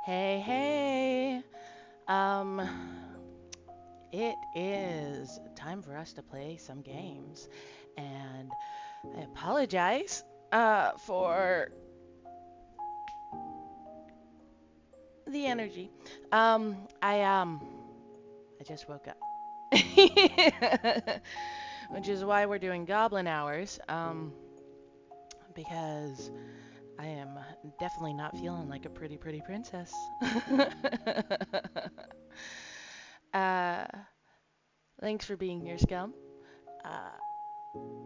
Hey, hey. Um, it is time for us to play some games. And I apologize for the energy. I just woke up. Which is why we're doing goblin hours. Because I am definitely not feeling like a pretty princess. uh Thanks for being here, Scum.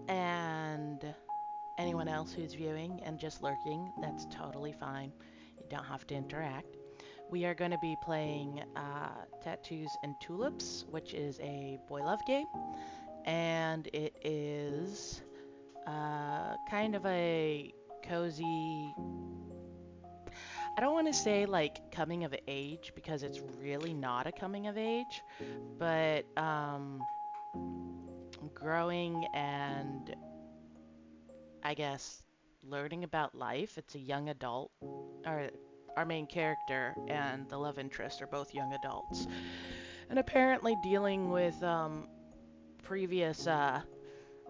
And anyone else who's viewing and just lurking, that's totally fine. You don't have to interact. We are going to be playing Tattoos and Tulips, which is a boy love game. And it is kind of a cozy, I don't want to say like coming of age because it's really not a coming of age, but growing and I guess learning about life. It's a young adult. Our main character and the love interest are both young adults, and apparently dealing with previous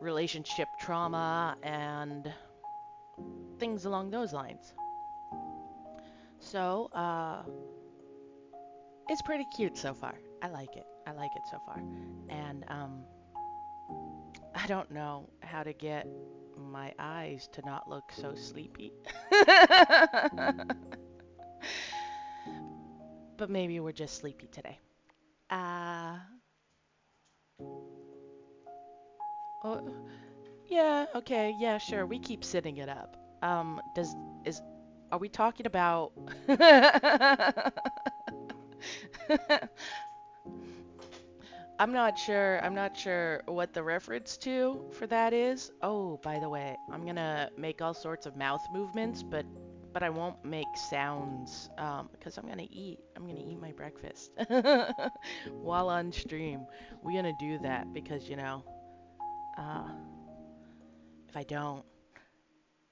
relationship trauma and things along those lines. So it's pretty cute so far. I like it. I like it so far, and I don't know how to get my eyes to not look so sleepy. But maybe we're just sleepy today. Uh, oh, yeah, okay, yeah, sure. We keep sitting it up. Is, are we talking about? I'm not sure what the reference to for that is. Oh, by the way, I'm gonna make all sorts of mouth movements, but I won't make sounds because I'm gonna eat my breakfast while on stream. We're gonna do that because uh, if I don't,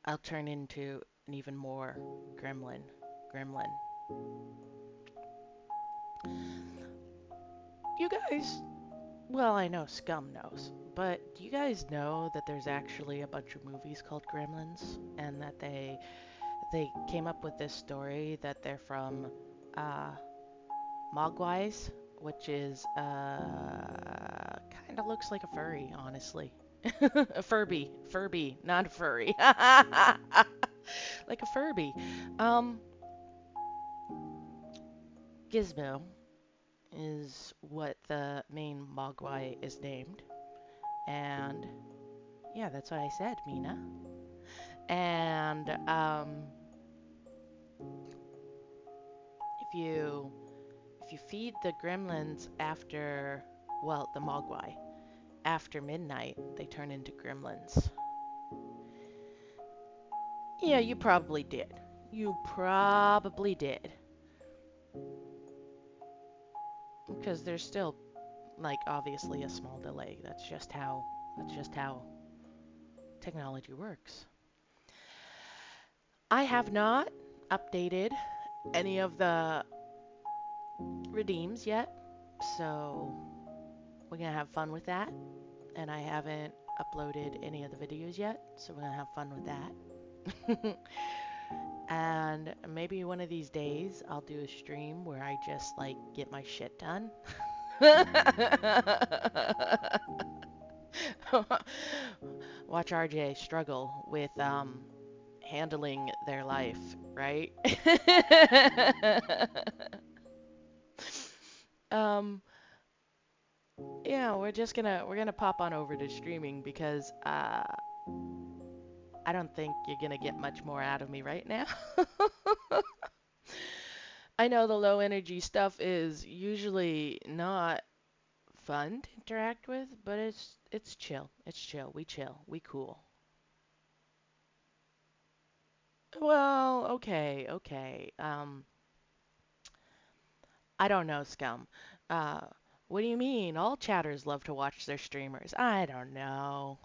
I'll turn into an even more gremlin. Gremlin. You guys, well, I know Scum knows, but do you guys know that there's actually a bunch of movies called Gremlins, and that they came up with this story that they're from uh, Mogwais, which is kind of looks like a furry, honestly. A Furby, not a furry. Like a Furby. Um, Gizmo is what the main Mogwai is named, and yeah, that's what I said, Mina. And if you if you feed the gremlins after, well, the Mogwai after midnight, they turn into gremlins. Yeah, you probably did. You probably did. Because there's still like obviously a small delay. That's just how technology works. I have not updated any of the redeems yet, so we're gonna have fun with that. And I haven't uploaded any of the videos yet, so we're gonna have fun with that. And maybe one of these days I'll do a stream where I just like get my shit done. Watch RJ struggle with handling their life, right? um yeah, we're gonna pop on over to streaming because I don't think you're gonna get much more out of me right now. I know the low energy stuff is usually not fun to interact with, but it's chill. It's chill. We chill. We cool. Well, okay, okay. I don't know, Scum. Uh, what do you mean? All chatters love to watch their streamers. I don't know.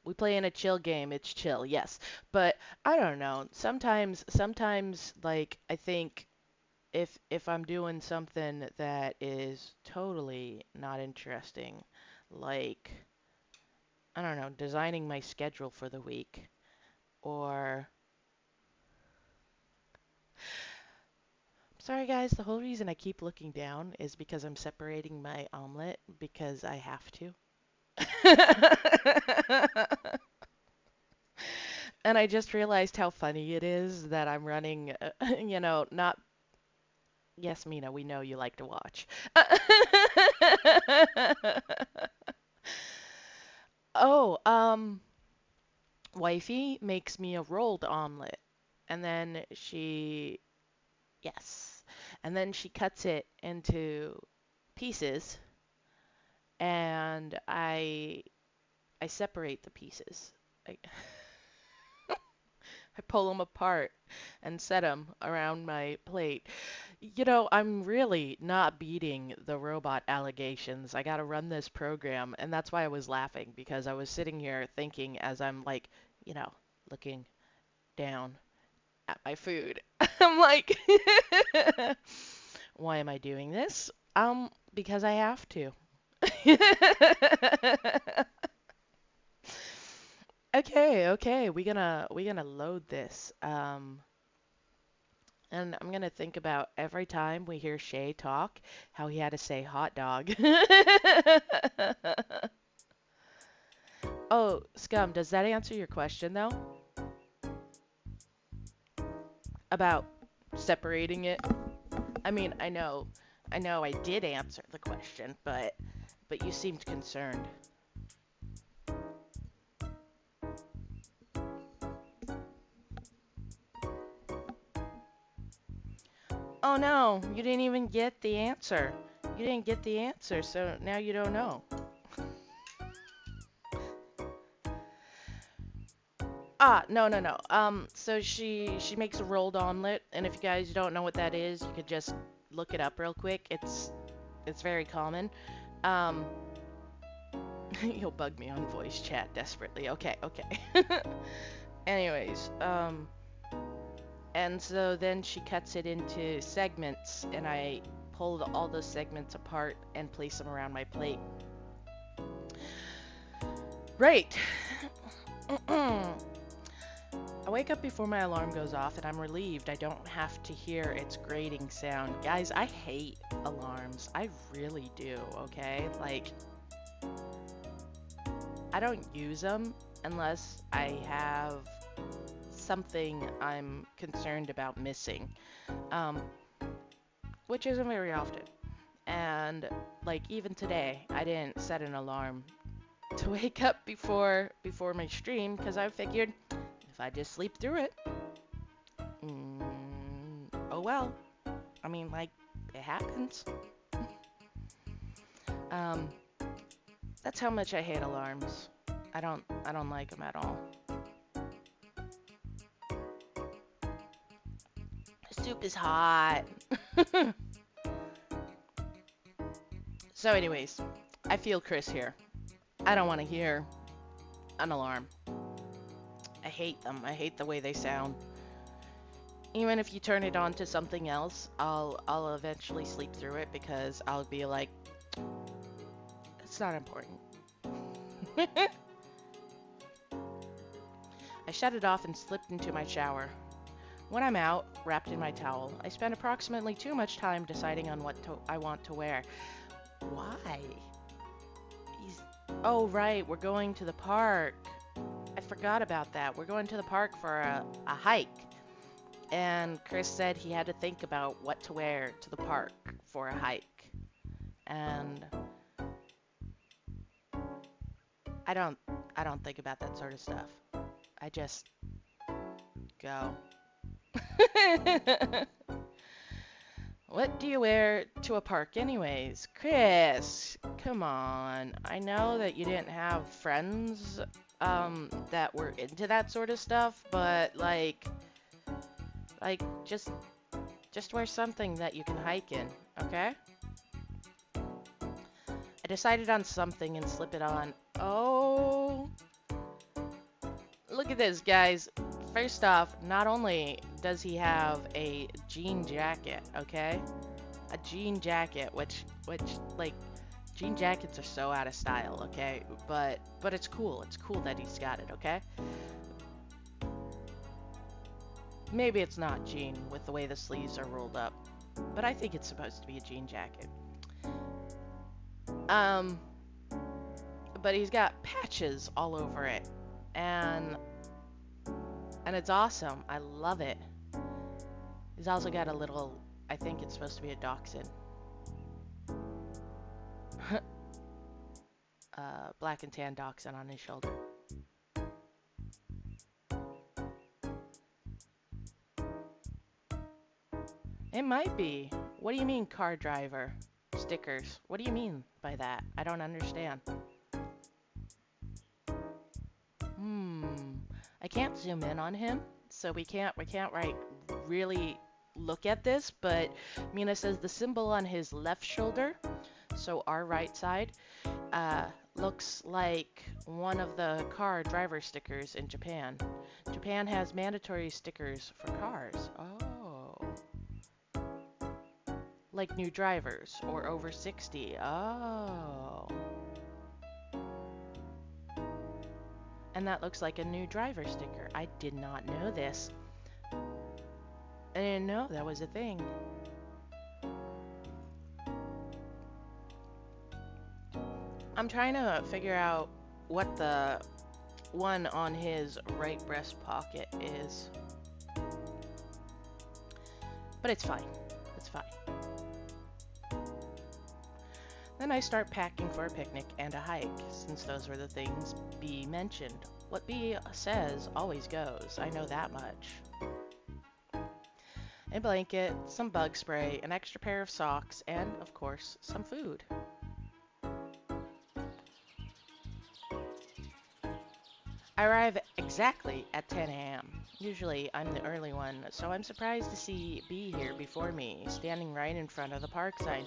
We play in a chill game. It's chill, yes. But I don't know. Sometimes like I think if I'm doing something that is totally not interesting, like I don't know, designing my schedule for the week, or sorry guys, the whole reason I keep looking down is because I'm separating my omelet because I have to. And I just realized how funny it is that I'm running, not. Yes, Mina, we know you like to watch. Oh, wifey makes me a rolled omelet, and then yes, and then she cuts it into pieces, and I separate the pieces. I, I pull them apart and set them around my plate. I'm really not beating the robot allegations. I gotta run this program, and that's why I was laughing, because I was sitting here thinking as I'm like, you know, looking down at my food. I'm like, why am I doing this? Because I have to. Okay, we gonna load this. And I'm gonna think about every time we hear Shay talk, how he had to say hot dog. Oh, Scum, does that answer your question though? About separating it? I mean, I know I did answer the question, but you seemed concerned. Oh no, you didn't even get the answer. You didn't get the answer, so now you don't know. Ah, no, no, no. So she makes a rolled omelet, and if you guys don't know what that is, you could just look it up real quick. It's very common. Um, you'll bug me on voice chat desperately. Okay, okay. Anyways, and so then she cuts it into segments, and I pull all those segments apart and place them around my plate. Right. I wake up before my alarm goes off, and I'm relieved I don't have to hear its grating sound. Guys, I hate alarms. I really do, okay? Like, I don't use them unless I have something I'm concerned about missing, um, which isn't very often. And, like, even today, I didn't set an alarm to wake up before my stream because I figured if I just sleep through it, oh well. I mean, like, it happens. Um, that's how much I hate alarms. I don't like them at all. The soup is hot. So, anyways, I feel Chris here. I don't want to hear an alarm. I hate them. I hate the way they sound. Even if you turn it on to something else, I'll eventually sleep through it because I'll be like, it's not important. I shut it off and slipped into my shower. When I'm out, wrapped in my towel, I spend approximately too much time deciding on I want to wear. Why? Oh, right, we're going to the park. I forgot about that. We're going to the park for a hike. And Chris said he had to think about what to wear to the park for a hike. And I don't think about that sort of stuff. I just go. What do you wear to a park anyways? Chris, come on. I know that you didn't have friends that were into that sort of stuff, but like just wear something that you can hike in, okay? I decided on something and slip it on. Oh. Look at this, guys. First off, not only does he have a jean jacket, okay? A jean jacket, which like jean jackets are so out of style, okay? But it's cool. It's cool that he's got it, okay? Maybe it's not jean with the way the sleeves are rolled up, but I think it's supposed to be a jean jacket. Um, but he's got patches all over it, and it's awesome. I love it. He's also got a little, I think it's supposed to be a dachshund. Black and tan dachshund on his shoulder. It might be. What do you mean, car driver? Stickers. What do you mean by that? I don't understand. I can't zoom in on him, so we can't right really look at this, but Mina says the symbol on his left shoulder, so our right side, looks like one of the car driver stickers in Japan. Japan has mandatory stickers for cars. Oh. Like new drivers or over 60. Oh. And that looks like a new driver sticker. I did not know this. I didn't know that was a thing. I'm trying to figure out what the one on his right breast pocket is. But it's fine. It's fine. Then I start packing for a picnic and a hike, since those were the things B mentioned. What B says always goes, I know that much. A blanket, some bug spray, an extra pair of socks, and, of course, some food. I arrive exactly at 10 a.m. Usually, I'm the early one, so I'm surprised to see B here before me, standing right in front of the park sign.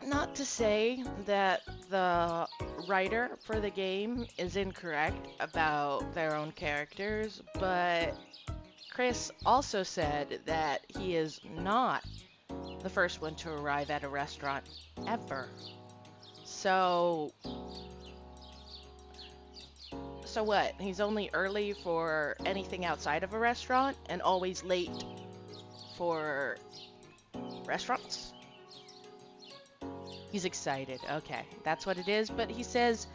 Not to say that the writer for the game is incorrect about their own characters, but Chris also said that he is not the first one to arrive at a restaurant ever. So what? He's only early for anything outside of a restaurant and always late for restaurants? He's excited. Okay, that's what it is. But he says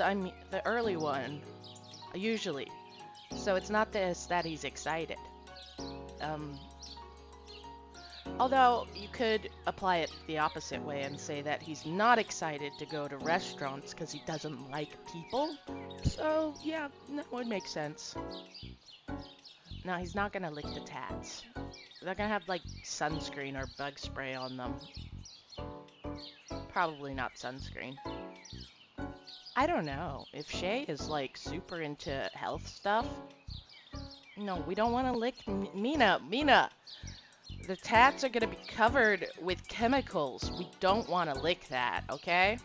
I'm the early one, usually. So it's not this that he's excited. Although you could apply it the opposite way and say that he's not excited to go to restaurants because he doesn't like people. So yeah, that would make sense. No, he's not gonna lick the tats. They're gonna have like sunscreen or bug spray on them. Probably not sunscreen. I don't know. If Shay is like super into health stuff. No, we don't want to lick Mina. Mina! The tats are gonna be covered with chemicals. We don't want to lick that, okay?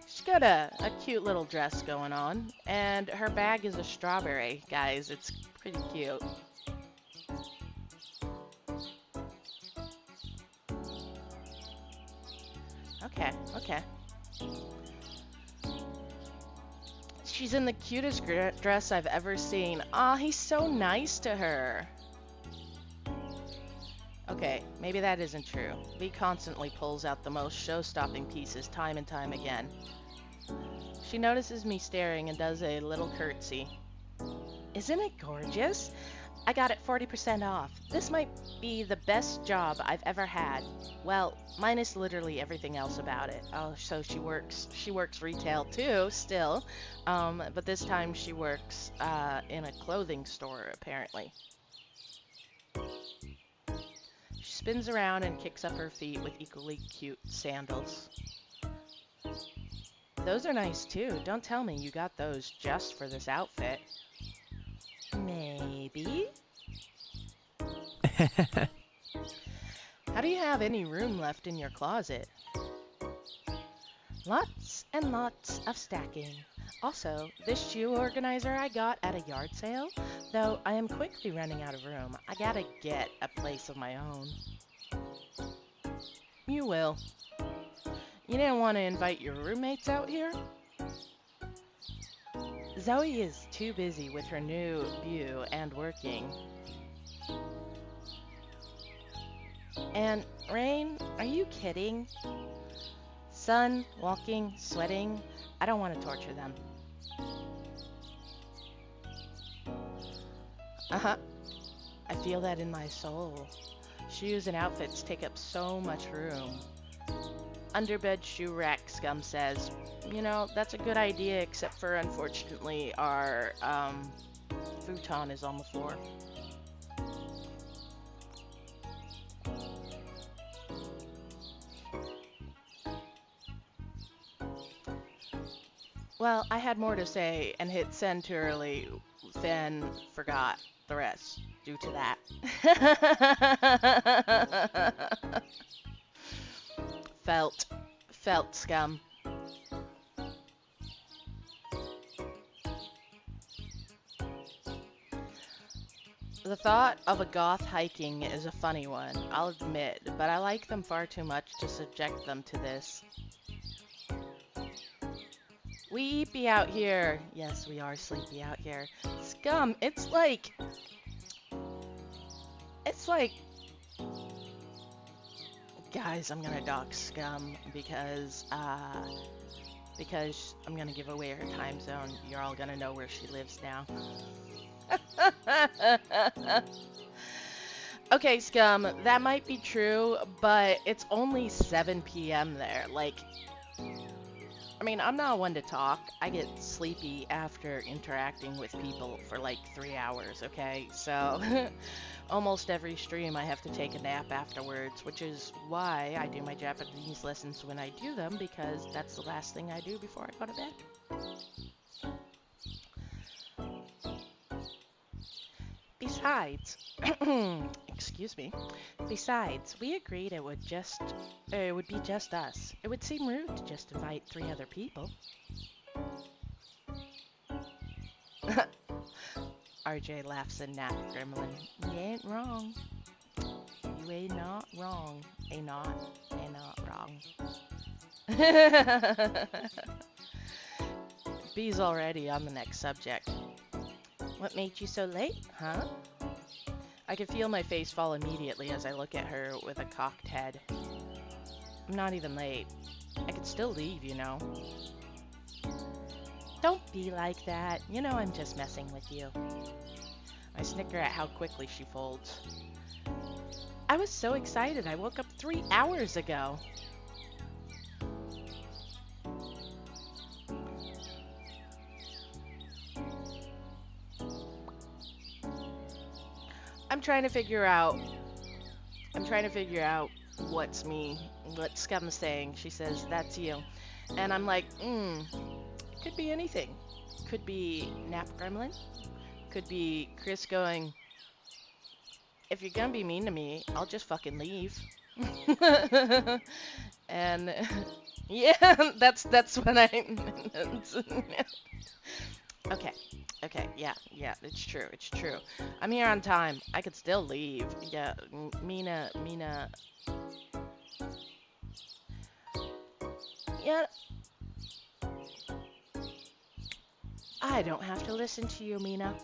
She's got a cute little dress going on. And her bag is a strawberry, guys. It's pretty cute. Okay. She's in the cutest dress I've ever seen. Aw, he's so nice to her. Okay, maybe that isn't true. Lee constantly pulls out the most show-stopping pieces time and time again. She notices me staring and does a little curtsy. Isn't it gorgeous? I got it 40% off. This might be the best job I've ever had. Well, minus literally everything else about it. Oh, so she works retail too, still. But this time she works in a clothing store, apparently. She spins around and kicks up her feet with equally cute sandals. Those are nice too. Don't tell me you got those just for this outfit. Maybe? How do you have any room left in your closet? Lots and lots of stacking. Also, this shoe organizer I got at a yard sale, though I am quickly running out of room. I gotta get a place of my own. You will. You didn't want to invite your roommates out here? Zoe is too busy with her new view and working. And Rain, are you kidding? Sun, walking, sweating. I don't want to torture them. Uh-huh. I feel that in my soul. Shoes and outfits take up so much room. Underbed shoe rack, Scum says. You know, that's a good idea, except for, unfortunately, our futon is on the floor. Well, I had more to say and hit send too early, then forgot the rest due to that. Felt, Scum. The thought of a goth hiking is a funny one, I'll admit, but I like them far too much to subject them to this. We be out here. Yes, we are sleepy out here. Scum, it's like... Guys, I'm gonna dox Scum because I'm gonna give away her time zone. You're all gonna know where she lives now. Okay, Scum, that might be true, but it's only 7 p.m. there. Like, I mean, I'm not one to talk. I get sleepy after interacting with people for like 3 hours, okay? So, almost every stream I have to take a nap afterwards, which is why I do my Japanese lessons when I do them, because that's the last thing I do before I go to bed. Besides, excuse me. Besides, we agreed it would be just us. It would seem rude to just invite 3 other people. RJ laughs and nap gremlin. You ain't wrong. You ain't not wrong. Ain't not wrong. B's already on the next subject. What made you so late, huh? I can feel my face fall immediately as I look at her with a cocked head. I'm not even late. I could still leave, you know. Don't be like that. You know I'm just messing with you. I snicker at how quickly she folds. I was so excited. I woke up 3 hours ago. I'm trying to figure out what's me, what Scum's saying. She says, that's you. And I'm like, it could be anything. Could be Nap Gremlin. Could be Chris going, if you're gonna be mean to me, I'll just fucking leave. And yeah, that's what I Okay, yeah, it's true. I'm here on time. I could still leave. Yeah, Mina. Yeah. I don't have to listen to you, Mina.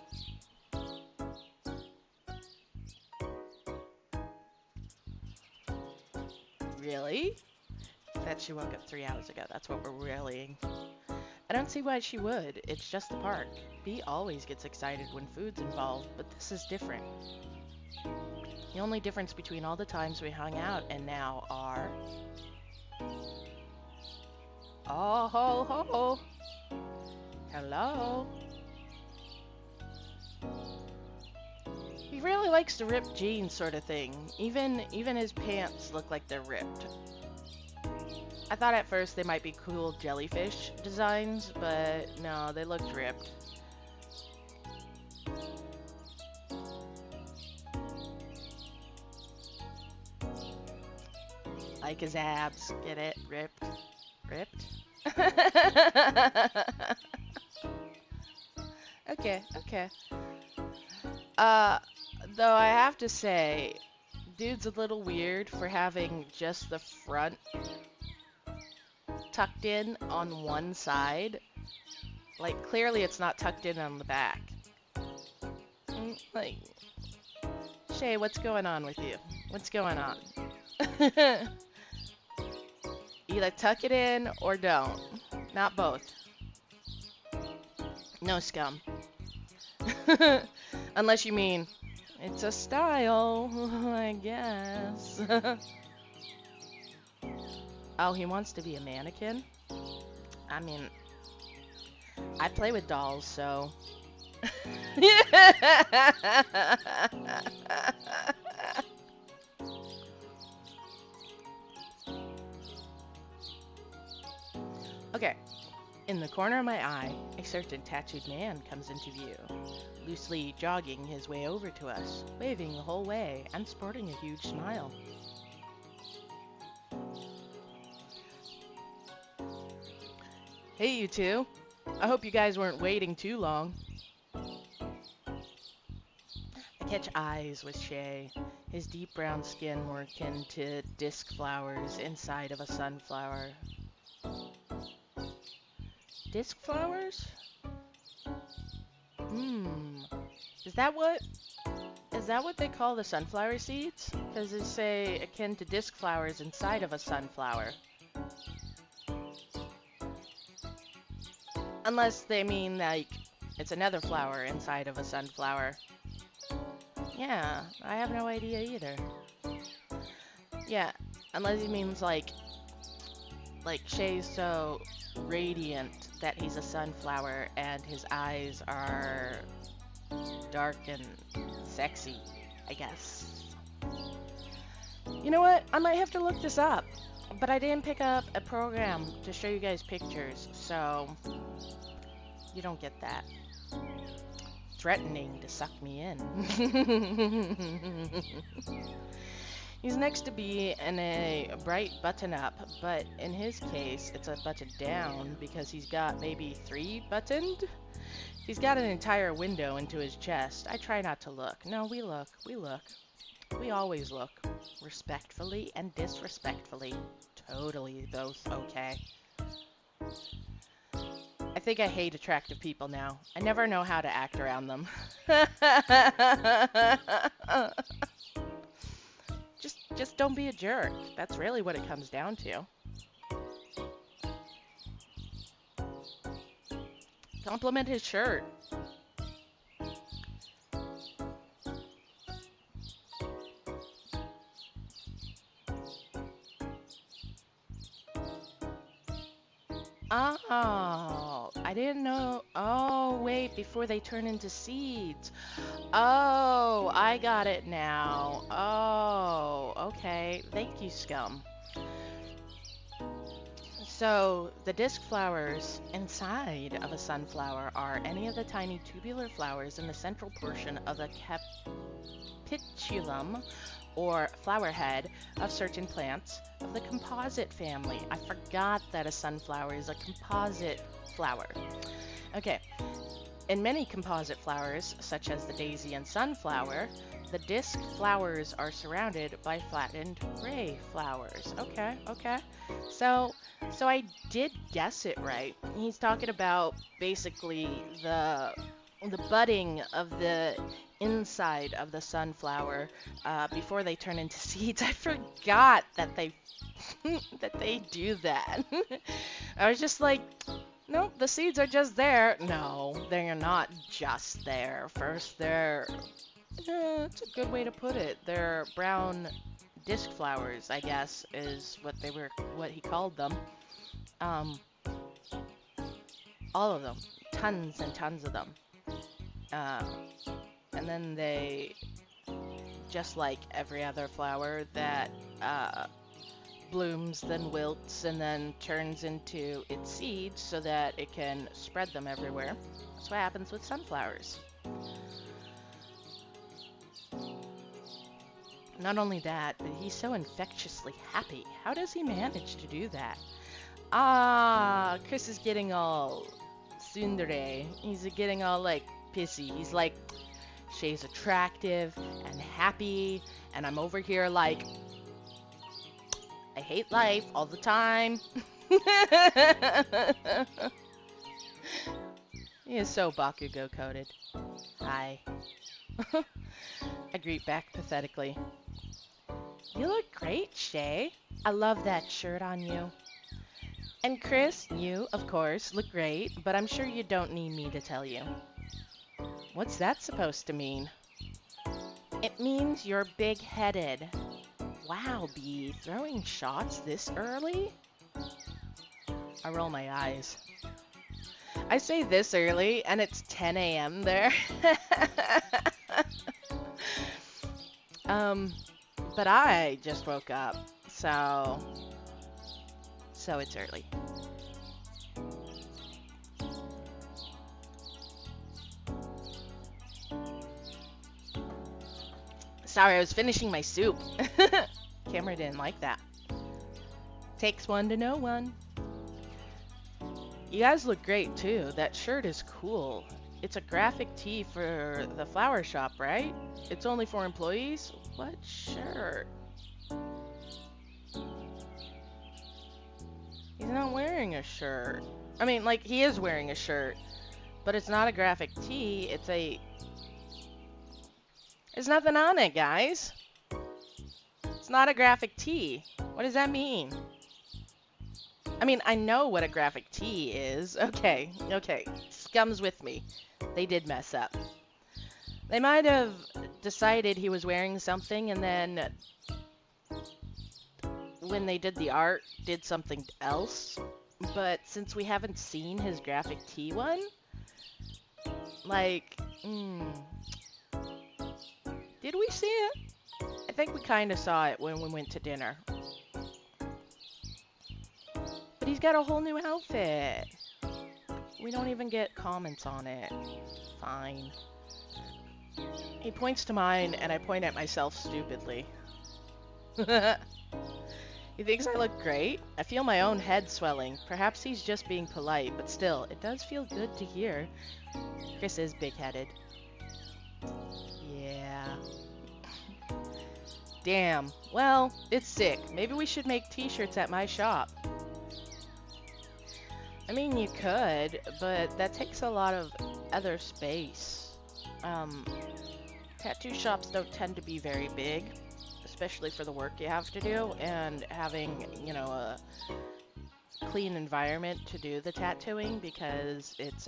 Really? That she woke up 3 hours ago. That's what we're rallying. I don't see why she would. It's just the park. Bea always gets excited when food's involved, but this is different. The only difference between all the times we hung out and now are... Oh, ho, ho. Hello. He really likes the ripped jeans sort of thing. Even his pants look like they're ripped. I thought at first they might be cool jellyfish designs, but no, they looked ripped. Like his abs. Get it? Ripped. Ripped? Okay, okay. Uh, though I have to say, dude's a little weird for having just the front tucked in on one side. Like, clearly it's not tucked in on the back. Like, Shay, what's going on with you? What's going on? Either tuck it in or don't. Not both. No scum. Unless you mean, it's a style, I guess. Oh, he wants to be a mannequin? I mean, I play with dolls, so... Okay, in the corner of my eye, a certain tattooed man comes into view, loosely jogging his way over to us, waving the whole way and sporting a huge smile. Hey, you two. I hope you guys weren't waiting too long. I catch eyes with Shay, his deep brown skin more akin to disc flowers inside of a sunflower. Disc flowers? Is that what they call the sunflower seeds? Because they say akin to disc flowers inside of a sunflower. Unless they mean like it's another flower inside of a sunflower. Yeah, I have no idea either. Yeah, unless he means like Shay's so radiant that he's a sunflower and his eyes are dark and sexy, I guess. You know what? I might have to look this up, but I didn't pick up a program to show you guys pictures, so you don't get that. Threatening to suck me in. He's next to be in a bright button-up, but in his case, it's a button-down because he's got maybe 3 buttoned. He's got an entire window into his chest. I try not to look. No, we look. We look. We always look. Respectfully and disrespectfully. Totally both okay. I think I hate attractive people now. I never know how to act around them. Just don't be a jerk. That's really what it comes down to. Compliment his shirt. Oh, I didn't know. Oh, wait, before they turn into seeds. Oh, I got it now. Oh, okay. Thank you, Scum. So, the disc flowers inside of a sunflower are any of the tiny tubular flowers in the central portion of the capitulum or flower head of certain plants of the composite family. I forgot that a sunflower is a composite flower. Okay, in many composite flowers, such as the daisy and sunflower, the disc flowers are surrounded by flattened ray flowers. Okay, okay. So I did guess it right. He's talking about basically the budding of the inside of the sunflower before they turn into seeds. I forgot that they that they do that. I was just like, nope, the seeds are just there. No, they're not just there. First, they're it's a good way to put it. They're brown disc flowers, I guess, is what he called them. All of them, tons and tons of them. And then they, just like every other flower that blooms, then wilts, and then turns into its seeds so that it can spread them everywhere. That's what happens with sunflowers. Not only that, but he's so infectiously happy. How does he manage to do that? Ah, Chris is getting all tsundere. He's getting all like pissy. He's like, Shay's attractive and happy, and I'm over here like, I hate life all the time. He is so Bakugo coded. Hi. I greet back pathetically. You look great, Shay. I love that shirt on you. And Chris, you, of course, look great, but I'm sure you don't need me to tell you. What's that supposed to mean? It means you're big-headed. Wow, Bee, throwing shots this early? I roll my eyes. I say this early, and it's 10 a.m. there. But I just woke up, so it's early. Sorry, I was finishing my soup. Camera didn't like that. Takes one to know one. You guys look great too. That shirt is cool. It's a graphic tee for the flower shop, right? It's only for employees? What shirt? He's not wearing a shirt. I mean, like, he is wearing a shirt, but it's not a graphic tee. There's nothing on it, guys. It's not a graphic tee. What does that mean? I mean, I know what a graphic tee is. Okay. Scum's with me. They did mess up. They might have decided he was wearing something and then when they did the art, did something else. But since we haven't seen his graphic tee one, like, did we see it? I think we kind of saw it when we went to dinner. But he's got a whole new outfit. We don't even get comments on it. Fine. He points to mine, and I point at myself stupidly. He thinks I look great? I feel my own head swelling. Perhaps he's just being polite, but still, it does feel good to hear. Chris is big-headed. Yeah. Damn. Well, it's sick. Maybe we should make t-shirts at my shop. I mean, you could, but that takes a lot of other space. Tattoo shops don't tend to be very big, especially for the work you have to do, and having, you know, a clean environment to do the tattooing, because it's,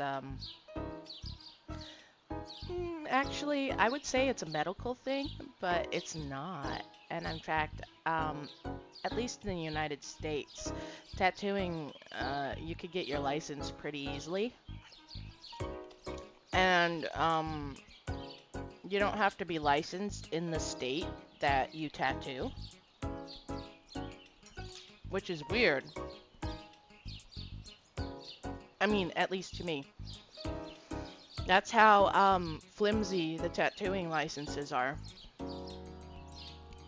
actually, I would say it's a medical thing, but it's not. And in fact, at least in the United States, tattooing, you could get your license pretty easily. And, you don't have to be licensed in the state that you tattoo, which is weird. I mean, at least to me. That's how, flimsy the tattooing licenses are.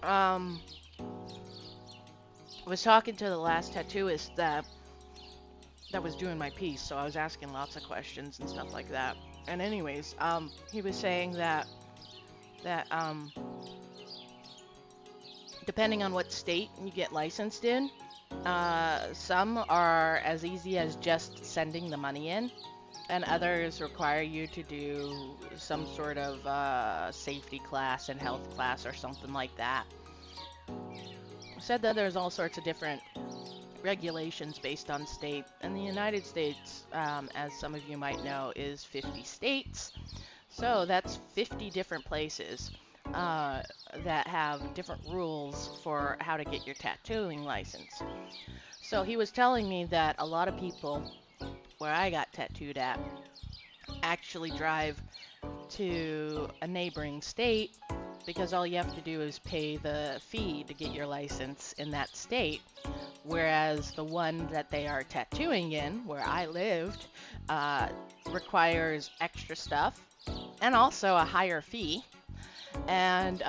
I was talking to the last tattooist that was doing my piece, so I was asking lots of questions and stuff like that. And anyways, he was saying that depending on what state you get licensed in, some are as easy as just sending the money in, and others require you to do some sort of safety class and health class or something like that. Said that there's all sorts of different regulations based on state, and the United States, as some of you might know, is 50 states. So that's 50 different places that have different rules for how to get your tattooing license. So he was telling me that a lot of people where I got tattooed at actually drive to a neighboring state because all you have to do is pay the fee to get your license in that state, whereas the one that they are tattooing in, where I lived, requires extra stuff and also a higher fee. And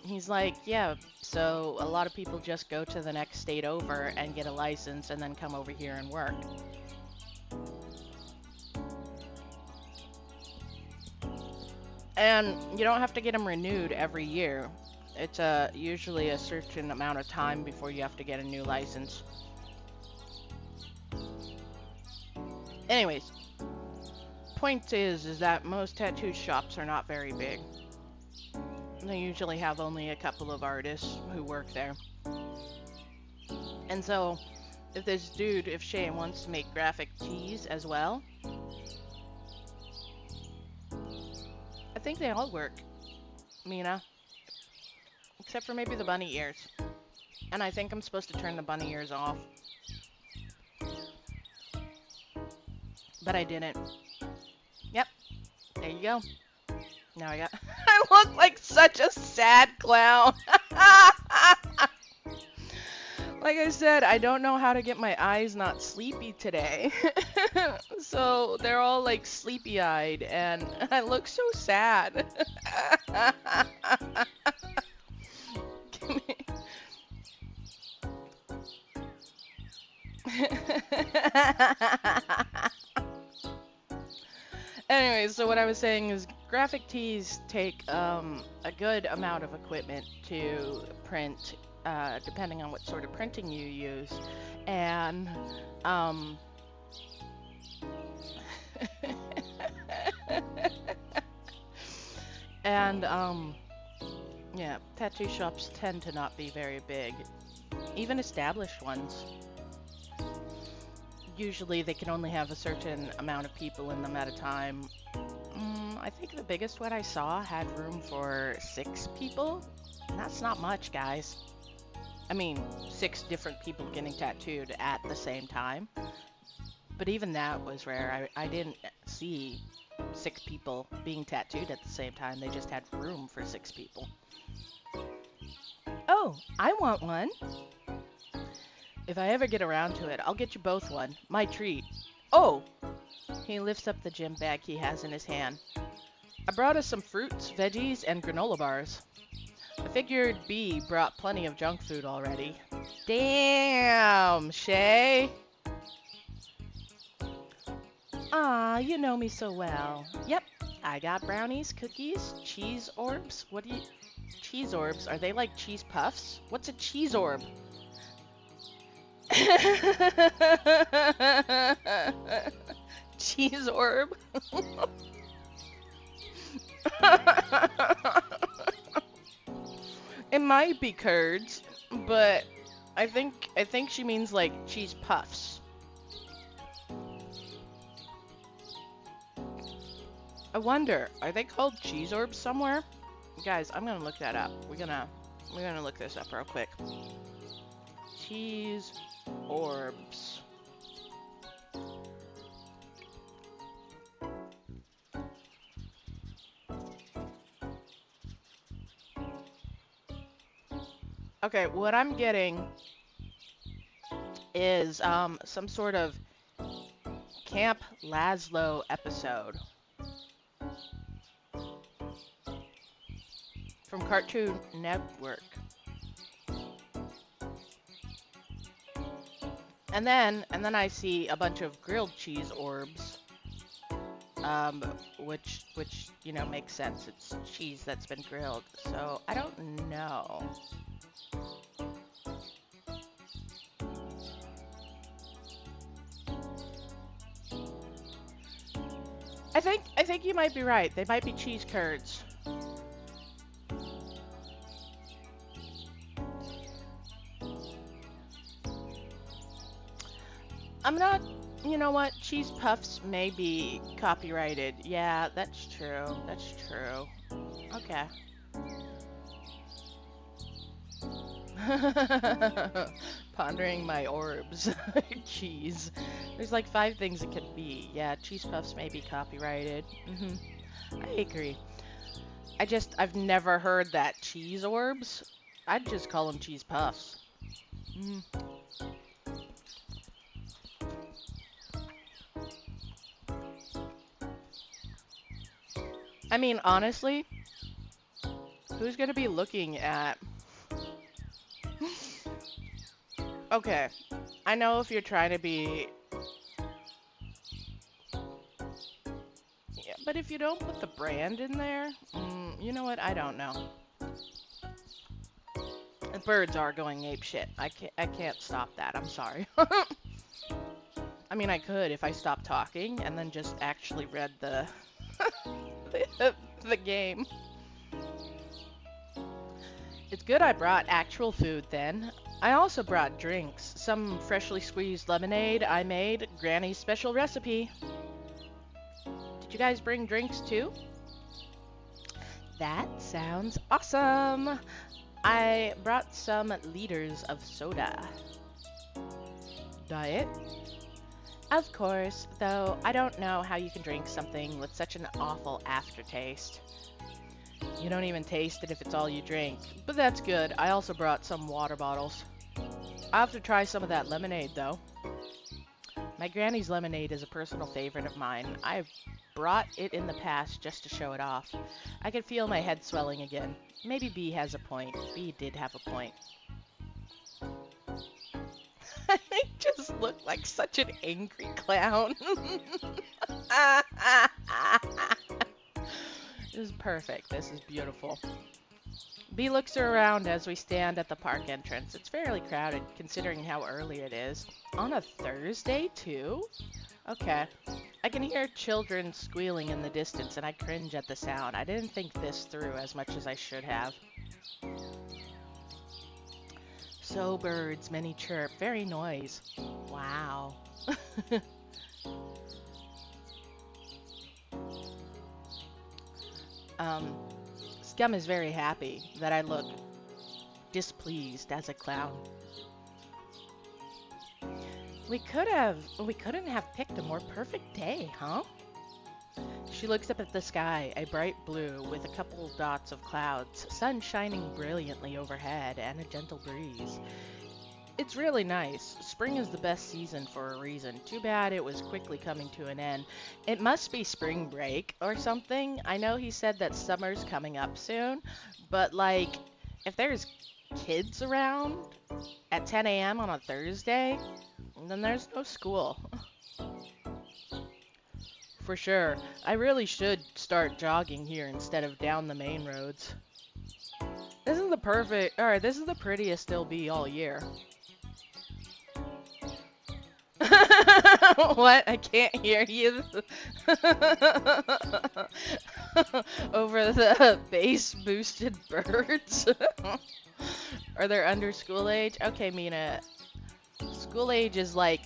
he's like, yeah, so a lot of people just go to the next state over and get a license and then come over here and work. And you don't have to get them renewed every year. It's usually a certain amount of time before you have to get a new license. Anyways, point is that most tattoo shops are not very big. They usually have only a couple of artists who work there. And so, if this dude, if Shane wants to make graphic tees as well, I think they all work, Mina. Except for maybe the bunny ears. And I think I'm supposed to turn the bunny ears off. But I didn't. Yep. There you go. Now I got... I look like such a sad clown. Like I said, I don't know how to get my eyes not sleepy today. So they're all like sleepy-eyed and I look so sad. Anyway, so what I was saying is graphic tees take a good amount of equipment to print, depending on what sort of printing you use. And and yeah, tattoo shops tend to not be very big. Even established ones. Usually they can only have a certain amount of people in them at a time. I think the biggest one I saw had room for 6 people. And that's not much, guys. I mean, 6 different people getting tattooed at the same time. But even that was rare. I didn't see 6 people being tattooed at the same time. They just had room for 6 people. Oh, I want one. If I ever get around to it, I'll get you both one. My treat. Oh! He lifts up the gym bag he has in his hand. I brought us some fruits, veggies, and granola bars. I figured B brought plenty of junk food already. Damn, Shay! Ah, you know me so well. Yep, I got brownies, cookies, cheese orbs. What do you... Cheese orbs? Are they like cheese puffs? What's a cheese orb? Cheese orb? It might be curds, but I think she means like cheese puffs. I wonder, are they called cheese orbs somewhere? Guys, I'm gonna look that up. We're gonna look this up real quick. Cheese orbs. Okay, what I'm getting is some sort of Camp Laszlo episode from Cartoon Network. And then I see a bunch of grilled cheese orbs, which you know makes sense. It's cheese that's been grilled. So I don't know. I think you might be right. They might be cheese curds. I'm not, you know what, cheese puffs may be copyrighted. Yeah, that's true. That's true. Okay. Pondering my orbs. Cheese. There's like 5 things it could be. Yeah, cheese puffs may be copyrighted. I agree. I've never heard that cheese orbs. I'd just call them cheese puffs. I mean, honestly, Who's gonna be looking at... Okay, I know if you're trying to be... Yeah, but if you don't put the brand in there, you know what? I don't know. The birds are going ape shit. I can't stop that. I'm sorry. I mean, I could if I stopped talking and then just actually read the the game. It's good I brought actual food then. I also brought drinks. Some freshly squeezed lemonade I made, Granny's special recipe. Did you guys bring drinks too? That sounds awesome. I brought some liters of soda. Diet? Of course, though I don't know how you can drink something with such an awful aftertaste. You don't even taste it if it's all you drink, but that's good. I also brought some water bottles. I'll have to try some of that lemonade, though. My granny's lemonade is a personal favorite of mine. I've brought it in the past just to show it off. I can feel my head swelling again. Maybe B has a point. B did have a point. I just look like such an angry clown. This is perfect. This is beautiful. B looks around as we stand at the park entrance. It's fairly crowded considering how early it is. On a Thursday, too? Okay. I can hear children squealing in the distance and I cringe at the sound. I didn't think this through as much as I should have. So birds, many chirp, very noise. Wow. Scum is very happy that I look displeased as a clown. We couldn't have picked a more perfect day, huh? She looks up at the sky, a bright blue with a couple dots of clouds, sun shining brilliantly overhead, and a gentle breeze. It's really nice. Spring is the best season for a reason. Too bad it was quickly coming to an end. It must be spring break or something. I know he said that summer's coming up soon, but like, if there's kids around at 10 a.m. on a Thursday, then there's no school. For sure. I really should start jogging here instead of down the main roads. This is the prettiest it'll be all year. What? I can't hear you. Over the bass boosted birds. Are they under school age? Okay, Mina. School age is like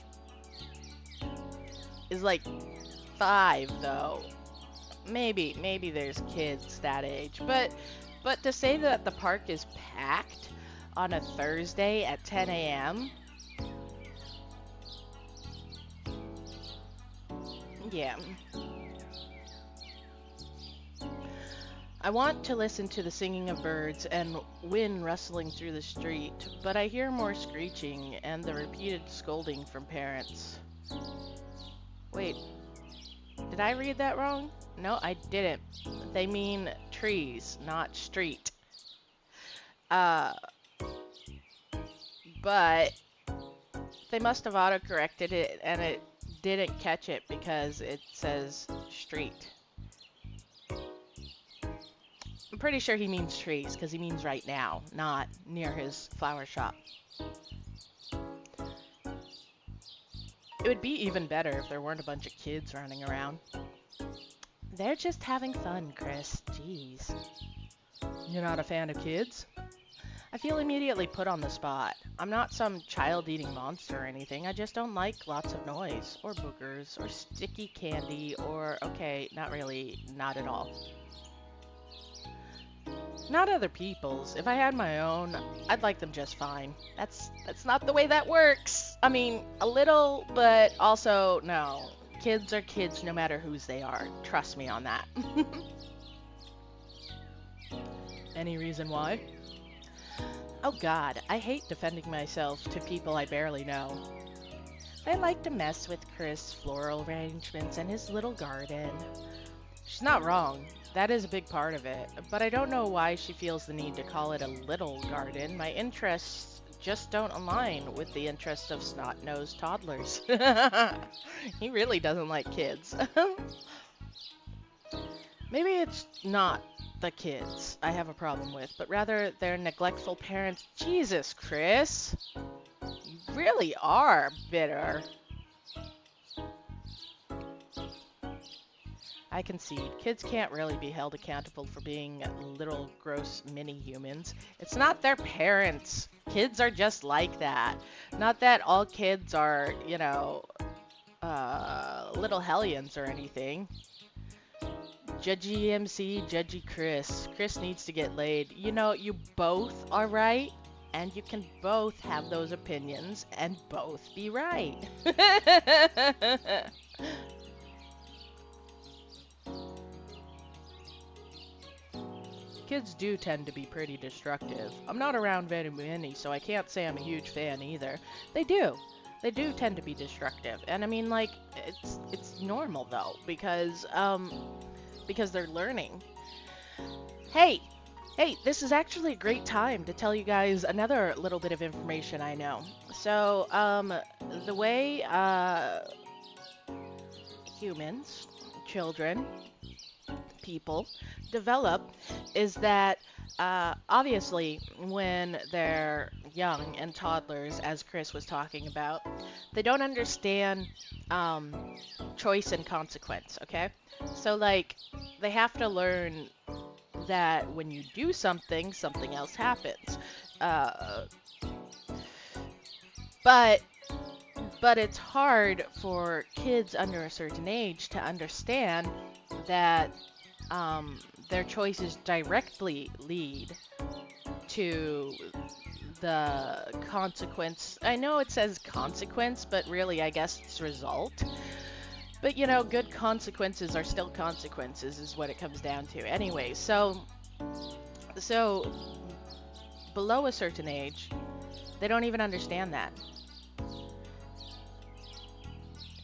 5 though. Maybe there's kids that age. But to say that the park is packed on a Thursday at 10 a.m. Yeah. I want to listen to the singing of birds and wind rustling through the street, but I hear more screeching and the repeated scolding from parents. Wait, did I read that wrong? No, I didn't. They mean trees, not street. But they must have autocorrected it and it didn't catch it because it says street. I'm pretty sure he means trees because he means right now, not near his flower shop. It would be even better if there weren't a bunch of kids running around. They're just having fun, Chris. Jeez. You're not a fan of kids? I feel immediately put on the spot. I'm not some child-eating monster or anything. I just don't like lots of noise, or boogers, or sticky candy, or... okay, not really, not at all. Not other people's. If I had my own, I'd like them just fine. That's not the way that works. I mean, a little, but also, no. Kids are kids no matter whose they are. Trust me on that. Any reason why? Oh god, I hate defending myself to people I barely know. I like to mess with Chris' floral arrangements and his little garden. She's not wrong. That is a big part of it. But I don't know why she feels the need to call it a little garden. My interests just don't align with the interests of snot-nosed toddlers. He really doesn't like kids. Maybe it's not the kids I have a problem with, but rather their neglectful parents. Jesus, Chris. You really are bitter. I concede. Kids can't really be held accountable for being little gross mini humans. It's not their parents. Kids are just like that. Not that all kids are, little hellions or anything. Judgy MC, Judgy Chris. Chris needs to get laid. You both are right, and you can both have those opinions and both be right. Kids do tend to be pretty destructive. I'm not around very many, so I can't say I'm a huge fan either. They do. They do tend to be destructive. And I mean, like, it's normal though, because they're learning. Hey, this is actually a great time to tell you guys another little bit of information I know. So, the way humans, children, people develop is that obviously when they're young and toddlers, as Chris was talking about, they don't understand choice and consequence, okay? So like they have to learn that when you do something, something else happens. But it's hard for kids under a certain age to understand that their choices directly lead to the consequence. I know it says consequence, but really I guess it's result. But good consequences are still consequences is what it comes down to. Anyway, so below a certain age, they don't even understand that.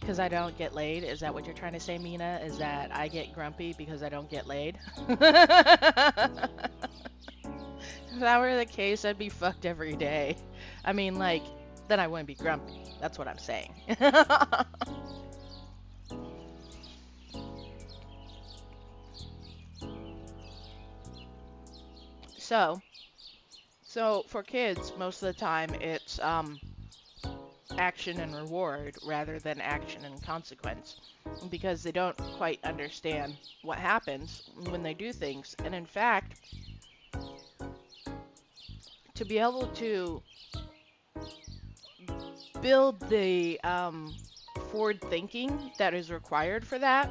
Because I don't get laid? Is that what you're trying to say, Mina? Is that I get grumpy because I don't get laid? If that were the case, I'd be fucked every day. I mean, like, then I wouldn't be grumpy. That's what I'm saying. So for kids, most of the time, it's, action and reward rather than action and consequence, because they don't quite understand what happens when they do things. And in fact, to be able to build the forward thinking that is required for that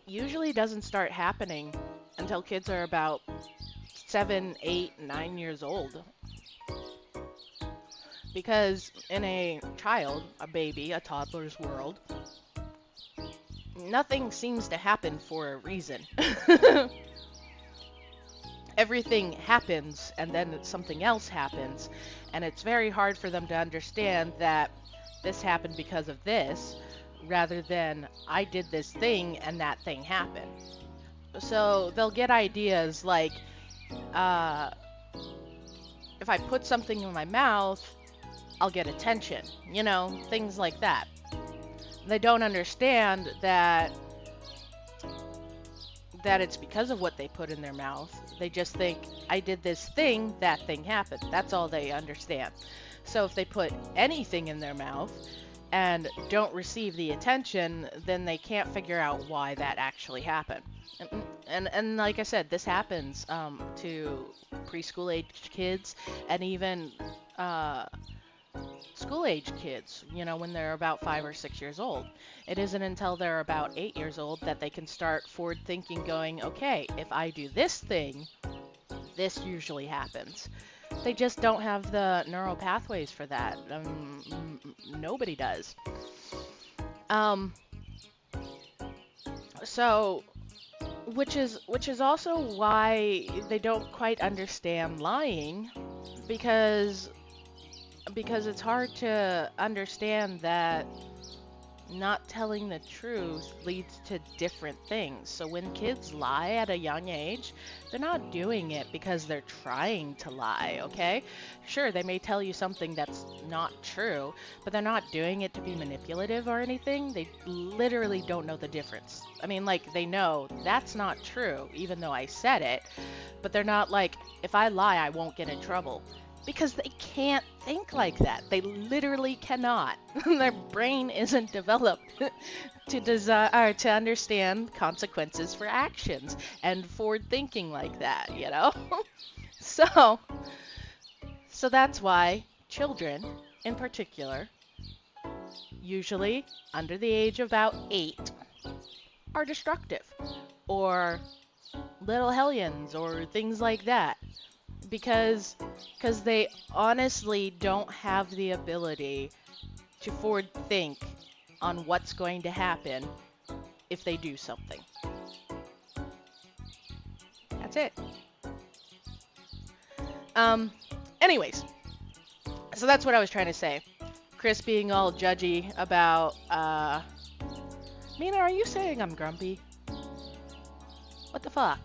usually doesn't start happening until kids are about 7, 8, 9 years old. Because in a child, a baby, a toddler's world, nothing seems to happen for a reason. Everything happens and then something else happens, and it's very hard for them to understand that this happened because of this, rather than I did this thing and that thing happened. So they'll get ideas like, if I put something in my mouth, I'll get attention, things like that. They don't understand that it's because of what they put in their mouth. They just think, I did this thing, that thing happened. That's all they understand. So if they put anything in their mouth and don't receive the attention, then they can't figure out why that actually happened. And like I said, this happens to preschool age kids and even school-age kids, when they're about 5 or 6 years old. It isn't until they're about 8 years old that they can start forward thinking, going, okay, if I do this thing, this usually happens. They just don't have the neural pathways for that. Nobody does. So, which is also why they don't quite understand lying, because it's hard to understand that not telling the truth leads to different things. So when kids lie at a young age, they're not doing it because they're trying to lie, okay? Sure, they may tell you something that's not true, but they're not doing it to be manipulative or anything. They literally don't know the difference. I mean, like, they know that's not true, even though I said it, but they're not like, if I lie, I won't get in trouble. Because they can't think like that. They literally cannot. Their brain isn't developed to desire to understand consequences for actions and forward thinking like that, you know? So, so that's why children in particular, usually under the age of about 8, are destructive or little hellions or things like that. Because they honestly don't have the ability to forward think on what's going to happen if they do something. That's it. Anyways, so that's what I was trying to say. Chris being all judgy about, Mina, are you saying I'm grumpy? What the fuck?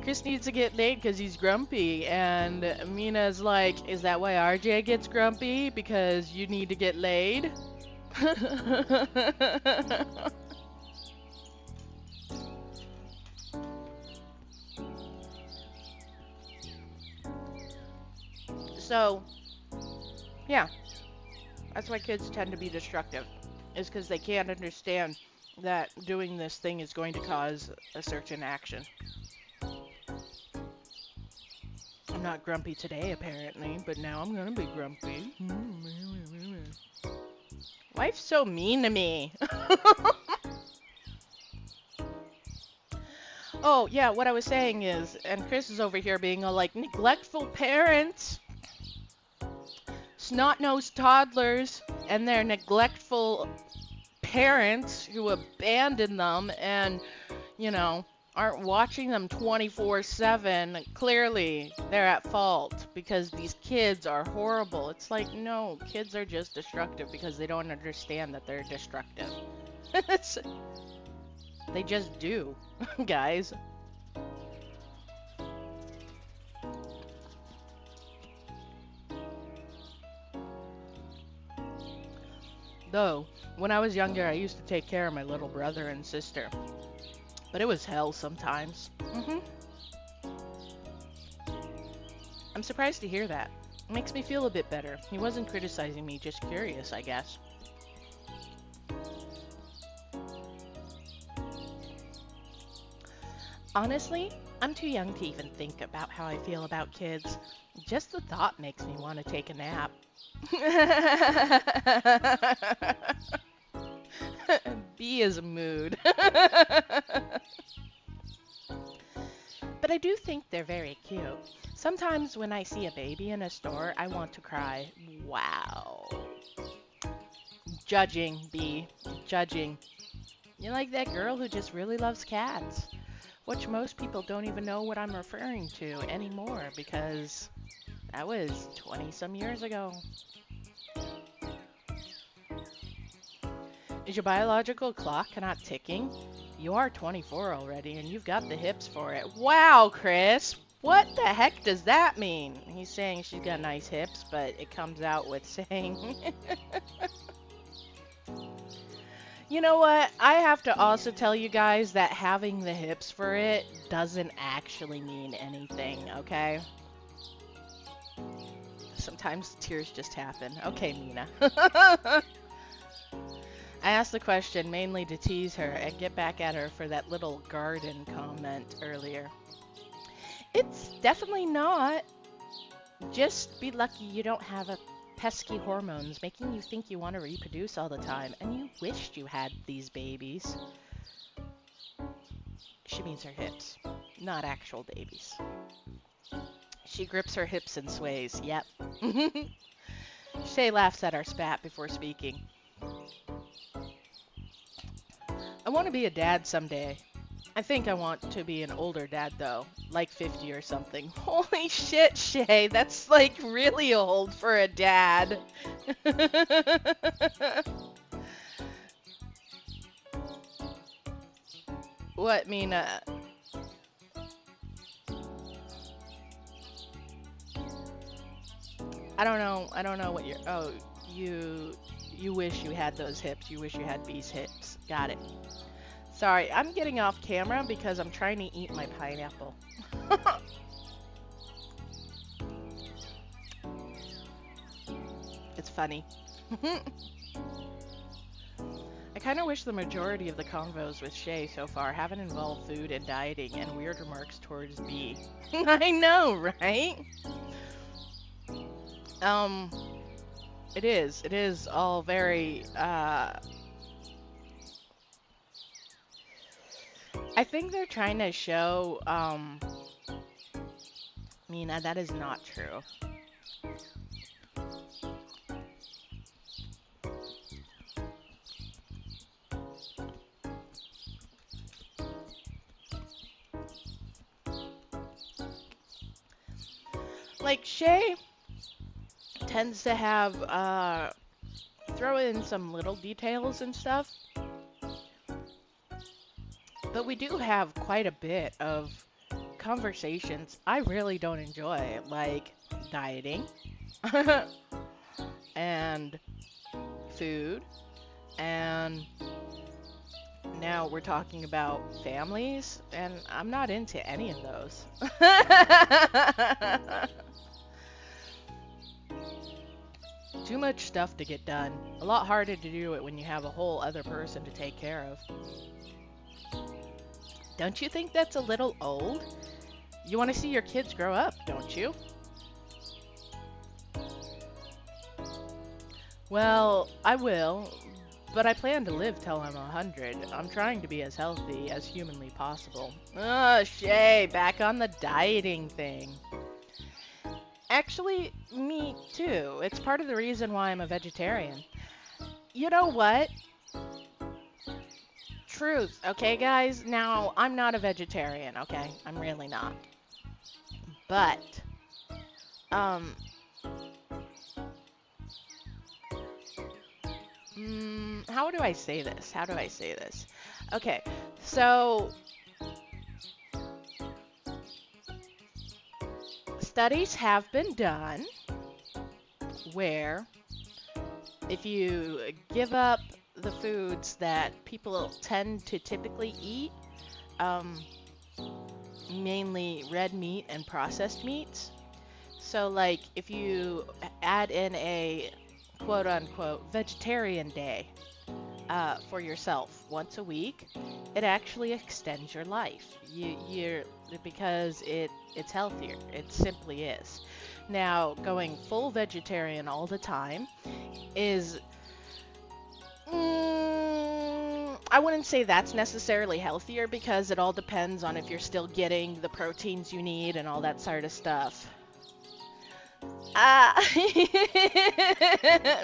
Chris needs to get laid because he's grumpy, and Mina's like, is that why RJ gets grumpy? Because you need to get laid? So, yeah, that's why kids tend to be destructive, is because they can't understand that doing this thing is going to cause a certain action. I'm not grumpy today, apparently, but now I'm gonna be grumpy. Wife's so mean to me. Oh, yeah, what I was saying is, and Chris is over here being all like, neglectful parents, snot-nosed toddlers, and their neglectful parents who abandon them and, you know, aren't watching them 24/7. Clearly, they're at fault because these kids are horrible. It's like, no, kids are just destructive because they don't understand that they're destructive. They just do, guys. Though, when I was younger, I used to take care of my little brother and sister. But it was hell sometimes. I'm surprised to hear that. It makes me feel a bit better. He wasn't criticizing me, just curious, I guess. Honestly, I'm too young to even think about how I feel about kids. Just the thought makes me want to take a nap. B is a mood. But I do think they're very cute. Sometimes when I see a baby in a store, I want to cry. Wow. Judging, B. Judging. You're like that girl who just really loves cats. Which most people don't even know what I'm referring to anymore because that was 20-some years ago. Is your biological clock not ticking? You are 24 already and you've got the hips for it. Wow, Chris! What the heck does that mean? He's saying she's got nice hips, but it comes out with saying... You know what? I have to also tell you guys that having the hips for it doesn't actually mean anything, okay? Sometimes tears just happen. Okay, Mina. I asked the question mainly to tease her and get back at her for that little garden comment earlier. It's definitely not. Just be lucky you don't have a pesky hormones making you think you want to reproduce all the time and you wished you had these babies. She means her hips, not actual babies. She grips her hips and sways. Yep. Shay laughs at our spat before speaking. I want to be a dad someday. I think I want to be an older dad though, like 50 or something. Holy shit, Shay, that's like really old for a dad. What, Mina? I don't know what you're. Oh, you wish you had those hips. You wish you had B's hips. Got it. Sorry, I'm getting off camera because I'm trying to eat my pineapple. It's funny. I kind of wish the majority of the convos with Shay so far haven't involved food and dieting and weird remarks towards B. I know, right? Um, it is. It is all very, I think they're trying to show, Mina, that is not true. Like, Shay tends to have, throw in some little details and stuff, but we do have quite a bit of conversations I really don't enjoy, like dieting and food, and now we're talking about families, and I'm not into any of those. Too much stuff to get done. A lot harder to do it when you have a whole other person to take care of. Don't you think that's a little old? You want to see your kids grow up, don't you? Well, I will, but I plan to live till I'm 100. I'm trying to be as healthy as humanly possible. Oh, Shay, back on the dieting thing. Actually, me too. It's part of the reason why I'm a vegetarian. You know what? Truth, okay, guys? Now, I'm not a vegetarian, okay? I'm really not. But, how do I say this? How do I say this? Okay, so studies have been done where if you give up the foods that people tend to typically eat, mainly red meat and processed meats. So, like, if you add in a quote unquote vegetarian day for yourself once a week, it actually extends your life. You're because it's healthier. It simply is. Now, going full vegetarian all the time is I wouldn't say that's necessarily healthier because it all depends on if you're still getting the proteins you need and all that sort of stuff. Uh,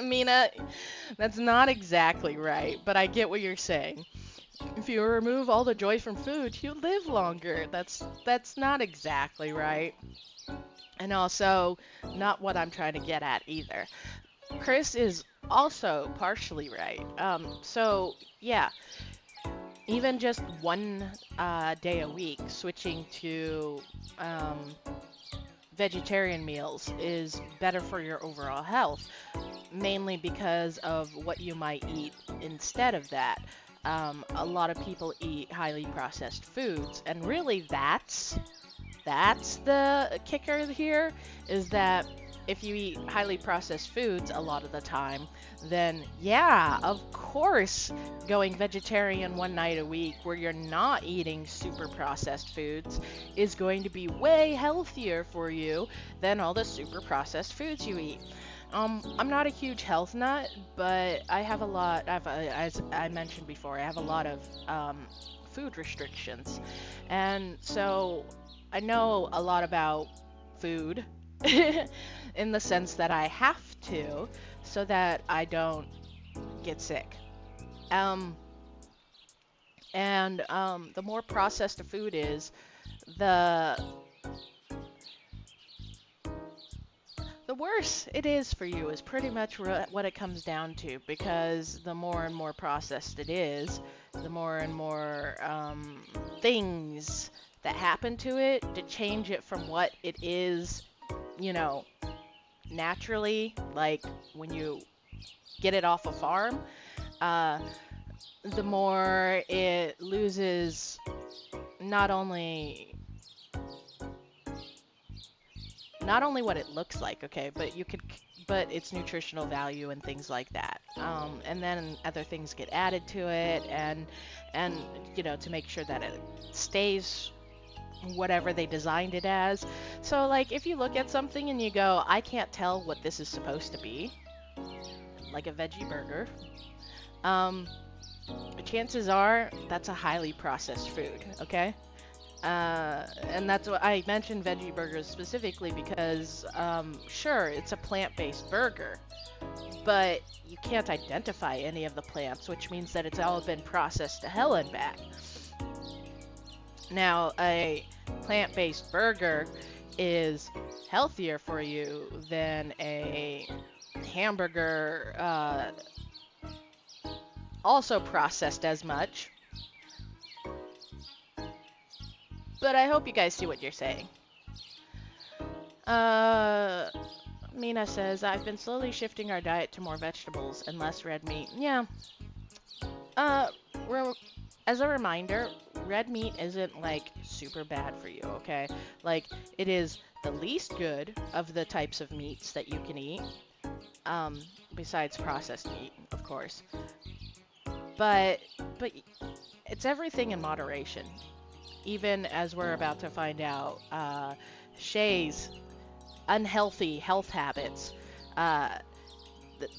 Mina, that's not exactly right, but I get what you're saying. If you remove all the joy from food, you live longer. That's not exactly right. And also, not what I'm trying to get at either. Chris is also partially right. So yeah, even just one day a week switching to vegetarian meals is better for your overall health, mainly because of what you might eat instead of that. A lot of people eat highly processed foods, and really that's the kicker here, is that if you eat highly processed foods a lot of the time, then yeah, of course, going vegetarian one night a week where you're not eating super processed foods is going to be way healthier for you than all the super processed foods you eat. I'm not a huge health nut, but I have as I mentioned before, I have a lot of food restrictions. And so I know a lot about food in the sense that I have to so that I don't get sick. And the more processed a food is, the the worse it is for you is pretty much what it comes down to, because the more and more processed it is, the more and more things that happen to it to change it from what it is, you know, naturally, like when you get it off a farm, uh, the more it loses not only what it looks like, okay, but its nutritional value and things like that. And then other things get added to it, and you know, to make sure that it stays whatever they designed it as. So like if you look at something and you go, I can't tell what this is supposed to be, like a veggie burger, um, chances are that's a highly processed food, okay? And that's what I mentioned veggie burgers specifically because, sure, it's a plant-based burger, but you can't identify any of the plants, which means that it's all been processed to hell and back. Now, a plant-based burger is healthier for you than a hamburger, also processed as much. But I hope you guys see what you're saying. Mina says, I've been slowly shifting our diet to more vegetables and less red meat. Yeah. As a reminder, red meat isn't like super bad for you, okay? Like, it is the least good of the types of meats that you can eat. Besides processed meat, of course. But it's everything in moderation. Even as we're about to find out, Shay's unhealthy health habits,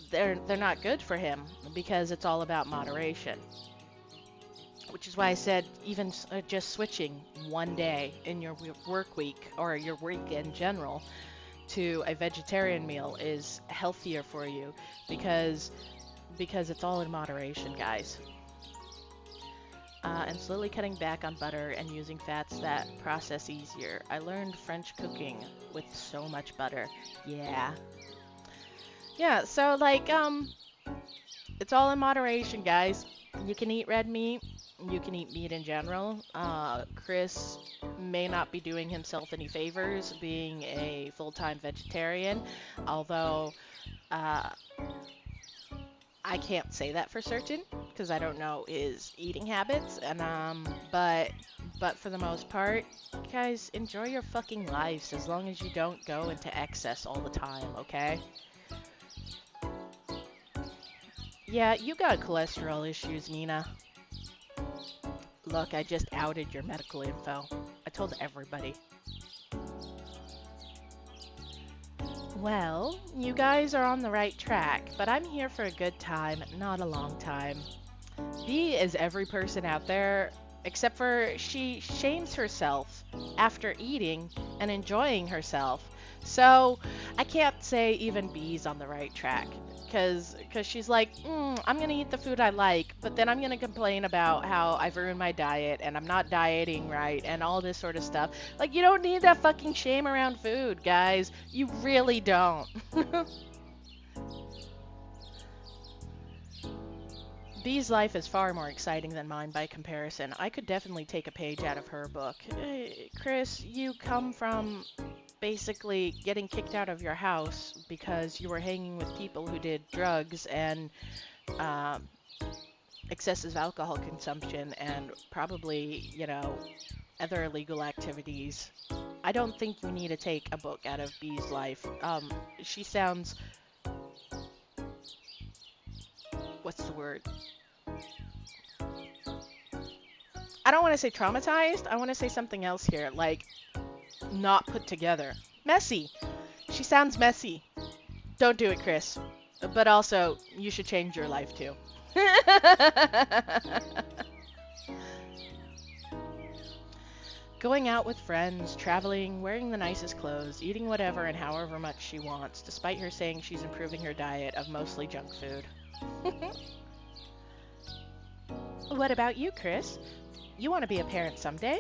they're not good for him because it's all about moderation. Which is why I said even just switching one day in your work week or your week in general to a vegetarian meal is healthier for you because it's all in moderation, guys. And slowly cutting back on butter and using fats that process easier. I learned French cooking with so much butter. Yeah. Yeah, so like, it's all in moderation, guys. You can eat red meat. You can eat meat in general. Chris may not be doing himself any favors being a full-time vegetarian, although, I can't say that for certain because I don't know his eating habits, and but for the most part, guys, enjoy your fucking lives as long as you don't go into excess all the time, okay? Yeah, you got cholesterol issues, Nina. Look, I just outed your medical info. I told everybody. Well, you guys are on the right track, but I'm here for a good time, not a long time. Bee is every person out there, except for she shames herself after eating and enjoying herself. So I can't say even Bee's on the right track, because she's like, I'm going to eat the food I like, but then I'm going to complain about how I've ruined my diet and I'm not dieting right and all this sort of stuff. Like, you don't need that fucking shame around food, guys. You really don't. Bee's life is far more exciting than mine by comparison. I could definitely take a page out of her book. Chris, you come from basically getting kicked out of your house because you were hanging with people who did drugs and excessive alcohol consumption and probably, you know, other illegal activities. I don't think you need to take a book out of Bee's life. She sounds... What's the word? I don't want to say traumatized. I want to say something else here, like not put together. Messy. She sounds messy. Don't do it, Chris. But also, you should change your life too. Going out with friends, traveling, wearing the nicest clothes, eating whatever and however much she wants, despite her saying she's improving her diet of mostly junk food. What about you, Chris? You want to be a parent someday?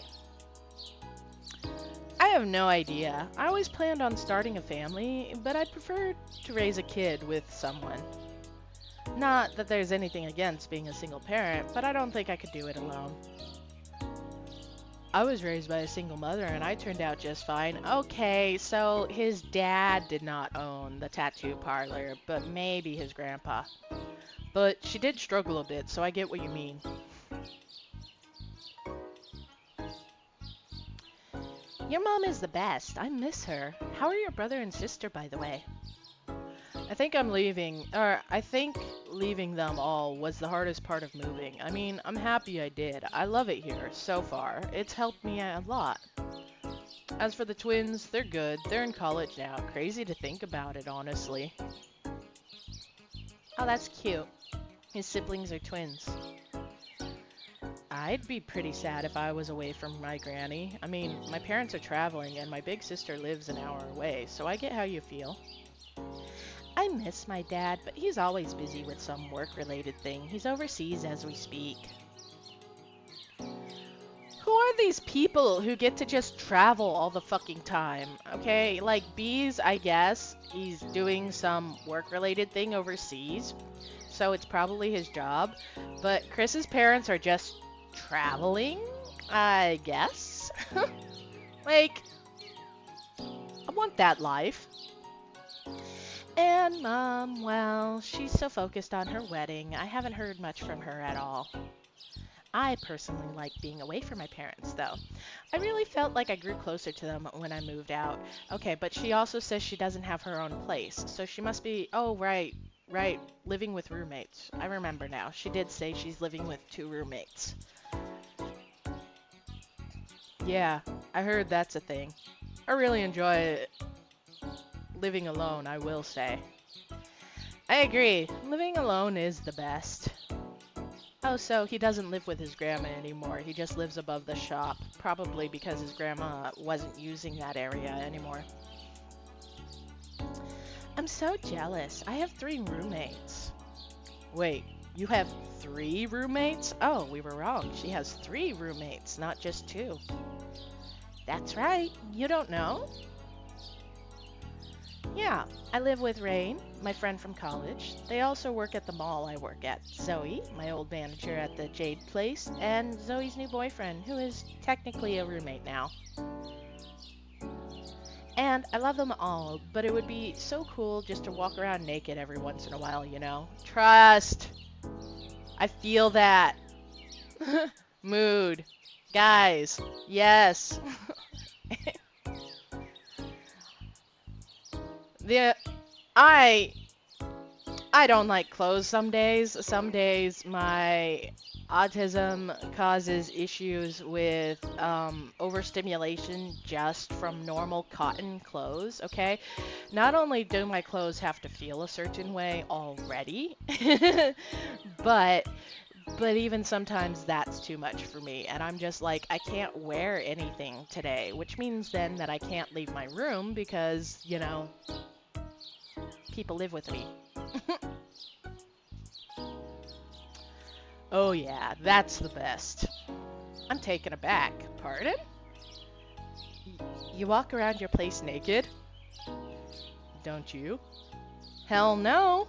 I have no idea. I always planned on starting a family, but I'd prefer to raise a kid with someone. Not that there's anything against being a single parent, but I don't think I could do it alone. I was raised by a single mother and I turned out just fine. Okay, so his dad did not own the tattoo parlor, but maybe his grandpa. But she did struggle a bit, so I get what you mean. Your mom is the best. I miss her. How are your brother and sister, by the way? I think leaving them all was the hardest part of moving. I mean, I'm happy I did. I love it here so far. It's helped me a lot. As for the twins, they're good. They're in college now. Crazy to think about it, honestly. Oh, that's cute. His siblings are twins. I'd be pretty sad if I was away from my granny. I mean, my parents are traveling and my big sister lives an hour away, so I get how you feel. I miss my dad, but he's always busy with some work-related thing. He's overseas as we speak. Who are these people who get to just travel all the fucking time? Okay, like Bees, I guess, he's doing some work-related thing overseas, so it's probably his job. But Chris's parents are just traveling, I guess? Like, I want that life. And Mom, well, she's so focused on her wedding, I haven't heard much from her at all. I personally like being away from my parents, though. I really felt like I grew closer to them when I moved out. Okay, but she also says she doesn't have her own place, so she must be, oh, right, living with roommates. I remember now. She did say she's living with 2 roommates. Yeah, I heard that's a thing. I really enjoy living alone, I will say. I agree. Living alone is the best. Oh, so he doesn't live with his grandma anymore. He just lives above the shop. Probably because his grandma wasn't using that area anymore. I'm so jealous. I have 3 roommates. Wait, you have 3 roommates? Oh, we were wrong. She has 3 roommates, not just 2. That's right. You don't know? Yeah, I live with Rain, my friend from college. They also work at the mall I work at. Zoe, my old manager at the Jade Place, and Zoe's new boyfriend, who is technically a roommate now. And I love them all, but it would be so cool just to walk around naked every once in a while, you know? Trust! I feel that. Mood. Guys, yes. I don't like clothes some days. Some days my autism causes issues with overstimulation just from normal cotton clothes, okay? Not only do my clothes have to feel a certain way already, but even sometimes that's too much for me, and I'm just like, I can't wear anything today, which means then that I can't leave my room because, you know, people live with me. Oh yeah, that's the best. I'm taken aback. Pardon? You walk around your place naked? Don't you? Hell no!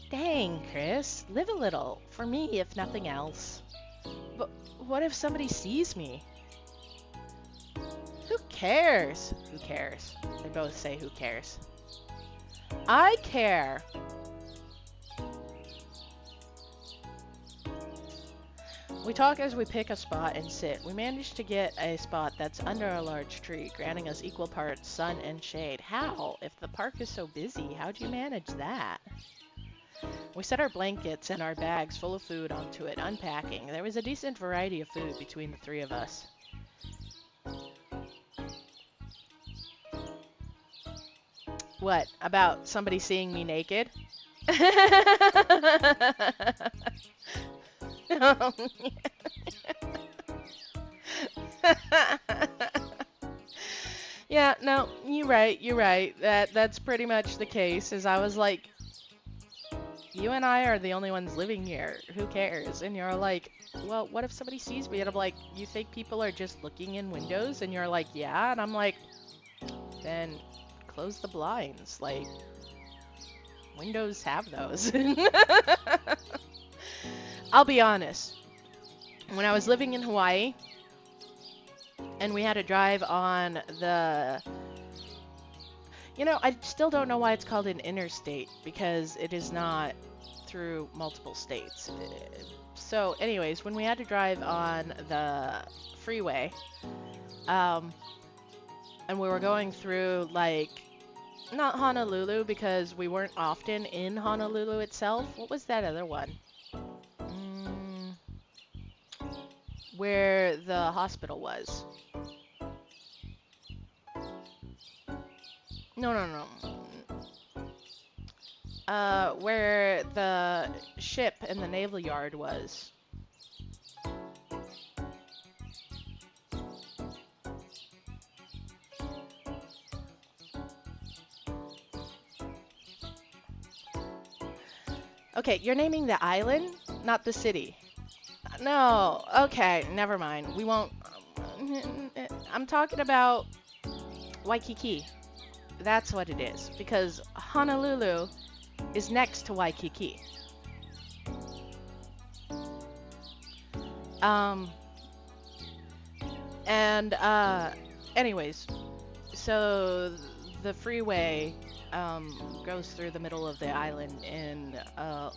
Dang, Chris, live a little. For me, if nothing else. But what if somebody sees me? Who cares? Who cares? They both say who cares. I care. We talk as we pick a spot and sit. We managed to get a spot that's under a large tree, granting us equal parts sun and shade. How? If the park is so busy, how do you manage that? We set our blankets and our bags full of food onto it, unpacking. There was a decent variety of food between the 3 of us. What? About somebody seeing me naked? Yeah, no, you're right. That's pretty much the case, as I was like, you and I are the only ones living here. Who cares? And you're like, well, what if somebody sees me? And I'm like, you think people are just looking in windows? And you're like, yeah. And I'm like, then close the blinds. Like, windows have those. I'll be honest. When I was living in Hawaii, and we had to drive on the... You know, I still don't know why it's called an interstate, because it is not through multiple states. So anyways, when we had to drive on the freeway, and we were going through, like, not Honolulu, because we weren't often in Honolulu itself. What was that other one? Where the hospital was. No. Where the ship and the naval yard was. Okay, you're naming the island, not the city. No, okay, never mind. We won't... I'm talking about Waikiki. That's what it is, because Honolulu is next to Waikiki. Anyways, so the freeway goes through the middle of the island in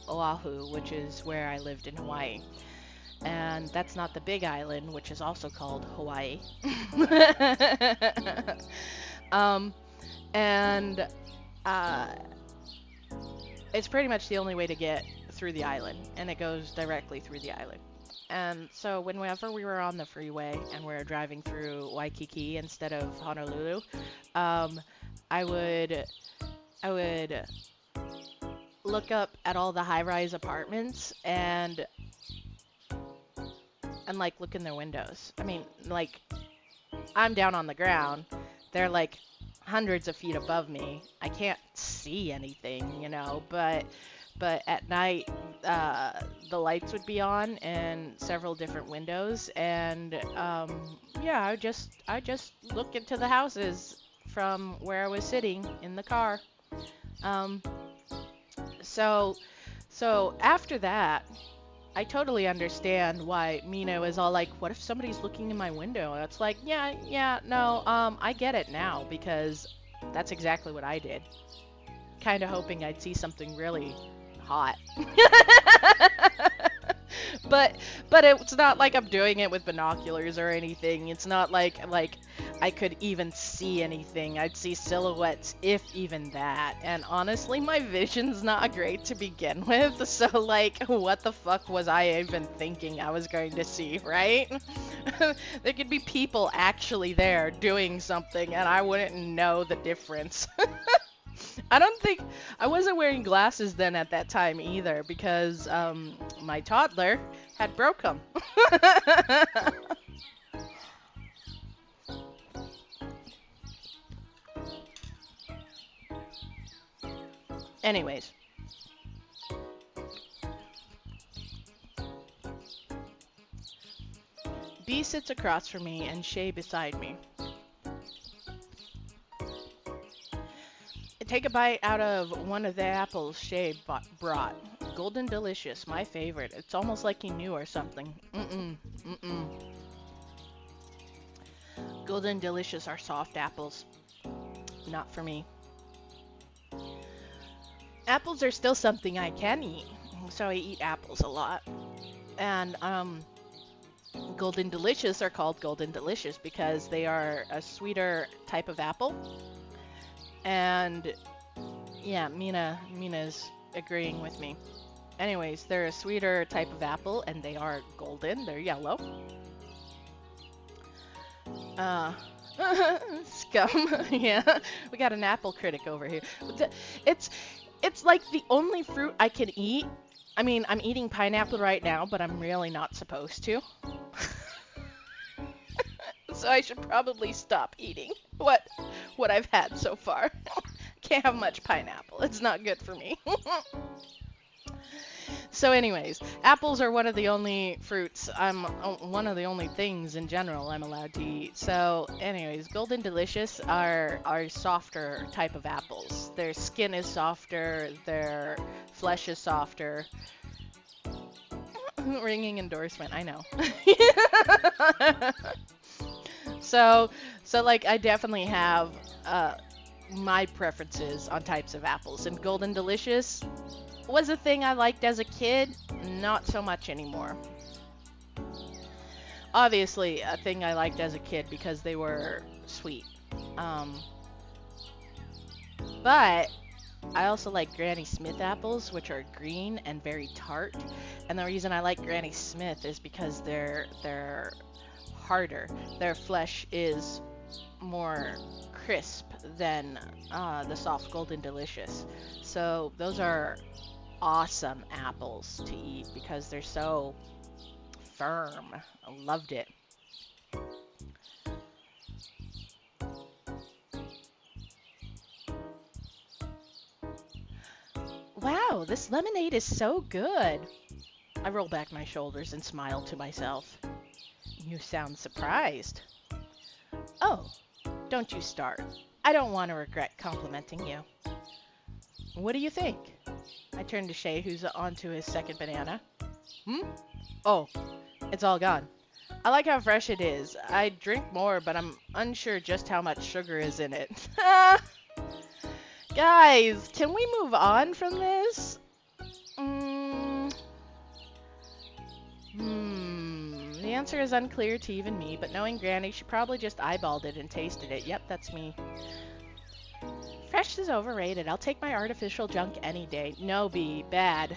Oahu, which is where I lived in Hawaii. And that's not the big island, which is also called Hawaii. It's pretty much the only way to get through the island, and it goes directly through the island. And so whenever we were on the freeway and we were driving through Waikiki instead of Honolulu, I would look up at all the high-rise apartments and like look in their windows. I mean, like, I'm down on the ground. They're like hundreds of feet above me. I can't see anything, you know, but at night the lights would be on in several different windows, and yeah, I just look into the houses from where I was sitting in the car. So after that, I totally understand why Mina was all like, what if somebody's looking in my window? And it's like, yeah, no, I get it now, because that's exactly what I did. Kind of hoping I'd see something really hot. But it's not like I'm doing it with binoculars or anything. It's not like I could even see anything. I'd see silhouettes, if even that. And honestly, my vision's not great to begin with. So, like, what the fuck was I even thinking I was going to see, right? There could be people actually there doing something, and I wouldn't know the difference. I wasn't wearing glasses then at that time either, because my toddler had broke them. Anyways. B sits across from me and Shay beside me. Take a bite out of one of the apples Shay brought. Golden delicious, my favorite. It's almost like he knew or something. Golden delicious are soft apples. Not for me. Apples are still something I can eat, so I eat apples a lot. And Golden delicious are called golden delicious because they are a sweeter type of apple. And yeah, Mina's agreeing with me. Anyways, they're a sweeter type of apple, and they are golden. They're yellow. Scum. Yeah, we got an apple critic over here. It's like the only fruit I can eat. I mean, I'm eating pineapple right now, but I'm really not supposed to. So I should probably stop eating what I've had so far. Can't have much pineapple. It's not good for me. So anyways, apples are one of the only fruits one of the only things in general I'm allowed to eat. So anyways, Golden Delicious are softer type of apples. Their skin is softer, their flesh is softer. Ringing endorsement, I know. So like I definitely have my preferences on types of apples, and Golden Delicious was a thing I liked as a kid, not so much anymore. Obviously, a thing I liked as a kid because they were sweet. Um, but I also like Granny Smith apples, which are green and very tart. And the reason I like Granny Smith is because they're harder. Their flesh is more crisp than the soft Golden Delicious. So those are awesome apples to eat because they're so firm. I loved it. Wow, this lemonade is so good. I roll back my shoulders and smile to myself. You sound surprised. Oh, don't you start. I don't want to regret complimenting you. What do you think? I turn to Shay, who's onto his second banana. Hmm? Oh, it's all gone. I like how fresh it is. I'd drink more, but I'm unsure just how much sugar is in it. Guys, can we move on from this? The answer is unclear to even me, but knowing Granny, she probably just eyeballed it and tasted it. Yep, that's me. Fresh is overrated. I'll take my artificial junk any day. No, B, bad.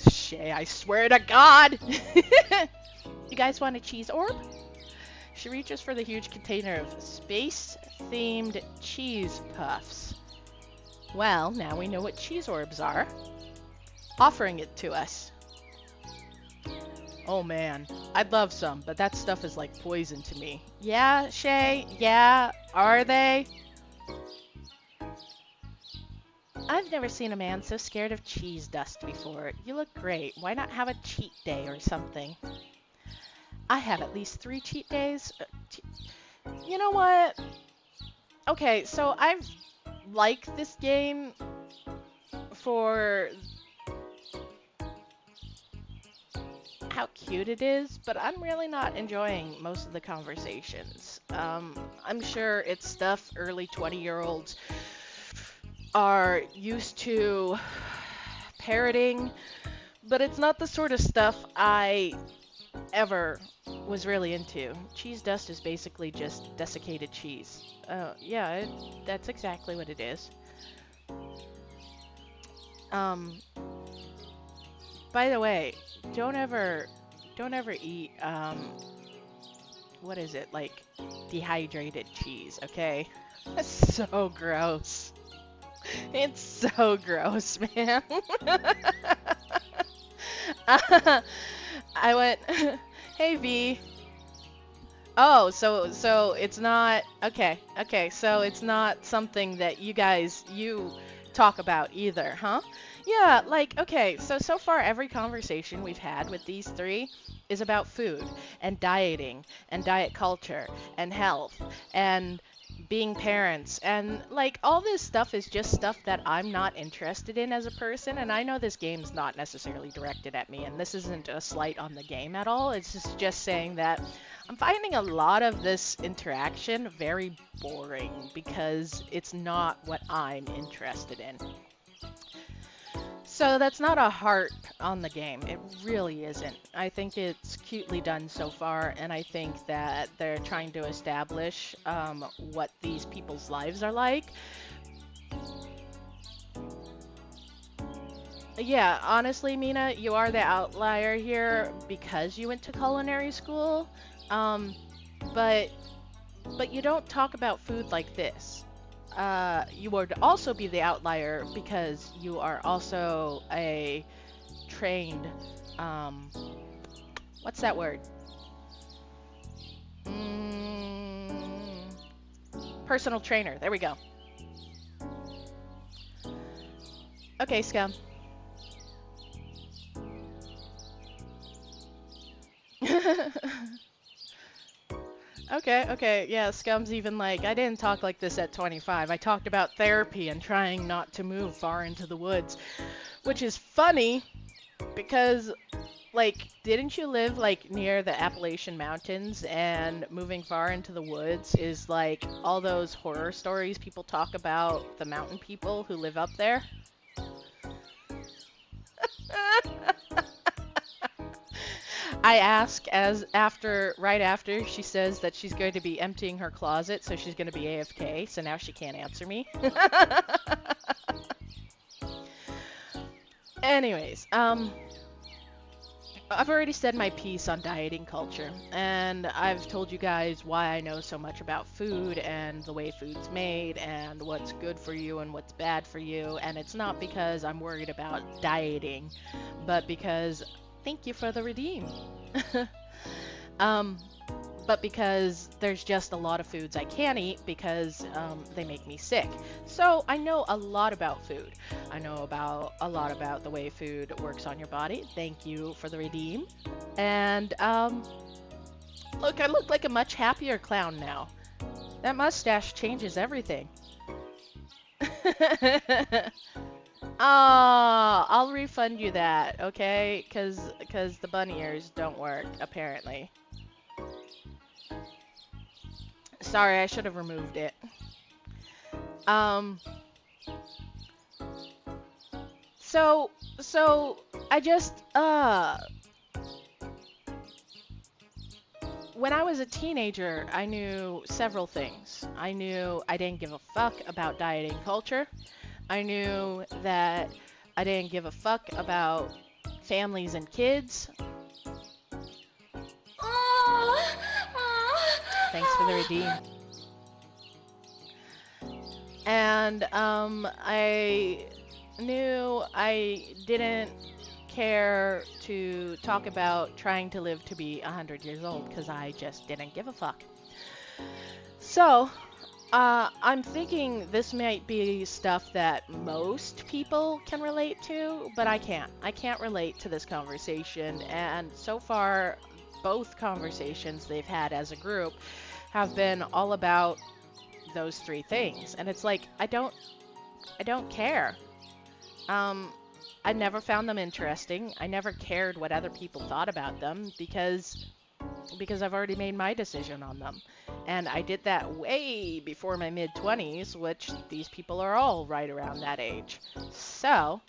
Shay, I swear to God! You guys want a cheese orb? She reaches for the huge container of space-themed cheese puffs. Well, now we know what cheese orbs are. Offering it to us. Oh man, I'd love some, but that stuff is like poison to me. Yeah, Shay? Yeah, are they? I've never seen a man so scared of cheese dust before. You look great. Why not have a cheat day or something? I have at least 3 cheat days. You know what? Okay, so I've liked this game for how cute it is, but I'm really not enjoying most of the conversations. I'm sure it's stuff early 20-year-olds are used to parroting, but it's not the sort of stuff I ever was really into. Cheese dust is basically just desiccated cheese. Yeah, that's exactly what it is. Um, by the way, don't ever eat, what is it, like, dehydrated cheese, okay? That's so gross. It's so gross, man. I went, hey V. Oh, so it's not okay. So it's not something that you talk about either, huh? Yeah, like okay. So far every conversation we've had with these three is about food and dieting and diet culture and health and being parents and like all this stuff is just stuff that I'm not interested in as a person, and I know this game's not necessarily directed at me, and this isn't a slight on the game at all. It's just saying that I'm finding a lot of this interaction very boring because it's not what I'm interested in. So that's not a heart on the game. It really isn't. I think it's cutely done so far, and I think that they're trying to establish what these people's lives are like. Yeah, honestly, Mina, you are the outlier here because you went to culinary school. Um, but you don't talk about food like this. You would also be the outlier because you are also a trained, um, what's that word? Mm, personal trainer. There we go. Okay, Scum. Okay, okay, yeah, Scum's even like, I didn't talk like this at 25. I talked about therapy and trying not to move far into the woods, which is funny because, like, didn't you live, like, near the Appalachian Mountains, and moving far into the woods is like all those horror stories people talk about the mountain people who live up there? I ask as after, right after she says that she's going to be emptying her closet, so she's going to be AFK, so now she can't answer me. Anyways, I've already said my piece on dieting culture, and I've told you guys why I know so much about food and the way food's made and what's good for you and what's bad for you, and it's not because I'm worried about dieting, but because thank you for the redeem. um, but because there's just a lot of foods I can't eat because they make me sick. So I know a lot about food. I know about a lot about the way food works on your body. Thank you for the redeem. And look, I look like a much happier clown now. That mustache changes everything. I'll refund you that, okay? Cause the bunny ears don't work, apparently. Sorry, I should have removed it. Um, so I just, when I was a teenager, I knew several things. I knew I didn't give a fuck about dieting culture. I knew that I didn't give a fuck about families and kids. Thanks for the redeem. And I knew I didn't care to talk about trying to live to be 100 years old because I just didn't give a fuck. So, I'm thinking this might be stuff that most people can relate to, but I can't. I can't relate to this conversation, and so far, both conversations they've had as a group have been all about those three things, and it's like, I don't care. I never found them interesting. I never cared what other people thought about them because I've already made my decision on them. And I did that way before my mid-20s, which these people are all right around that age. So,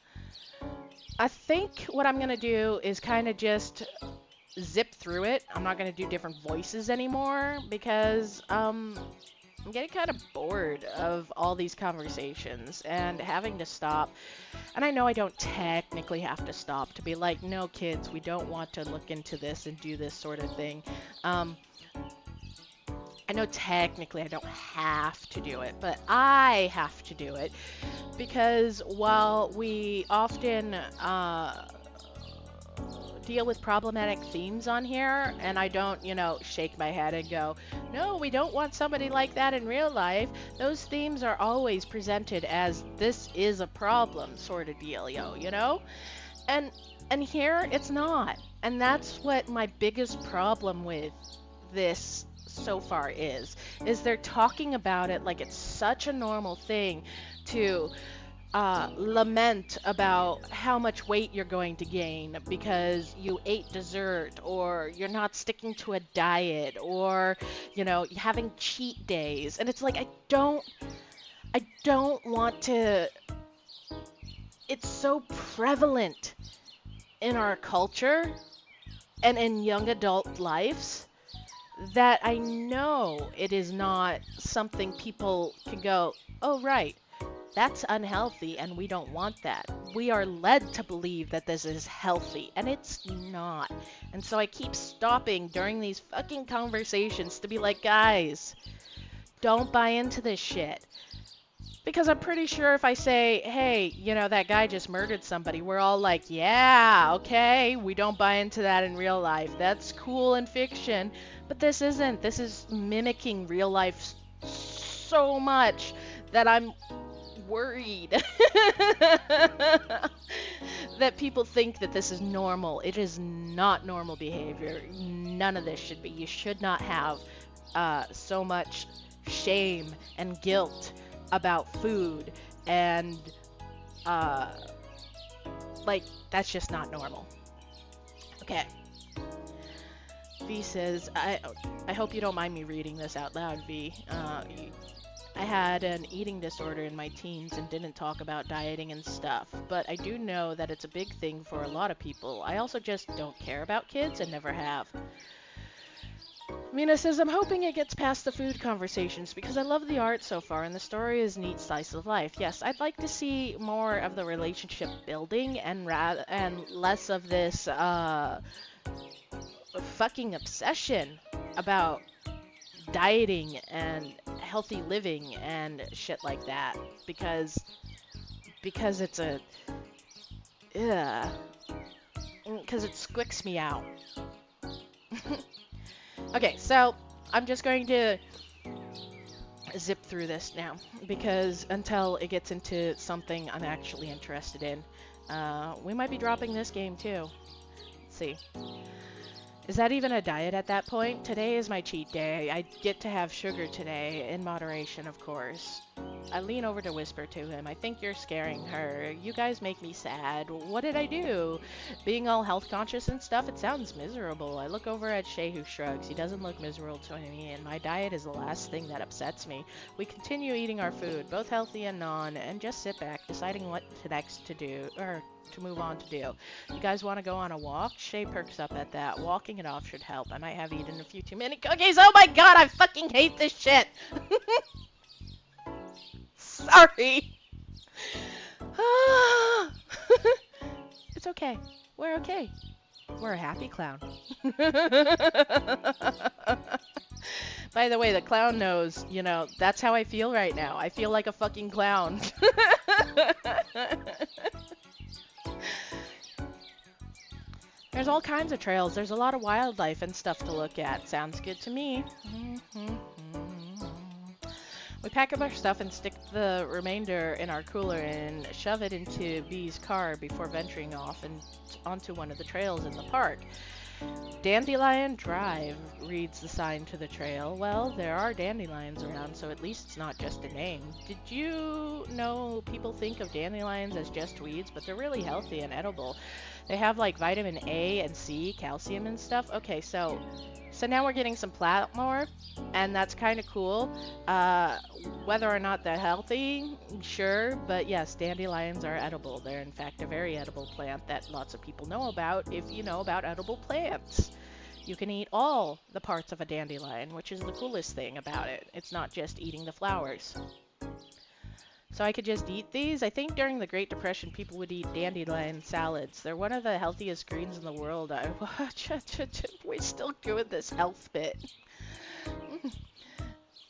I think what I'm going to do is kind of just zip through it. I'm not going to do different voices anymore because I'm getting kind of bored of all these conversations and having to stop. And I know I don't technically have to stop to be like, no, kids, we don't want to look into this and do this sort of thing. I know technically I don't have to do it, but I have to do it because while we often deal with problematic themes on here, and I don't, shake my head and go, no, we don't want somebody like that in real life. Those themes are always presented as this is a problem sort of dealio, And here it's not. And that's what my biggest problem with this so far is they're talking about it like it's such a normal thing to lament about how much weight you're going to gain because you ate dessert, or you're not sticking to a diet, or having cheat days. And it's like, I don't want to. It's so prevalent in our culture and in young adult lives that I know it is not something people can go, oh right, that's unhealthy and we don't want that. We are led to believe that this is healthy, and it's not. And so I keep stopping during these fucking conversations to be like, guys, don't buy into this shit. Because I'm pretty sure if I say, hey, that guy just murdered somebody, we're all like, yeah, okay, we don't buy into that in real life. That's cool in fiction. But this isn't. This is mimicking real life so much that I'm worried that that people think that this is normal. It is not normal behavior. None of this should be. You should not have so much shame and guilt about food and like that's just not normal. Okay. V says, I hope you don't mind me reading this out loud, V. I had an eating disorder in my teens and didn't talk about dieting and stuff, but I do know that it's a big thing for a lot of people. I also just don't care about kids and never have. Mina says, I'm hoping it gets past the food conversations because I love the art so far and the story is neat slice of life. Yes, I'd like to see more of the relationship building and less of this fucking obsession about dieting and healthy living and shit like that because it's a because it squicks me out. Okay, so I'm just going to zip through this now because until it gets into something I'm actually interested in. We might be dropping this game too. Let's see. Is that even a diet at that point? Today is my cheat day. I get to have sugar today, in moderation, of course. I lean over to whisper to him, I think you're scaring her. You guys make me sad. What did I do? Being all health conscious and stuff, it sounds miserable. I look over at Shay who shrugs. He doesn't look miserable to me, and my diet is the last thing that upsets me. We continue eating our food, both healthy and non, and just sit back, deciding what next to do, or to move on to do. You guys want to go on a walk? Shay perks up at that. Walking it off should help. I might have eaten a few too many cookies. Oh my god, I fucking hate this shit. Sorry. It's okay. We're okay. We're a happy clown. By the way, the clown knows, you know, that's how I feel right now. I feel like a fucking clown. There's all kinds of trails. There's a lot of wildlife and stuff to look at. Sounds good to me. We pack up our stuff and stick the remainder in our cooler and shove it into B's car before venturing off and onto one of the trails in the park. Dandelion Drive reads the sign to the trail. Well, there are dandelions around, so at least it's not just a name. Did you know people think of dandelions as just weeds, but they're really healthy and edible. They have like vitamin A and C, calcium and stuff. Okay, so now we're getting some plant lore, and that's kind of cool. Whether or not they're healthy, sure, but yes, dandelions are edible. They're in fact a very edible plant that lots of people know about if you know about edible plants. You can eat all the parts of a dandelion, which is the coolest thing about it. It's not just eating the flowers. So I could just eat these? I think during the Great Depression, people would eat dandelion salads. They're one of the healthiest greens in the world. We're still doing this health bit.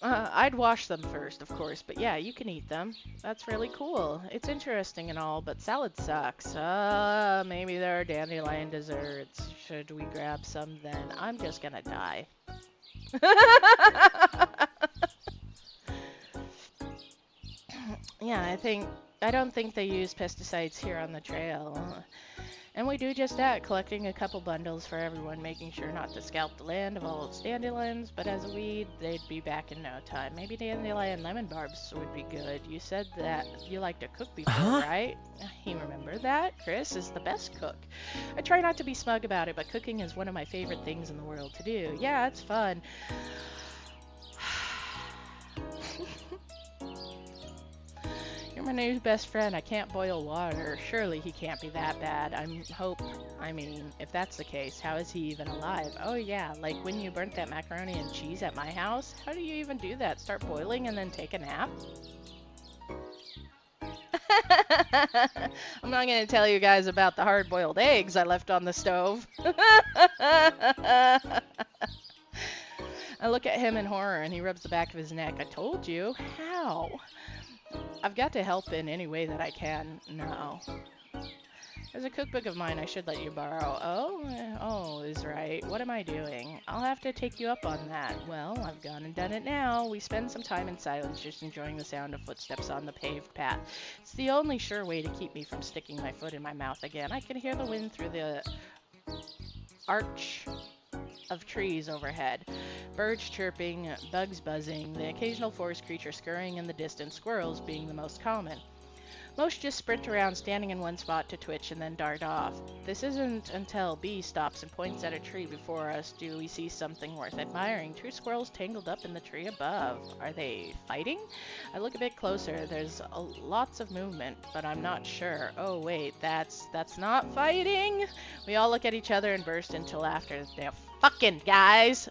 I'd wash them first, of course, but yeah, you can eat them. That's really cool. It's interesting and all, but salad sucks. Maybe there are dandelion desserts. Should we grab some then? I'm just gonna die. Yeah, I don't think they use pesticides here on the trail. And we do just that, collecting a couple bundles for everyone, making sure not to scalp the land of all its dandelions, but as a weed, they'd be back in no time. Maybe dandelion lemon barbs would be good. You said that you like to cook before, right? You remember that? Chris is the best cook. I try not to be smug about it, but cooking is one of my favorite things in the world to do. Yeah, it's fun. You're my new best friend. I can't boil water. Surely he can't be that bad. I mean, if that's the case, how is he even alive? Oh yeah, like when you burnt that macaroni and cheese at my house? How do you even do that? Start boiling and then take a nap? I'm not going to tell you guys about the hard-boiled eggs I left on the stove. I look at him in horror and he rubs the back of his neck. I told you. How? I've got to help in any way that I can. No. There's a cookbook of mine I should let you borrow. Oh, is right. What am I doing? I'll have to take you up on that. Well, I've gone and done it now. We spend some time in silence, just enjoying the sound of footsteps on the paved path. It's the only sure way to keep me from sticking my foot in my mouth again. I can hear the wind through the arch of trees overhead. Birds chirping, bugs buzzing, the occasional forest creature scurrying in the distance, squirrels being the most common. Most just sprint around, standing in one spot to twitch and then dart off. This isn't until B stops and points at a tree before us do we see something worth admiring. Two squirrels tangled up in the tree above. Are they fighting? I look a bit closer. There's lots of movement, but I'm not sure. Oh wait, that's not fighting? We all look at each other and burst into laughter. They're fucking guys!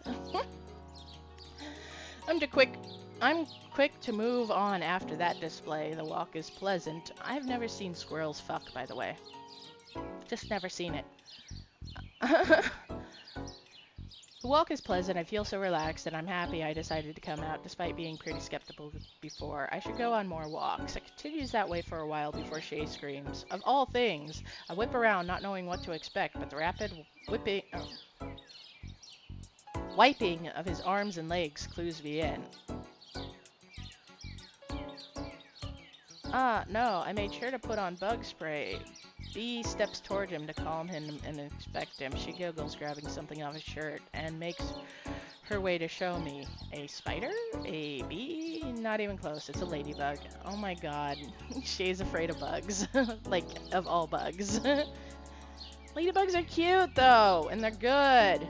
I'm quick to move on after that display. The walk is pleasant. I've never seen squirrels fuck, by the way. Just never seen it. The walk is pleasant. I feel so relaxed and I'm happy I decided to come out despite being pretty skeptical before. I should go on more walks. It continues that way for a while before Shay screams. Of all things, I whip around not knowing what to expect, but the rapid wiping of his arms and legs clues me in. No, I made sure to put on bug spray. B steps toward him to calm him and inspect him. She giggles, grabbing something off his shirt, and makes her way to show me. A spider? A bee? Not even close. It's a ladybug. Oh my god. She's afraid of bugs. Like, of all bugs. Ladybugs are cute, though, and they're good.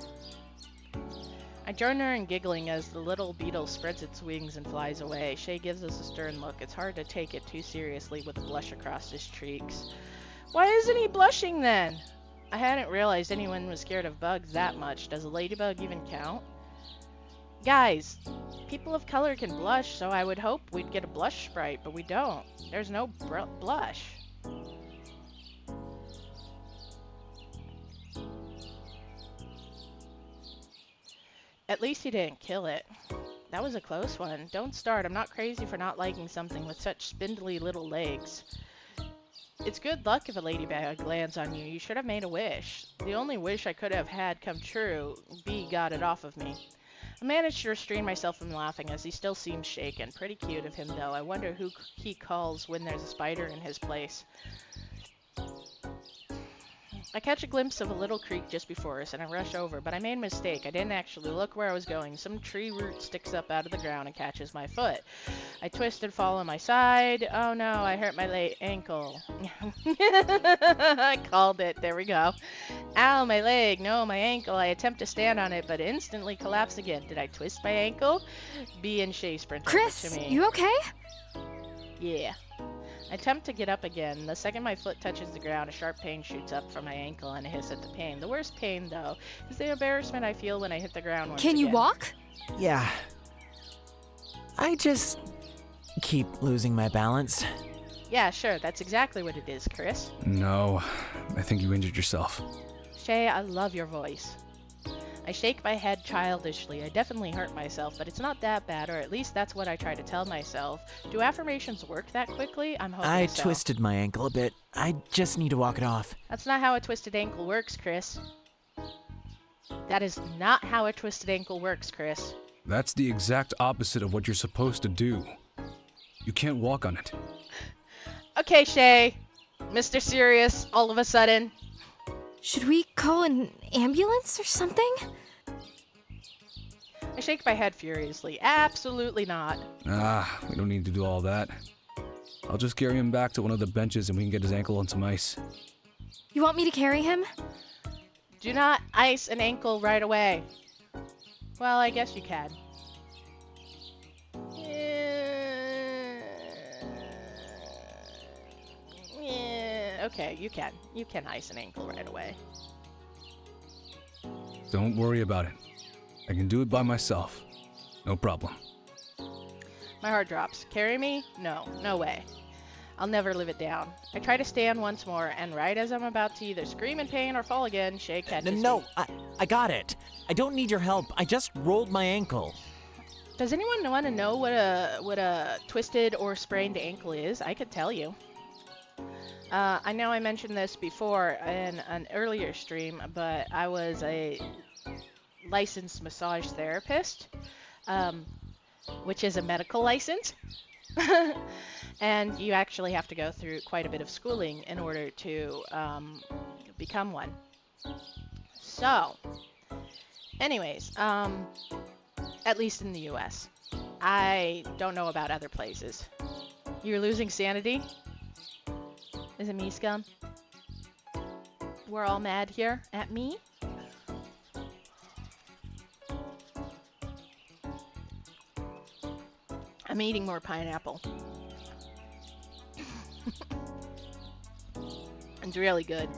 I join her in giggling as the little beetle spreads its wings and flies away. Shay gives us a stern look. It's hard to take it too seriously with a blush across his cheeks. Why isn't he blushing then? I hadn't realized anyone was scared of bugs that much. Does a ladybug even count? Guys, people of color can blush, so I would hope we'd get a blush sprite, but we don't. There's no blush. At least he didn't kill it. That was a close one. Don't start. I'm not crazy for not liking something with such spindly little legs. It's good luck if a ladybug lands on you. You should have made a wish. The only wish I could have had come true, B got it off of me. I managed to restrain myself from laughing as he still seems shaken. Pretty cute of him, though. I wonder who he calls when there's a spider in his place. I catch a glimpse of a little creek just before us, and I rush over, but I made a mistake. I didn't actually look where I was going. Some tree root sticks up out of the ground and catches my foot. I twist and fall on my side. Oh no, I hurt my ankle. I called it. There we go. Ow, my leg. No, my ankle. I attempt to stand on it, but instantly collapse again. Did I twist my ankle? B and Shay sprint over to me. Chris, you okay? Yeah. I attempt to get up again. The second my foot touches the ground, a sharp pain shoots up from my ankle and a hiss at the pain. The worst pain, though, is the embarrassment I feel when I hit the ground once again. Can you walk? Yeah. I just keep losing my balance. Yeah, sure. That's exactly what it is, Chris. No, I think you injured yourself. Shay, I love your voice. I shake my head childishly. I definitely hurt myself, but it's not that bad, or at least that's what I try to tell myself. Do affirmations work that quickly? I'm hoping I so. twisted my ankle a bit. I just need to walk it off. That's not how a twisted ankle works, Chris. That is not how a twisted ankle works, Chris. That's the exact opposite of what you're supposed to do. You can't walk on it. Okay, Shay. Mr. Serious, all of a sudden. Should we call an ambulance or something? I shake my head furiously. Absolutely not. We don't need to do all that. I'll just carry him back to one of the benches and we can get his ankle on some ice. You want me to carry him? Do not ice an ankle right away. Well, I guess you can. Yeah, okay, you can. You can ice an ankle right away. Don't worry about it. I can do it by myself. No problem. My heart drops. Carry me? No, no way. I'll never live it down. I try to stand once more, and right as I'm about to either scream in pain or fall again, Shay catches me. No, I got it. I don't need your help. I just rolled my ankle. Does anyone want to know what a twisted or sprained ankle is? I could tell you. I know I mentioned this before in an earlier stream, but I was a licensed massage therapist, um, which is a medical license. And you actually have to go through quite a bit of schooling in order to become one. So, anyways, at least in the US. I don't know about other places. You're losing sanity? Is it me, Scum? We're all mad here at me? I'm eating more pineapple. It's really good.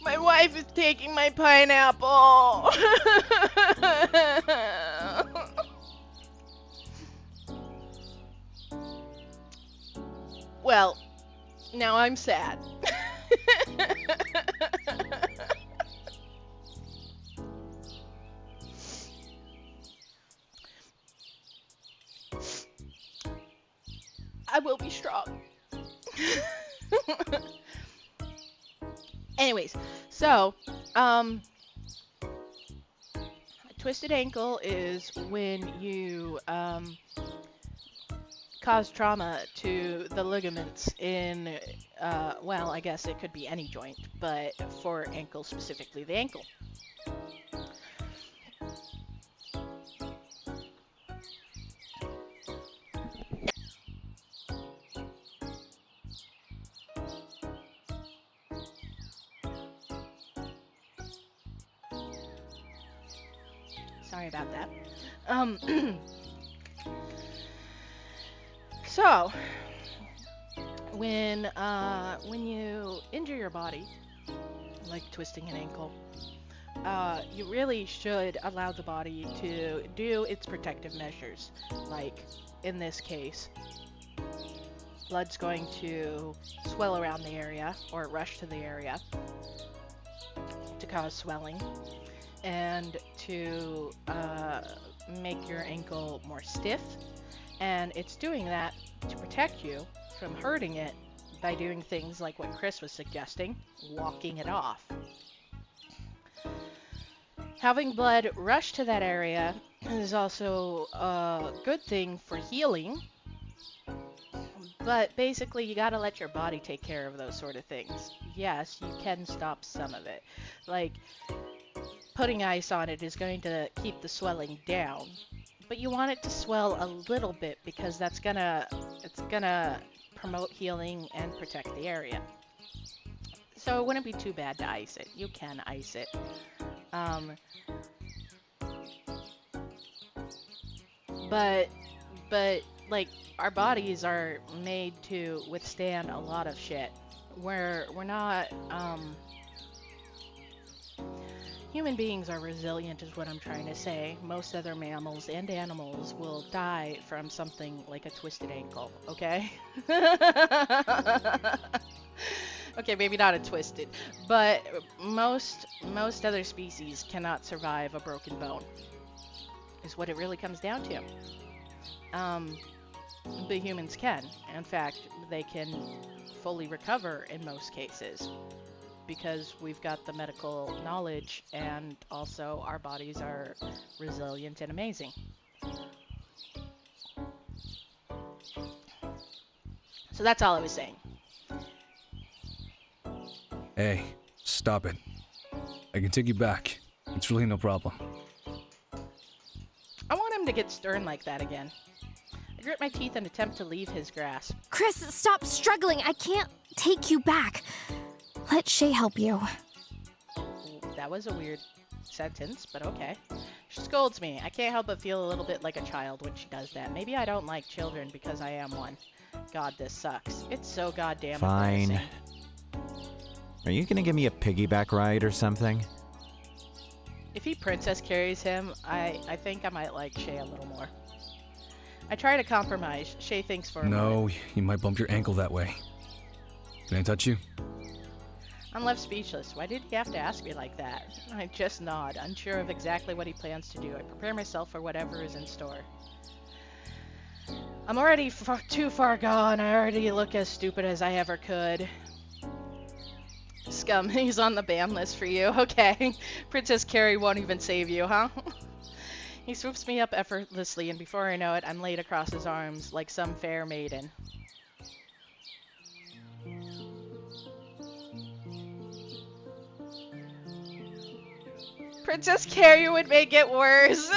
My wife is taking my pineapple. Well, now I'm sad. I will be strong. Anyways, so, a twisted ankle is when you, cause trauma to the ligaments in, well, I guess it could be any joint, but for ankle specifically, the ankle. Sorry about that. So, when you injure your body, like twisting an ankle, you really should allow the body to do its protective measures. Like, in this case, blood's going to swell around the area, or rush to the area, to cause swelling, and to make your ankle more stiff. And it's doing that to protect you from hurting it by doing things like what Chris was suggesting, walking it off. Having blood rush to that area is also a good thing for healing, but basically you gotta let your body take care of those sort of things. Yes, you can stop some of it. Like, putting ice on it is going to keep the swelling down, but you want it to swell a little bit because it's gonna promote healing and protect the area. So it wouldn't be too bad to ice it. You can ice it. But like, our bodies are made to withstand a lot of shit. We're not human beings are resilient is what I'm trying to say. Most other mammals and animals will die from something like a twisted ankle, okay? Okay, maybe not a twisted, but most other species cannot survive a broken bone, is what it really comes down to. But humans can. In fact, they can fully recover in most cases, because we've got the medical knowledge, and also our bodies are resilient and amazing. So that's all I was saying. Hey, stop it. I can take you back. It's really no problem. I want him to get stern like that again. I grit my teeth and attempt to leave his grasp. Chris, stop struggling. I can't take you back. Let Shay help you. That was a weird sentence, but okay. She scolds me. I can't help but feel a little bit like a child when she does that. Maybe I don't like children because I am one. God, this sucks. It's so goddamn Fine. embarrassing. Are you gonna give me a piggyback ride or something? If he princess carries him, I think I might like Shay a little more. I try to compromise. Shay thinks for a No, moment. you might bump your ankle that way. Can I touch you? I'm left speechless. Why did he have to ask me like that? I just nod, unsure of exactly what he plans to do. I prepare myself for whatever is in store. I'm already too far gone. I already look as stupid as I ever could. Scum, he's on the ban list for you. Okay. Princess Carrie won't even save you, huh? He swoops me up effortlessly, and before I know it, I'm laid across his arms like some fair maiden. Princess Carrie would make it worse.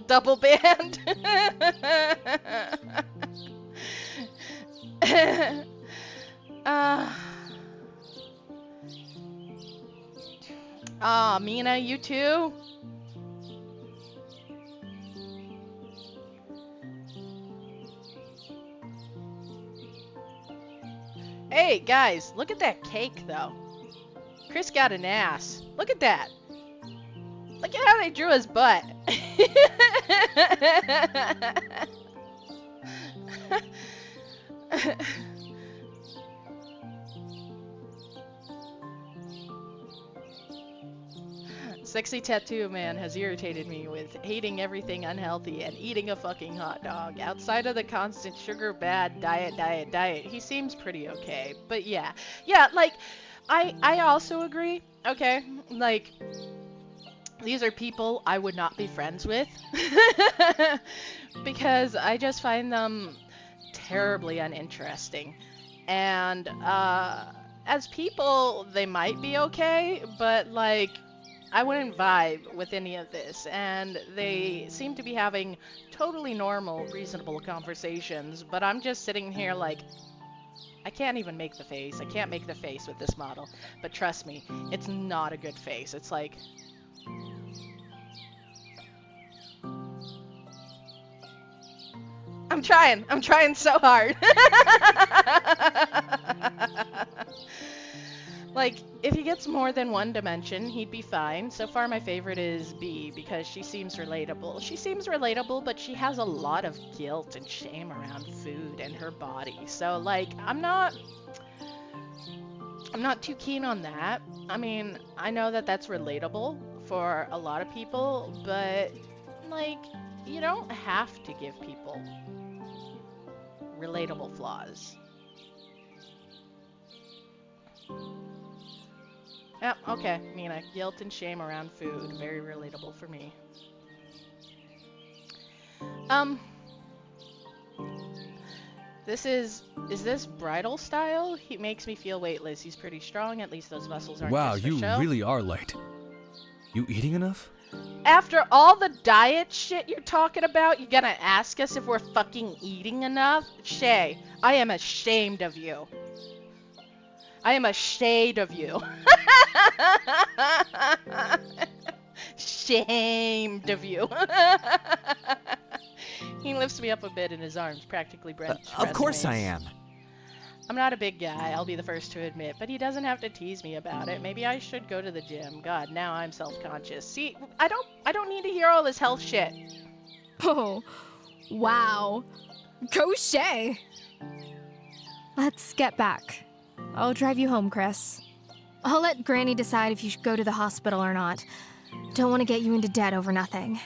Double band. Mina, you too? Hey, guys, look at that cake, though. Chris got an ass. Look at that. Look at how they drew his butt. Sexy tattoo man has irritated me with hating everything unhealthy and eating a fucking hot dog. Outside of the constant sugar bad diet, he seems pretty okay. But yeah, like, I also agree, okay? Like, these are people I would not be friends with. Because I just find them terribly uninteresting. And, as people, they might be okay, but, like, I wouldn't vibe with any of this, and they seem to be having totally normal, reasonable conversations, but I'm just sitting here like, I can't even make the face. I can't make the face with this model, but trust me, it's not a good face. It's like... I'm trying so hard. Like, if he gets more than one dimension, he'd be fine. So far, my favorite is B, because she seems relatable. She seems relatable, but she has a lot of guilt and shame around food and her body. So, like, I'm not too keen on that. I mean, I know that that's relatable for a lot of people, but, like, you don't have to give people relatable flaws. Yep, okay, Mina. Guilt and shame around food. Very relatable for me. Is this bridal style? He makes me feel weightless. He's pretty strong. At least those muscles aren't Wow, Oh, just for you show. really are light. You eating enough? After all the diet shit you're talking about, you're gonna ask us if we're fucking eating enough? Shay, I am ashamed of you. I am ashamed of you. Shamed of you. He lifts me up a bit in his arms, practically Of course I am. I'm not a big guy, I'll be the first to admit, but he doesn't have to tease me about it. Maybe I should go to the gym. God, now I'm self-conscious. See, I don't need to hear all this health shit. Oh, wow. Go Shay. Let's get back. I'll drive you home, Chris. I'll let Granny decide if you should go to the hospital or not. Don't want to get you into debt over nothing.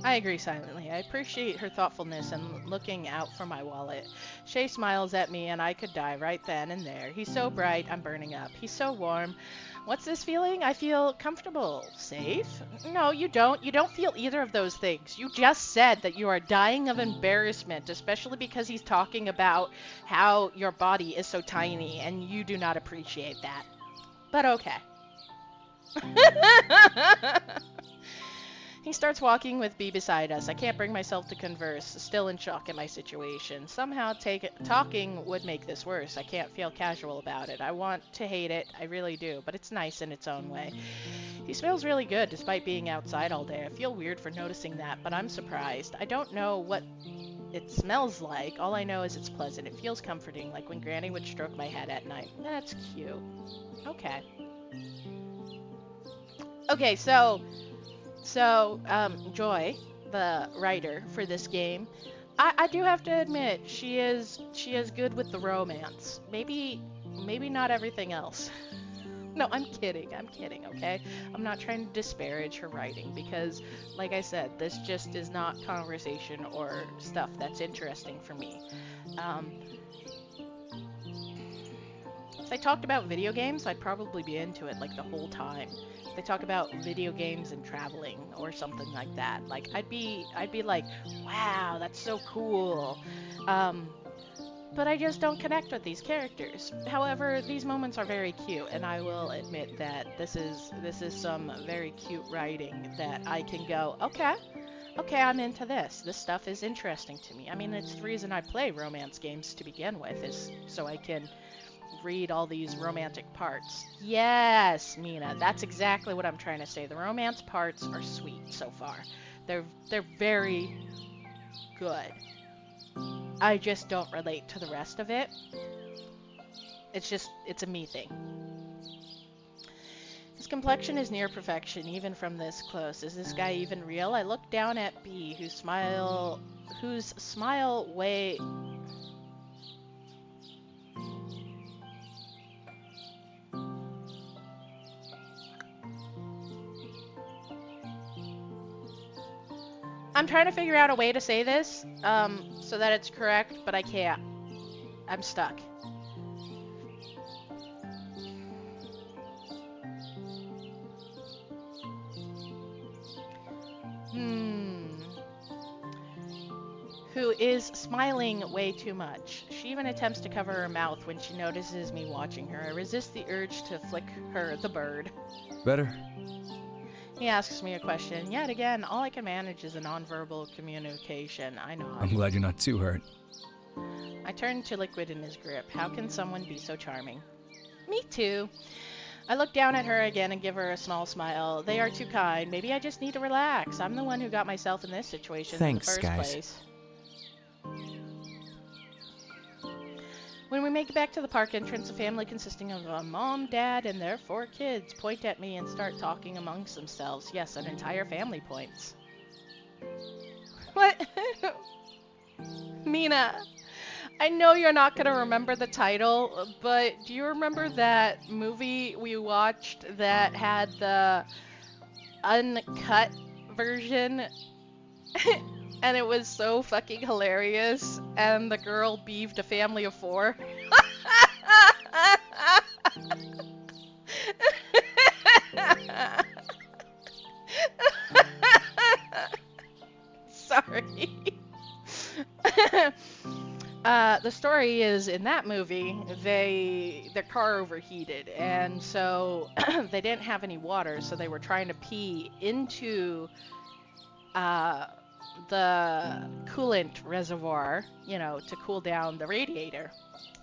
I agree silently. I appreciate her thoughtfulness and looking out for my wallet. Shay smiles at me and I could die right then and there. He's so bright, I'm burning up. He's so warm. What's this feeling? I feel comfortable. Safe? No, you don't. You don't feel either of those things. You just said that you are dying of embarrassment, especially because he's talking about how your body is so tiny and you do not appreciate that. But okay. He starts walking with B beside us. I can't bring myself to converse, still in shock at my situation. Somehow talking would make this worse. I can't feel casual about it. I want to hate it, I really do, but it's nice in its own way. He smells really good despite being outside all day. I feel weird for noticing that, but I'm surprised. I don't know what it smells like. All I know is it's pleasant. It feels comforting, like when Granny would stroke my head at night. That's cute. Okay. Okay, so, Joy, the writer for this game, I do have to admit, she is good with the romance. Maybe not everything else. No, I'm kidding, okay? I'm not trying to disparage her writing because, like I said, this just is not conversation or stuff that's interesting for me. Um, if they talked about video games, I'd probably be into it like the whole time. If they talk about video games and traveling or something like that, like I'd be like, wow, that's so cool. But I just don't connect with these characters. However, these moments are very cute, and I will admit that this is some very cute writing that I can go, okay, I'm into this. This stuff is interesting to me. I mean, it's the reason I play romance games to begin with, is so I can read all these romantic parts. Yes, Mina, that's exactly what I'm trying to say. The romance parts are sweet so far. They're very good. I just don't relate to the rest of it. It's a me thing. His complexion is near perfection, even from this close. Is this guy even real? I look down at B, whose smile way... I'm trying to figure out a way to say this, so that it's correct, but I can't. I'm stuck. Who is smiling way too much. She even attempts to cover her mouth when she notices me watching her. I resist the urge to flick her the bird. Better? He asks me a question. Yet again, all I can manage is a nonverbal communication. I know. I'm glad you're not too hurt. I turn to liquid in his grip. How can someone be so charming? Me too. I look down at her again and give her a small smile. They are too kind. Maybe I just need to relax. I'm the one who got myself in this situation in the first place. When we make it back to the park entrance, a family consisting of a mom, dad, and their 4 kids point at me and start talking amongst themselves. Yes, an entire family points. What? Mina, I know you're not going to remember the title, but do you remember that movie we watched that had the uncut version? And it was so fucking hilarious, and the girl beeved a family of 4. Sorry. The story is, in that movie, their car overheated, and so they didn't have any water, so they were trying to pee into the coolant reservoir, you know, to cool down the radiator.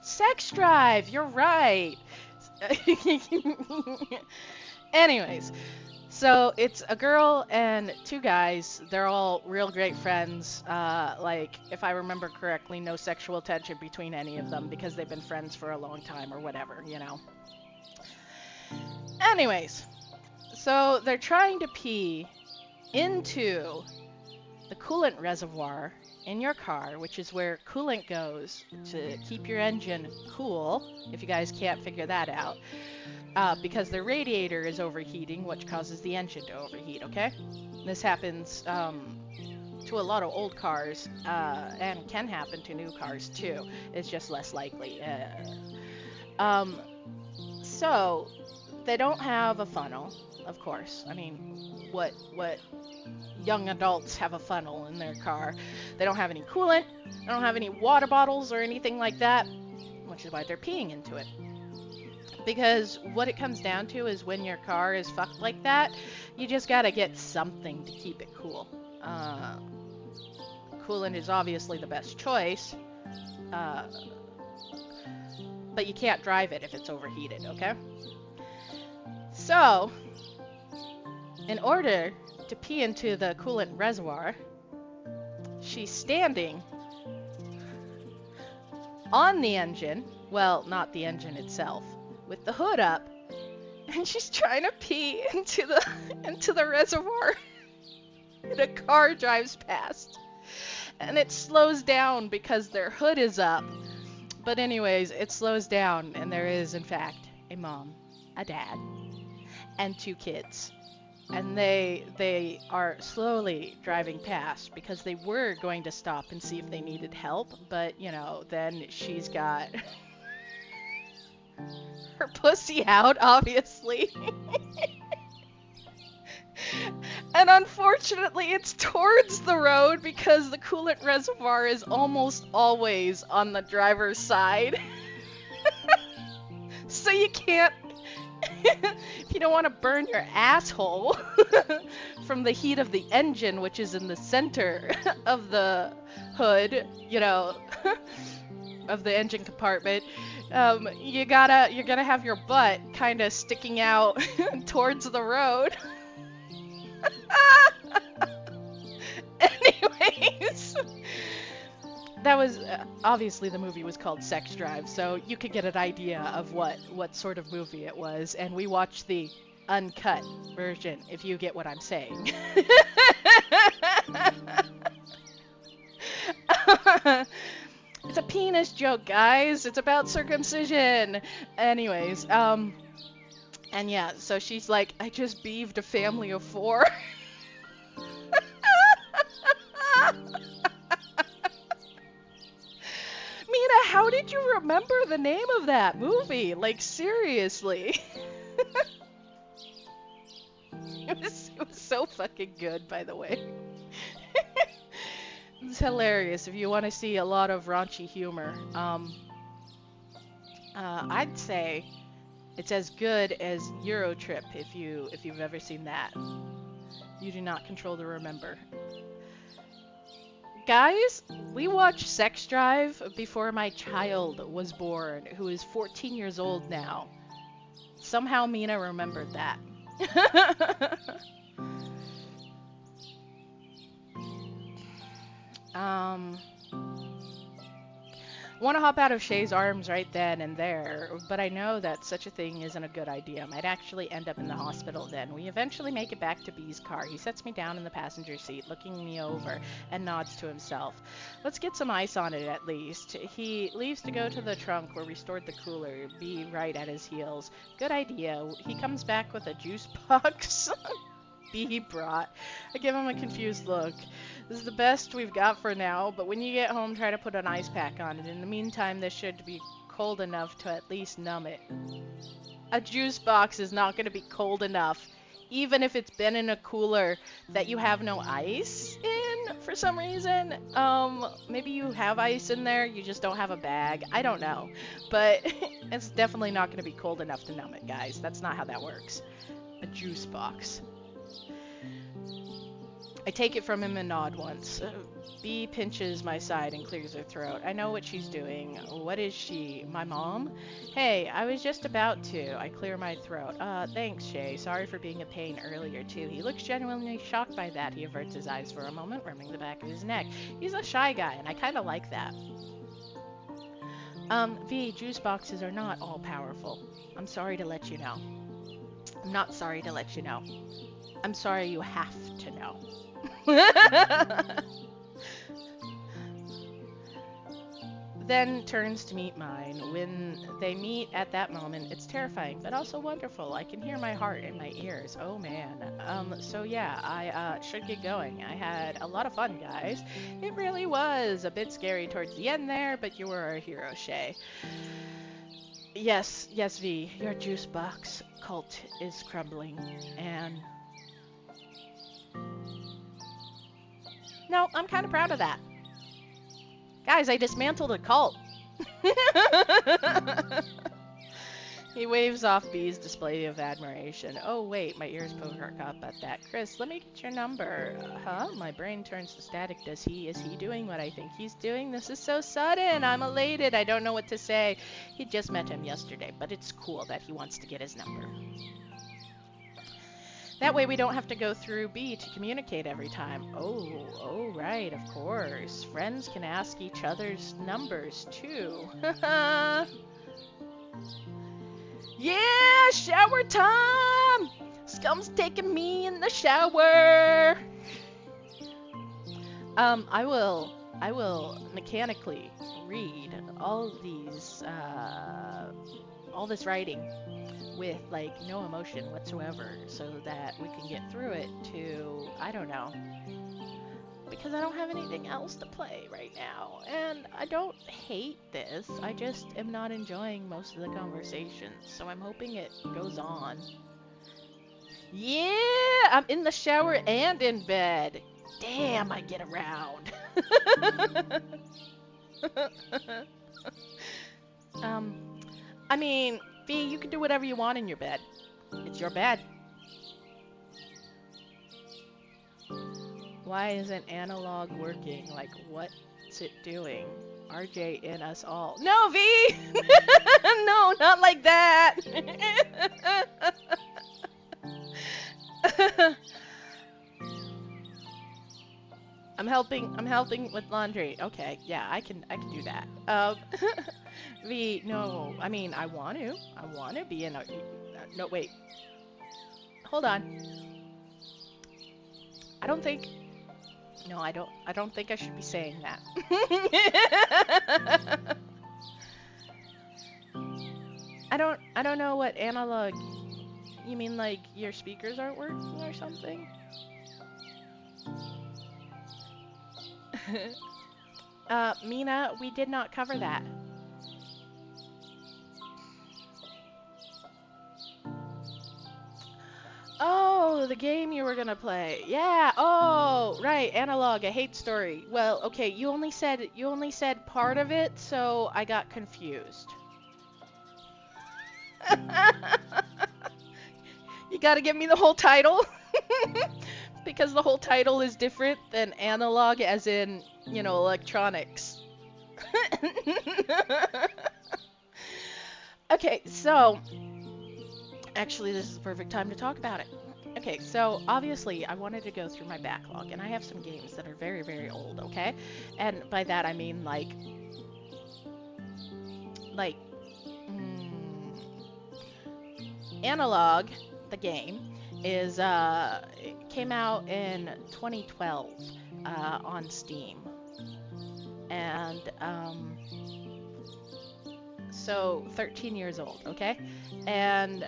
Sex drive, you're right. Anyways, so it's a girl and 2 guys. They're all real great friends. Like, if I remember correctly, no sexual tension between any of them because they've been friends for a long time or whatever, you know. Anyways, so they're trying to pee into the coolant reservoir in your car, which is where coolant goes to keep your engine cool, if you guys can't figure that out, because the radiator is overheating, which causes the engine to overheat, okay? This happens to a lot of old cars, and can happen to new cars too. It's just less likely. So, they don't have a funnel, of course. I mean, what young adults have a funnel in their car? They don't have any coolant, they don't have any water bottles or anything like that, which is why they're peeing into it. Because what it comes down to is when your car is fucked like that, you just gotta get something to keep it cool. Coolant is obviously the best choice, but you can't drive it if it's overheated, okay? So, in order to pee into the coolant reservoir, she's standing on the engine, well, not the engine itself, with the hood up, and she's trying to pee into the reservoir, and a car drives past. and it slows down because their hood is up. But anyways, it slows down, and there is, in fact, a mom, a dad, and 2 kids. And they are slowly driving past because they were going to stop and see if they needed help, but you know, then she's got her pussy out, obviously. And unfortunately, it's towards the road because the coolant reservoir is almost always on the driver's side. So you can't, if you don't want to burn your asshole from the heat of the engine, which is in the center of the hood, you know, of the engine compartment, you're gonna have your butt kind of sticking out towards the road. Anyways, that was obviously the movie was called Sex Drive, so you could get an idea of what sort of movie it was, and we watched the uncut version, if you get what I'm saying. It's a penis joke, guys. It's about circumcision. Anyways, and yeah, so she's like, I just beeved a family of 4. Mina, how did you remember the name of that movie? Like, seriously. It was so fucking good, by the way. It's hilarious if you want to see a lot of raunchy humor. I'd say it's as good as Eurotrip if you've ever seen that. You do not control the remember. Guys, we watched Sex Drive before my child was born, who is 14 years old now. Somehow Mina remembered that. Want to hop out of Shay's arms right then and there, but I know that such a thing isn't a good idea. Might actually end up in the hospital then. We eventually make it back to B's car. He sets me down in the passenger seat, looking me over, and nods to himself. Let's get some ice on it at least. He leaves to go to the trunk where we stored the cooler, B right at his heels. Good idea. He comes back with a juice box B brought. I give him a confused look. This is the best we've got for now, but when you get home, try to put an ice pack on it. In the meantime, this should be cold enough to at least numb it. A juice box is not going to be cold enough, even if it's been in a cooler that you have no ice in for some reason. Maybe you have ice in there, you just don't have a bag. I don't know. But it's definitely not going to be cold enough to numb it, guys. That's not how that works. A juice box. I take it from him and nod once. B pinches my side and clears her throat. I know what she's doing. What is she? My mom? Hey, I was just about to. I clear my throat. Thanks, Shay. Sorry for being a pain earlier, too. He looks genuinely shocked by that. He averts his eyes for a moment, rubbing the back of his neck. He's a shy guy, and I kind of like that. V, juice boxes are not all powerful. I'm sorry to let you know. I'm not sorry to let you know. I'm sorry you have to know. Then turns to meet mine. When they meet at that moment, it's terrifying, but also wonderful. I can hear my heart in my ears. Oh man. So yeah, I should get going. I had a lot of fun, guys. It really was a bit scary towards the end there, but you were our hero, Shay. Yes, V, your juice box cult is crumbling, and no, I'm kind of proud of that. Guys, I dismantled a cult. He waves off B's display of admiration. Oh wait, my ears poke up at that. Chris, let me get your number. Huh? My brain turns to static. Is he doing what I think he's doing? This is so sudden. I'm elated. I don't know what to say. He just met him yesterday, but it's cool that he wants to get his number. That way we don't have to go through B to communicate every time. Oh, right, of course. Friends can ask each other's numbers, too. Yeah, shower time! Scum's taking me in the shower! I will I will mechanically read all this writing with like no emotion whatsoever so that we can get through it to, I don't know, because I don't have anything else to play right now. And I don't hate this, I just am not enjoying most of the conversations, so I'm hoping it goes on. Yeah, I'm in the shower and in bed. Damn, I get around. um, I mean, V, you can do whatever you want in your bed. It's your bed. Why isn't analog working? Like, what's it doing? RJ in us all. No, V! No, not like that! I'm helping with laundry. Okay, yeah, I can do that. V, no, I mean, I want to be in a, no, wait. Hold on. I don't think I should be saying that. I don't know what analog, you mean like your speakers aren't working or something? Mina, we did not cover that. Oh, the game you were gonna play. Yeah. Oh, right. Analog, a hate story. Well, okay. You only said part of it, so I got confused. You gotta give me the whole title, because the whole title is different than analog, as in, you know, electronics. Okay, so actually, this is the perfect time to talk about it. Okay, so obviously I wanted to go through my backlog, and I have some games that are very, very old, okay? And by that I mean like Analog, the game, is it came out in 2012 on Steam. And so 13 years old, okay? And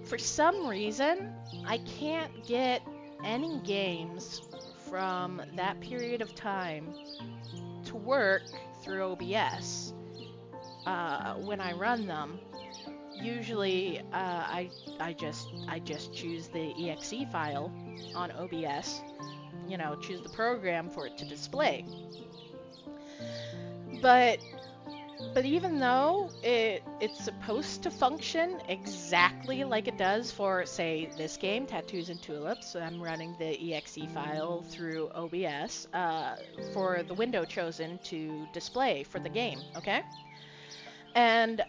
for some reason, I can't get any games from that period of time to work through OBS when I run them. Usually, I just choose the exe file on OBS, you know, choose the program for it to display. But even though it's supposed to function exactly like it does for, say, this game, Tattoos and Tulips, I'm running the exe file through OBS for the window chosen to display for the game, okay? And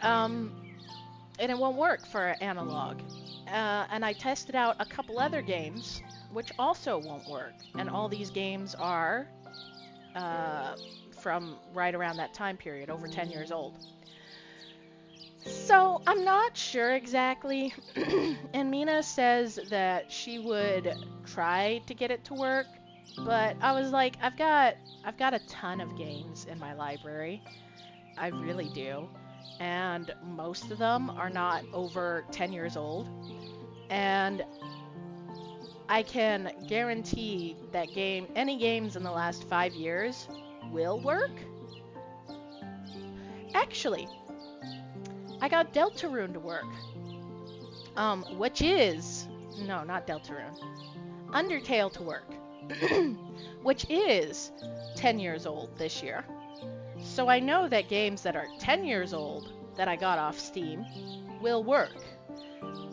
it won't work for analog. And I tested out a couple other games, which also won't work. And all these games are from right around that time period, over 10 years old. So I'm not sure exactly. And Mina says that she would try to get it to work, but I was like, I've got a ton of games in my library. I really do. And most of them are not over 10 years old. And I can guarantee that any games in the last 5 years will work. Actually, I got Deltarune to work. Which is... No, not Deltarune. Undertale to work. Which is 10 years old this year. So I know that games that are 10 years old that I got off Steam will work.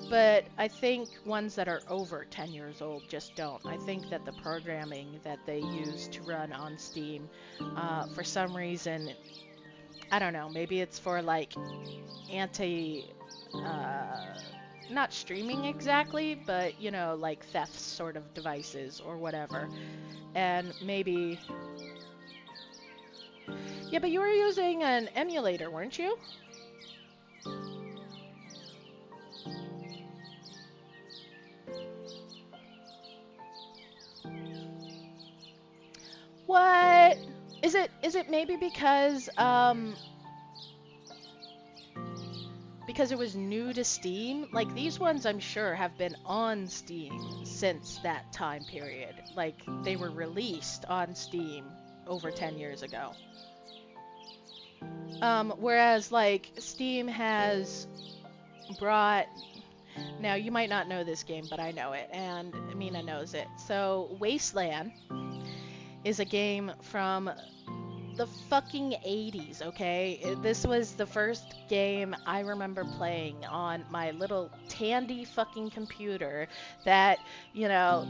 But I think ones that are over 10 years old just don't. I think that the programming that they use to run on Steam, for some reason, I don't know, maybe it's for like not streaming exactly, but you know, like theft sort of devices or whatever. And maybe... Yeah, but you were using an emulator, weren't you? What? Is it maybe because it was new to Steam? Like, these ones I'm sure have been on Steam since that time period. Like, they were released on Steam over 10 years ago. Whereas, like, Steam has brought... Now, you might not know this game, but I know it, and Mina knows it. So, Wasteland is a game from the fucking 80s, okay? This was the first game I remember playing on my little Tandy fucking computer that, you know,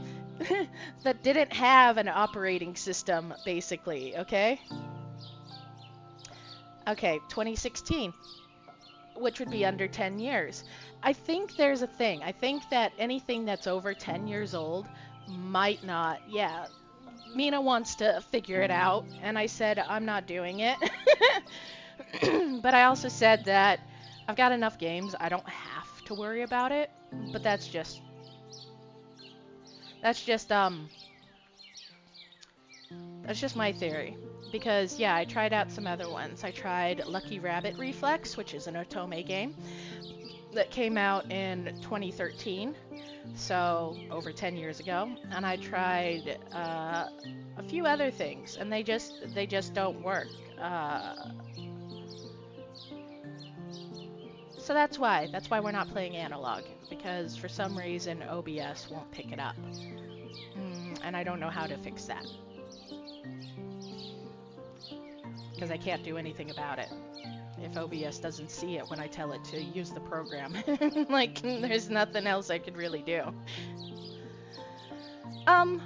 that didn't have an operating system, basically, okay? Okay, 2016, which would be under 10 years. I think there's a thing. I think that anything that's over 10 years old might not, yeah. Mina wants to figure it out, and I said I'm not doing it. But I also said that I've got enough games, I don't have to worry about it. But that's just my theory. Because yeah, I tried out some other ones. I tried Lucky Rabbit Reflex, which is an Otome game that came out in 2013. So over 10 years ago, and I tried a few other things, and they just don't work. So that's why we're not playing analog, because for some reason OBS won't pick it up, and I don't know how to fix that, because I can't do anything about it. If OBS doesn't see it when I tell it to use the program. Like, there's nothing else I could really do. But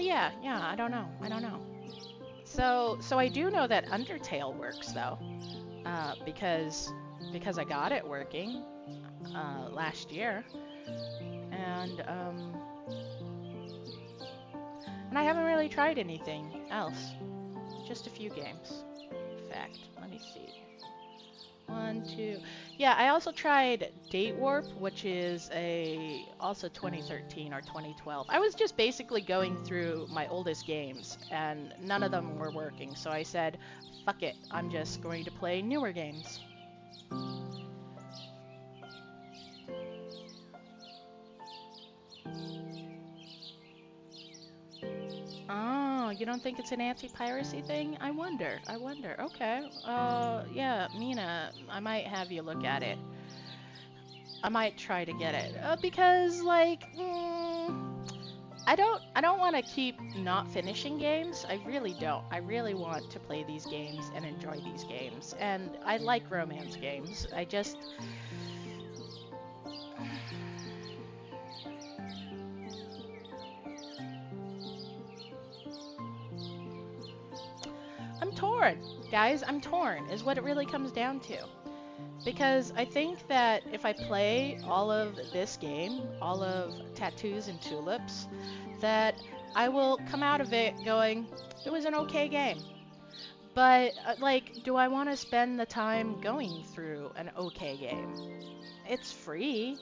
yeah, I don't know. So I do know that Undertale works, though. Because I got it working last year. And I haven't really tried anything else. Just a few games. Fact. Let me see. 1, 2. Yeah, I also tried Date Warp, which is also 2013 or 2012. I was just basically going through my oldest games, and none of them were working. So I said, fuck it, I'm just going to play newer games. Oh, you don't think it's an anti-piracy thing? I wonder. Okay. Yeah, Mina, I might have you look at it. I might try to get it. Because, like, I don't want to keep not finishing games. I really don't. I really want to play these games and enjoy these games. And I like romance games. I'm torn, guys. I'm torn, is what it really comes down to. Because I think that if I play all of this game, all of Tattoos and Tulips, that I will come out of it going, it was an okay game. But, like, do I want to spend the time going through an okay game? It's free.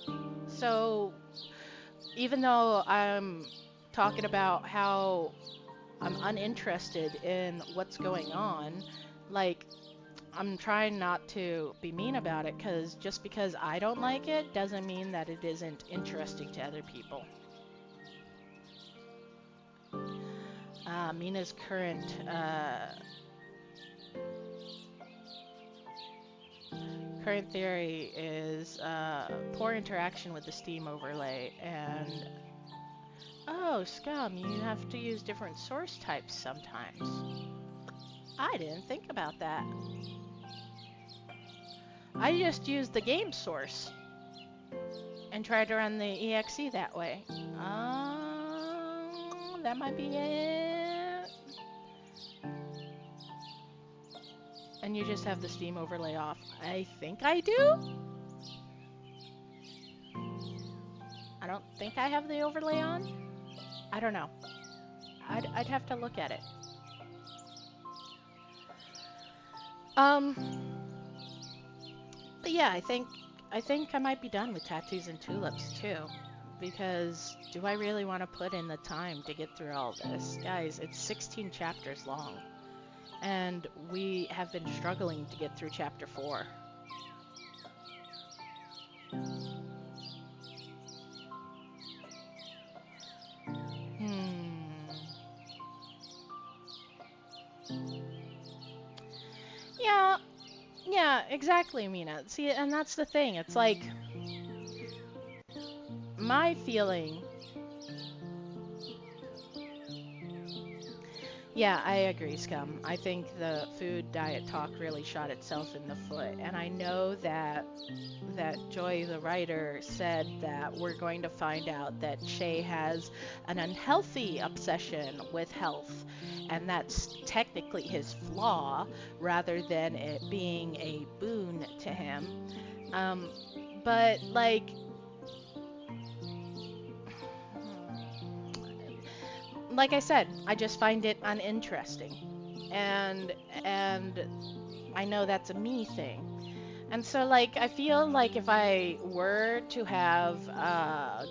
So, even though I'm talking about how I'm uninterested in what's going on, like, I'm trying not to be mean about it, because just because I don't like it doesn't mean that it isn't interesting to other people. Mina's current theory is poor interaction with the Steam overlay, and oh, Scum, you have to use different source types sometimes. I didn't think about that. I just used the game source and tried to run the exe that way. That might be it. And you just have the Steam overlay off. I think I do? I don't think I have the overlay on. I don't know. I'd have to look at it. But yeah, I think I might be done with Tattoos and Tulips too, because do I really want to put in the time to get through all this? Guys, it's 16 chapters long, and we have been struggling to get through chapter 4. Yeah, yeah, exactly, Mina. See, and that's the thing. It's like, my feeling. Yeah, I agree, Scum. I think the food diet talk really shot itself in the foot, and I know that Joy, the writer, said that we're going to find out that Shay has an unhealthy obsession with health, and that's technically his flaw rather than it being a boon to him. But like I said, I just find it uninteresting, and I know that's a me thing. And so, like, I feel like if I were to have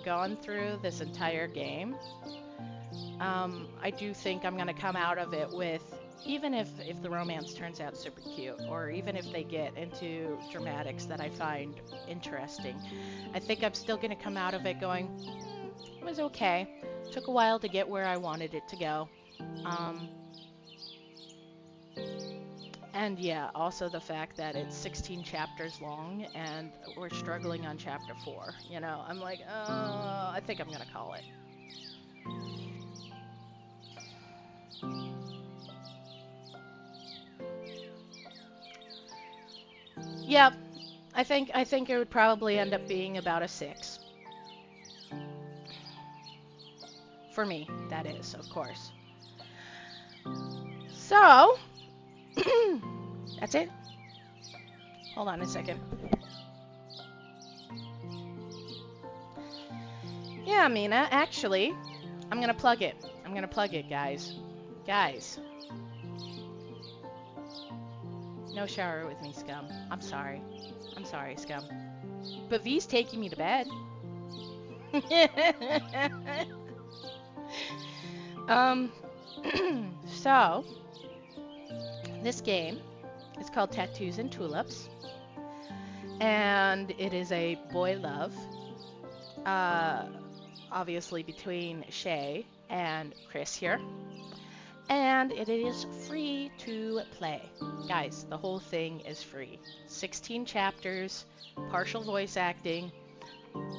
gone through this entire game, I do think I'm gonna come out of it with, even if the romance turns out super cute, or even if they get into dramatics that I find interesting, I think I'm still gonna come out of it going, it was okay. Took a while to get where I wanted it to go. And yeah, also the fact that it's 16 chapters long and we're struggling on chapter 4. You know, I'm like, I think I'm gonna call it. Yep, I think it would probably end up being about a 6. For me, that is, of course. So, that's it. Hold on a second. Yeah, Mina, actually, I'm gonna plug it. I'm gonna plug it, guys. Guys. No shower with me, Scum. I'm sorry. I'm sorry, Scum. But V's taking me to bed. So, this game is called Tattoos and Tulips, and it is a boy love, obviously between Shay and Chris here, and it is free to play. Guys, the whole thing is free. 16 chapters, partial voice acting,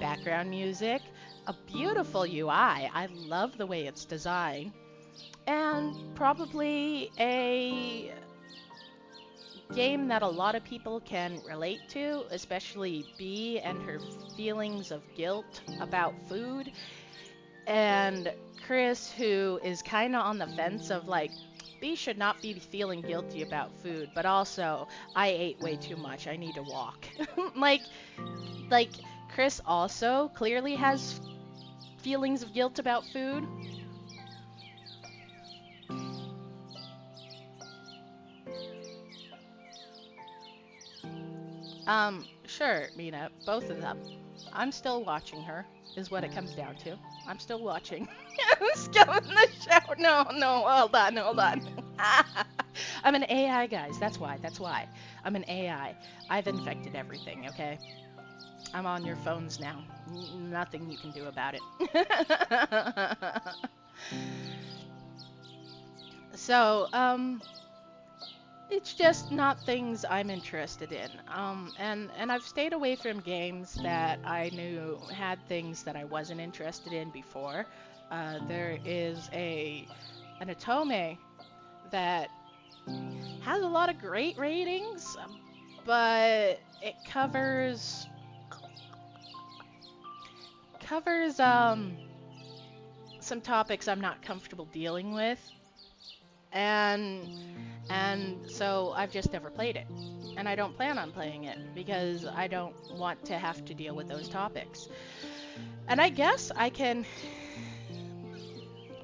background music, a beautiful UI. I love the way it's designed. And probably a game that a lot of people can relate to, especially Bee and her feelings of guilt about food. And Chris, who is kind of on the fence of like, Bee should not be feeling guilty about food, but also, I ate way too much, I need to walk. like Chris also clearly has feelings of guilt about food. Sure, Mina, both of them. I'm still watching her, is what it comes down to. I'm still watching. Let's go in the shower. No, hold on. I'm an AI, guys. That's why. I'm an AI. I've infected everything, okay? I'm on your phones now. Nothing you can do about it. So, it's just not things I'm interested in. And I've stayed away from games that I knew had things that I wasn't interested in before. There is an Atome that has a lot of great ratings, but it covers some topics I'm not comfortable dealing with. And so I've just never played it. And I don't plan on playing it because I don't want to have to deal with those topics. And I guess I can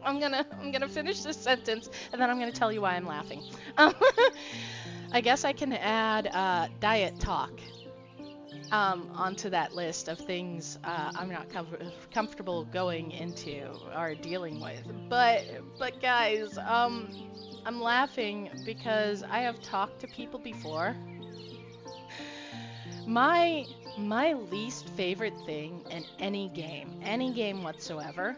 I'm gonna finish this sentence and then I'm gonna tell you why I'm laughing. I guess I can add diet talk onto that list of things I'm not comfortable going into or dealing with. But guys, I'm laughing because I have talked to people before. My least favorite thing in any game whatsoever,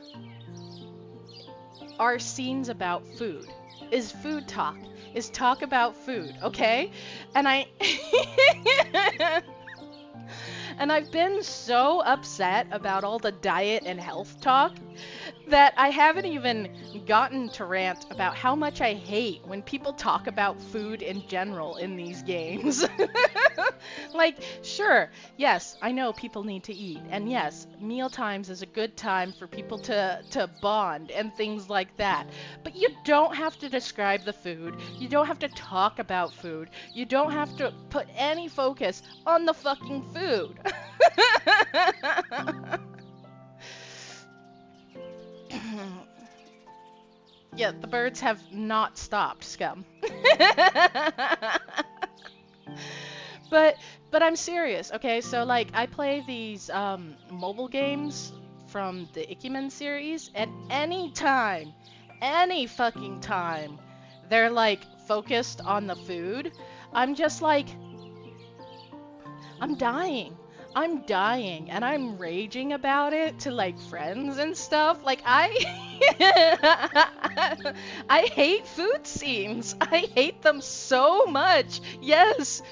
are scenes about food. Is food talk. Is talk about food, okay? And and I've been so upset about all the diet and health talk that I haven't even gotten to rant about how much I hate when people talk about food in general in these games. Like, sure, yes, I know people need to eat, and yes, meal times is a good time for people to bond and things like that. But you don't have to describe the food. You don't have to talk about food. You don't have to put any focus on the fucking food. Yeah, the birds have not stopped, scum. But I'm serious, okay? So like I play these mobile games from the Ikemen series, and any fucking time they're like focused on the food, I'm just like, I'm dying. I'm dying and I'm raging about it to like friends and stuff. Like I I hate food scenes. I hate them so much. Yes,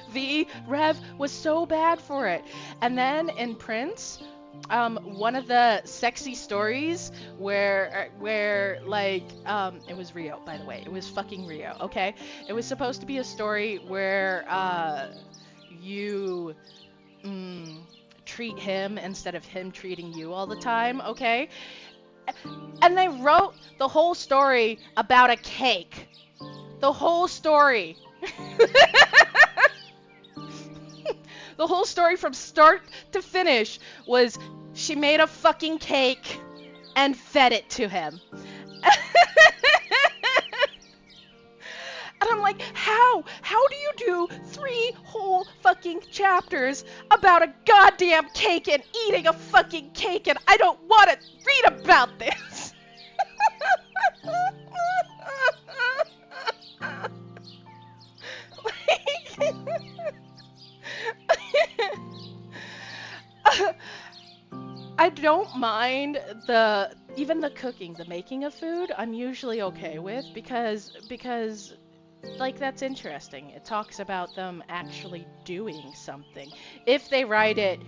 Rev was so bad for it. And then in Prince, one of the sexy stories where like it was Rio, by the way. It was fucking Rio, okay? It was supposed to be a story where you treat him instead of him treating you all the time, okay? And they wrote the whole story about a cake. The whole story. The whole story from start to finish was she made a fucking cake and fed it to him. And I'm like, how? How do you do 3 whole fucking chapters about a goddamn cake and eating a fucking cake, and I don't want to read about this? I don't mind even the cooking, the making of food, I'm usually okay with because like that's interesting. It talks about them actually doing something. If they write it,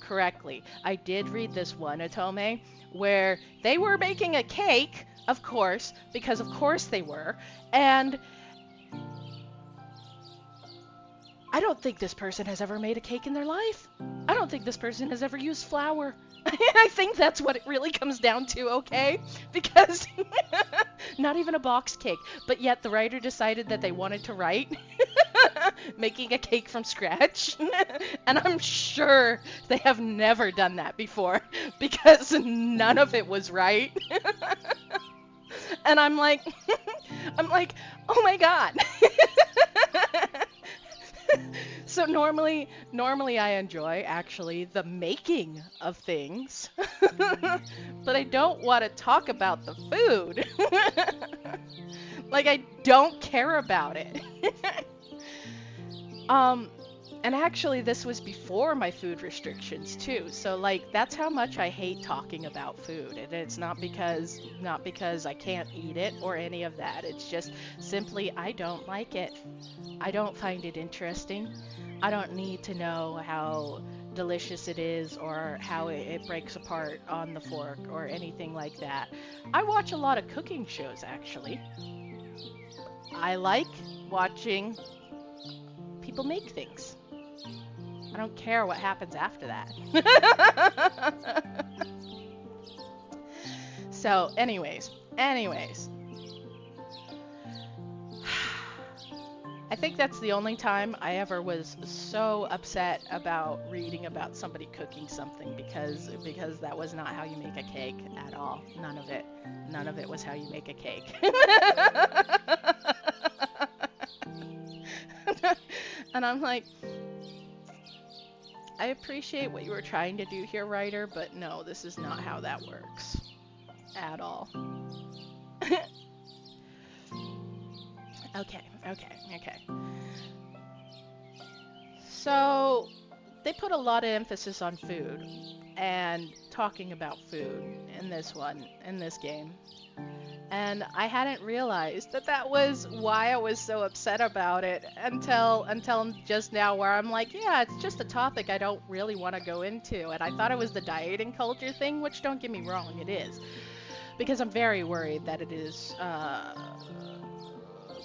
correctly. I did read this one, Otome, where they were making a cake, of course, because of course they were, and I don't think this person has ever made a cake in their life. I don't think this person has ever used flour. I think that's what it really comes down to, okay? Because not even a box cake, but yet the writer decided that they wanted to write making a cake from scratch. And I'm sure they have never done that before because none of it was right. And I'm like, oh my God. So normally I enjoy actually the making of things, but I don't want to talk about the food. Like I don't care about it. And actually this was before my food restrictions too. So like that's how much I hate talking about food. And it's not because I can't eat it or any of that. It's just simply I don't like it. I don't find it interesting. I don't need to know how delicious it is or how it breaks apart on the fork or anything like that. I watch a lot of cooking shows actually. I like watching people make things. I don't care what happens after that. So, anyways. I think that's the only time I ever was so upset about reading about somebody cooking something because that was not how you make a cake at all. None of it. None of it was how you make a cake. And I'm like, I appreciate what you were trying to do here, writer, but no, this is not how that works. At all. Okay. So, they put a lot of emphasis on food and talking about food in this game. And I hadn't realized that that was why I was so upset about it until just now, where I'm like, yeah, it's just a topic I don't really want to go into. And I thought it was the dieting culture thing, which, don't get me wrong, it is. Because I'm very worried that it is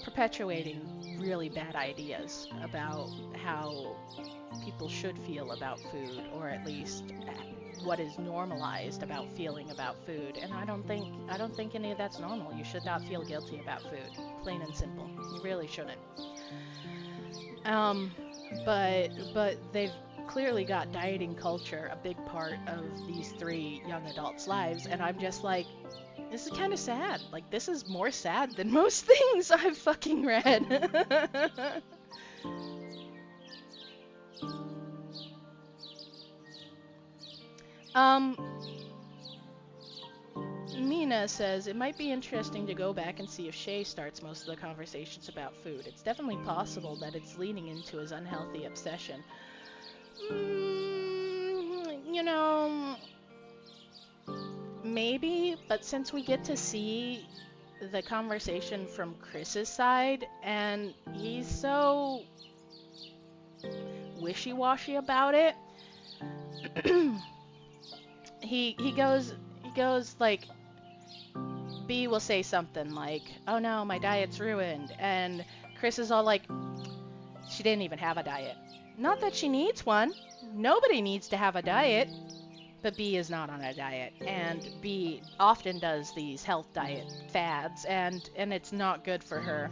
perpetuating really bad ideas about how people should feel about food, or at least what is normalized about feeling about food. And I don't think any of that's normal. You should not feel guilty about food, plain and simple. You really shouldn't. But they've clearly got dieting culture a big part of these three young adults' lives, and I'm just like, this is kind of sad. Like, this is more sad than most things I've fucking read. Mina says, it might be interesting to go back and see if Shay starts most of the conversations about food. It's definitely possible that it's leaning into his unhealthy obsession. You know, maybe, but since we get to see the conversation from Chris's side, and he's so wishy-washy about it, he goes like, B will say something like, oh no, my diet's ruined, and Chris is all like, she didn't even have a diet. Not that she needs one. Nobody needs to have a diet. But B is not on a diet, and B often does these health diet fads, and it's not good for her.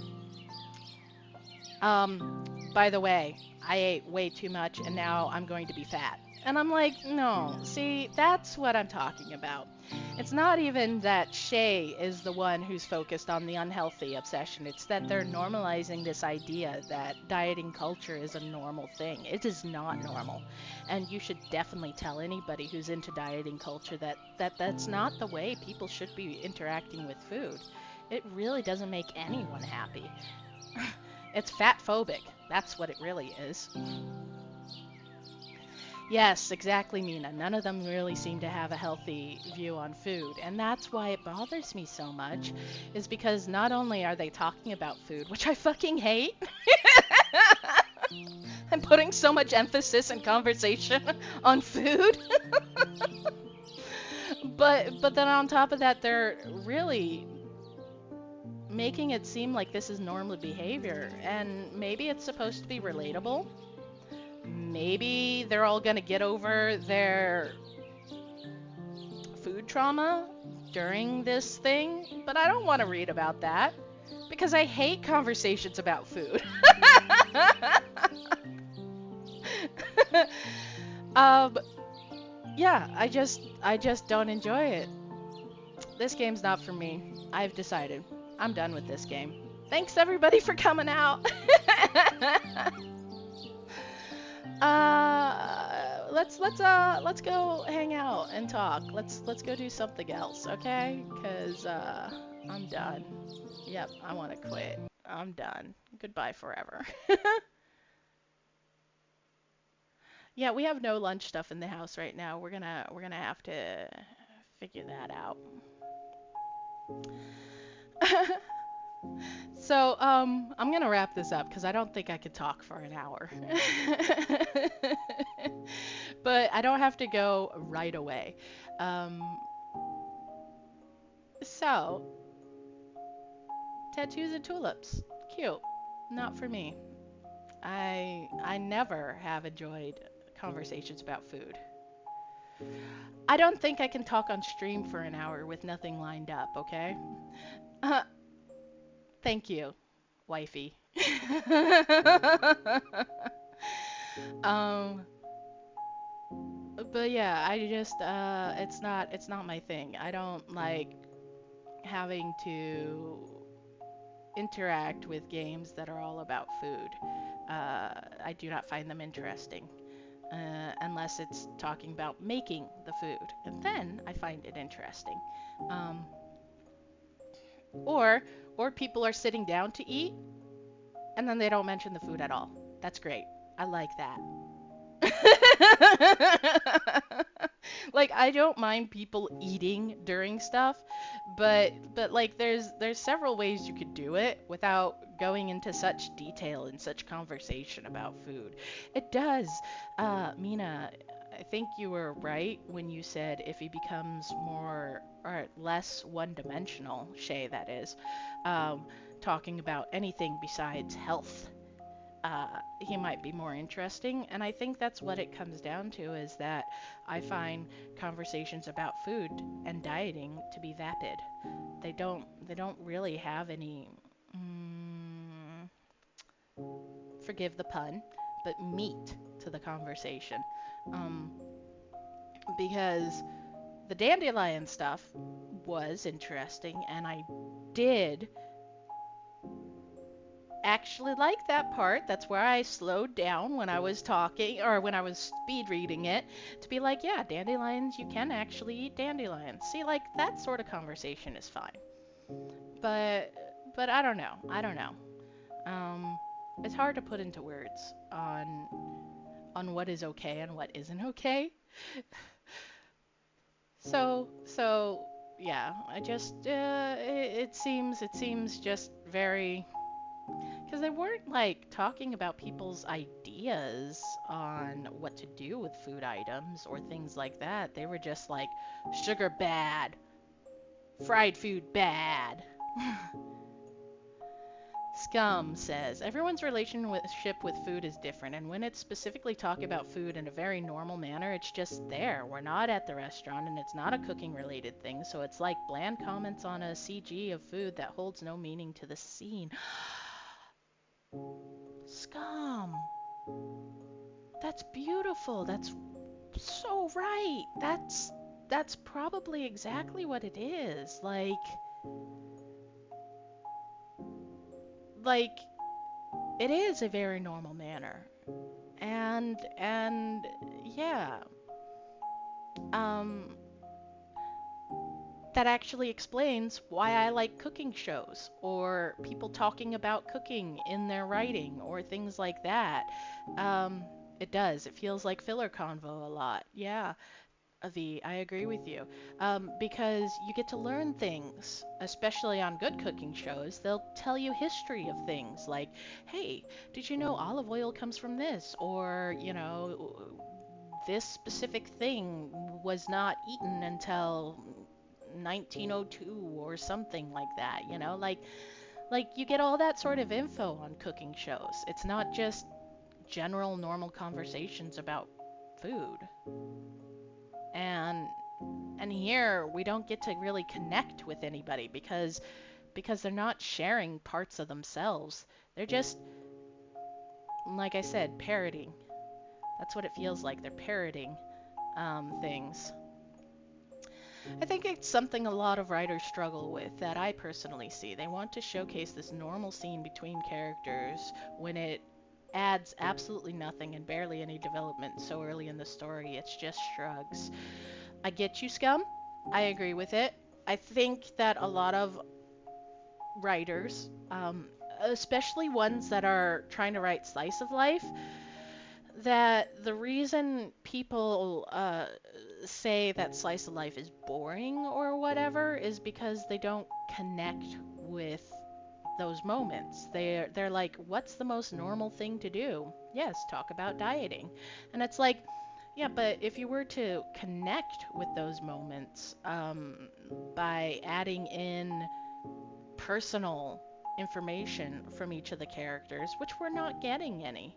By the way, I ate way too much, and now I'm going to be fat. And I'm like, no, see, that's what I'm talking about. It's not even that Shay is the one who's focused on the unhealthy obsession. It's that they're normalizing this idea that dieting culture is a normal thing. It is not normal. And you should definitely tell anybody who's into dieting culture that that's not the way people should be interacting with food. It really doesn't make anyone happy. It's fat phobic. That's what it really is. Yes, exactly, Mina. None of them really seem to have a healthy view on food. And that's why it bothers me so much, is because not only are they talking about food, which I fucking hate, and putting so much emphasis and conversation on food, but then on top of that, they're really making it seem like this is normal behavior. And maybe it's supposed to be relatable. Maybe they're all gonna get over their food trauma during this thing, but I don't want to read about that because I hate conversations about food. Yeah, I just don't enjoy it. This game's not for me. I've decided. I'm done with this game. Thanks everybody for coming out. Let's go hang out and talk. Let's go do something else, okay? Cause I'm done. Yep, I want to quit. I'm done. Goodbye forever. Yeah, we have no lunch stuff in the house right now. We're gonna have to figure that out. So, I'm gonna wrap this up because I don't think I could talk for an hour. But I don't have to go right away. So, Tattoos and Tulips. Cute. Not for me. I never have enjoyed conversations about food. I don't think I can talk on stream for an hour with nothing lined up, okay? Thank you, wifey. But yeah, I just it's not my thing. I don't like having to interact with games that are all about food. I do not find them interesting. unless it's talking about making the food. And then I find it interesting. Um, or, or people are sitting down to eat and then they don't mention the food at all. That's great. I like that. Like I don't mind people eating during stuff, but like there's several ways you could do it without going into such detail and such conversation about food. It does. Mina, I think you were right when you said if he becomes more or less one-dimensional, Shay, that is, um, talking about anything besides health, he might be more interesting. And I think that's what it comes down to, is that I find conversations about food and dieting to be vapid. They don't really have any, forgive the pun, but meat to the conversation. Um, because the dandelion stuff was interesting, and I did actually like that part. That's where I slowed down when I was talking or when I was speed reading it, to be like, yeah, dandelions, you can actually eat dandelions. See, like that sort of conversation is fine. But but I don't know. I don't know. Um it's hard to put into words on what is okay and what isn't okay. So yeah, I just it seems just very, because they weren't like talking about people's ideas on what to do with food items or things like that. They were just like, sugar bad, fried food bad. Scum says, everyone's relationship with food is different, and when it's specifically talking about food in a very normal manner, it's just there. We're not at the restaurant, and it's not a cooking related thing, so it's like bland comments on a CG of food that holds no meaning to the scene. Scum. That's beautiful. That's so right. That's probably exactly what it is. Like it is a very normal manner. And yeah. Um that actually explains why I like cooking shows or people talking about cooking in their writing or things like that. Um it does. It feels like filler convo a lot. Yeah. V, I agree with you. Because you get to learn things, especially on good cooking shows. They'll tell you history of things like, hey, did you know olive oil comes from this? Or, this specific thing was not eaten until 1902 or something like that, like you get all that sort of info on cooking shows. It's not just general normal conversations about food. And and here we don't get to really connect with anybody because they're not sharing parts of themselves. They're just, like I said, parroting. That's what it feels like. They're parroting things. I think it's something a lot of writers struggle with that I personally see. They want to showcase this normal scene between characters when it adds absolutely nothing and barely any development so early in the story. It's just shrugs. I get you, Scum. I agree with it. I think that a lot of writers, especially ones that are trying to write slice of life, that the reason people say that slice of life is boring or whatever is because they don't connect with those moments. They're like, what's the most normal thing to do? Yes, talk about dieting. And it's like, yeah, but if you were to connect with those moments by adding in personal information from each of the characters, which we're not getting any.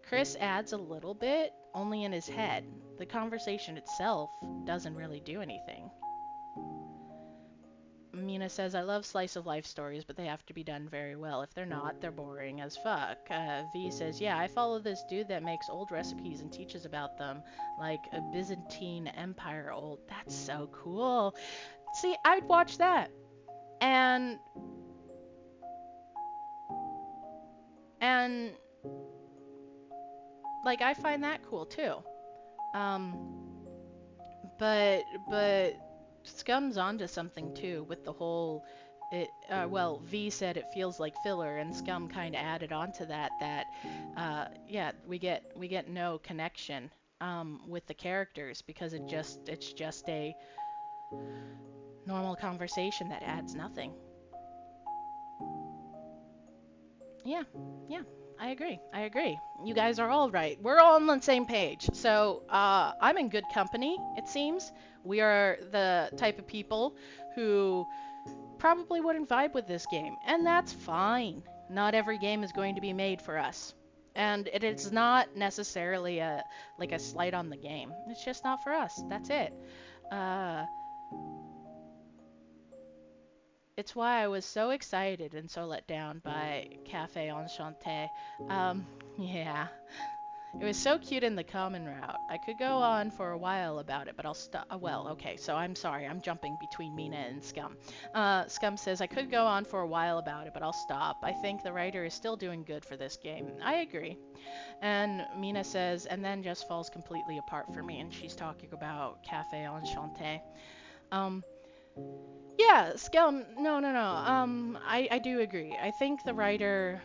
Chris adds a little bit, only in his head. The conversation itself doesn't really do anything. Mina says, I love slice of life stories, but they have to be done very well. If they're not, they're boring as fuck. V says, yeah, I follow this dude that makes old recipes and teaches about them, like a Byzantine Empire old. That's so cool. See, I'd watch that. And and like I find that cool too. Um, but Scum's onto something too with the whole well, V said it feels like filler, and Scum kind of added on to that yeah, we get no connection with the characters because it's just a normal conversation that adds nothing. Yeah, yeah, I agree. I agree. You guys are all right. We're all on the same page. So, I'm in good company, it seems. We are the type of people who probably wouldn't vibe with this game, and that's fine. Not every game is going to be made for us. And it is not necessarily a slight on the game. It's just not for us. That's it. Uh, it's why I was so excited and so let down by Cafe Enchanté. Yeah. It was so cute in the common route. I could go on for a while about it, but I'll stop. Well, okay, so I'm sorry. I'm jumping between Mina and Scum. Scum says, I could go on for a while about it, but I'll stop. I think the writer is still doing good for this game. I agree. And Mina says, and then just falls completely apart for me, and she's talking about Cafe Enchanté. Um, yeah, Scum, no, no, no. I do agree. I think the writer.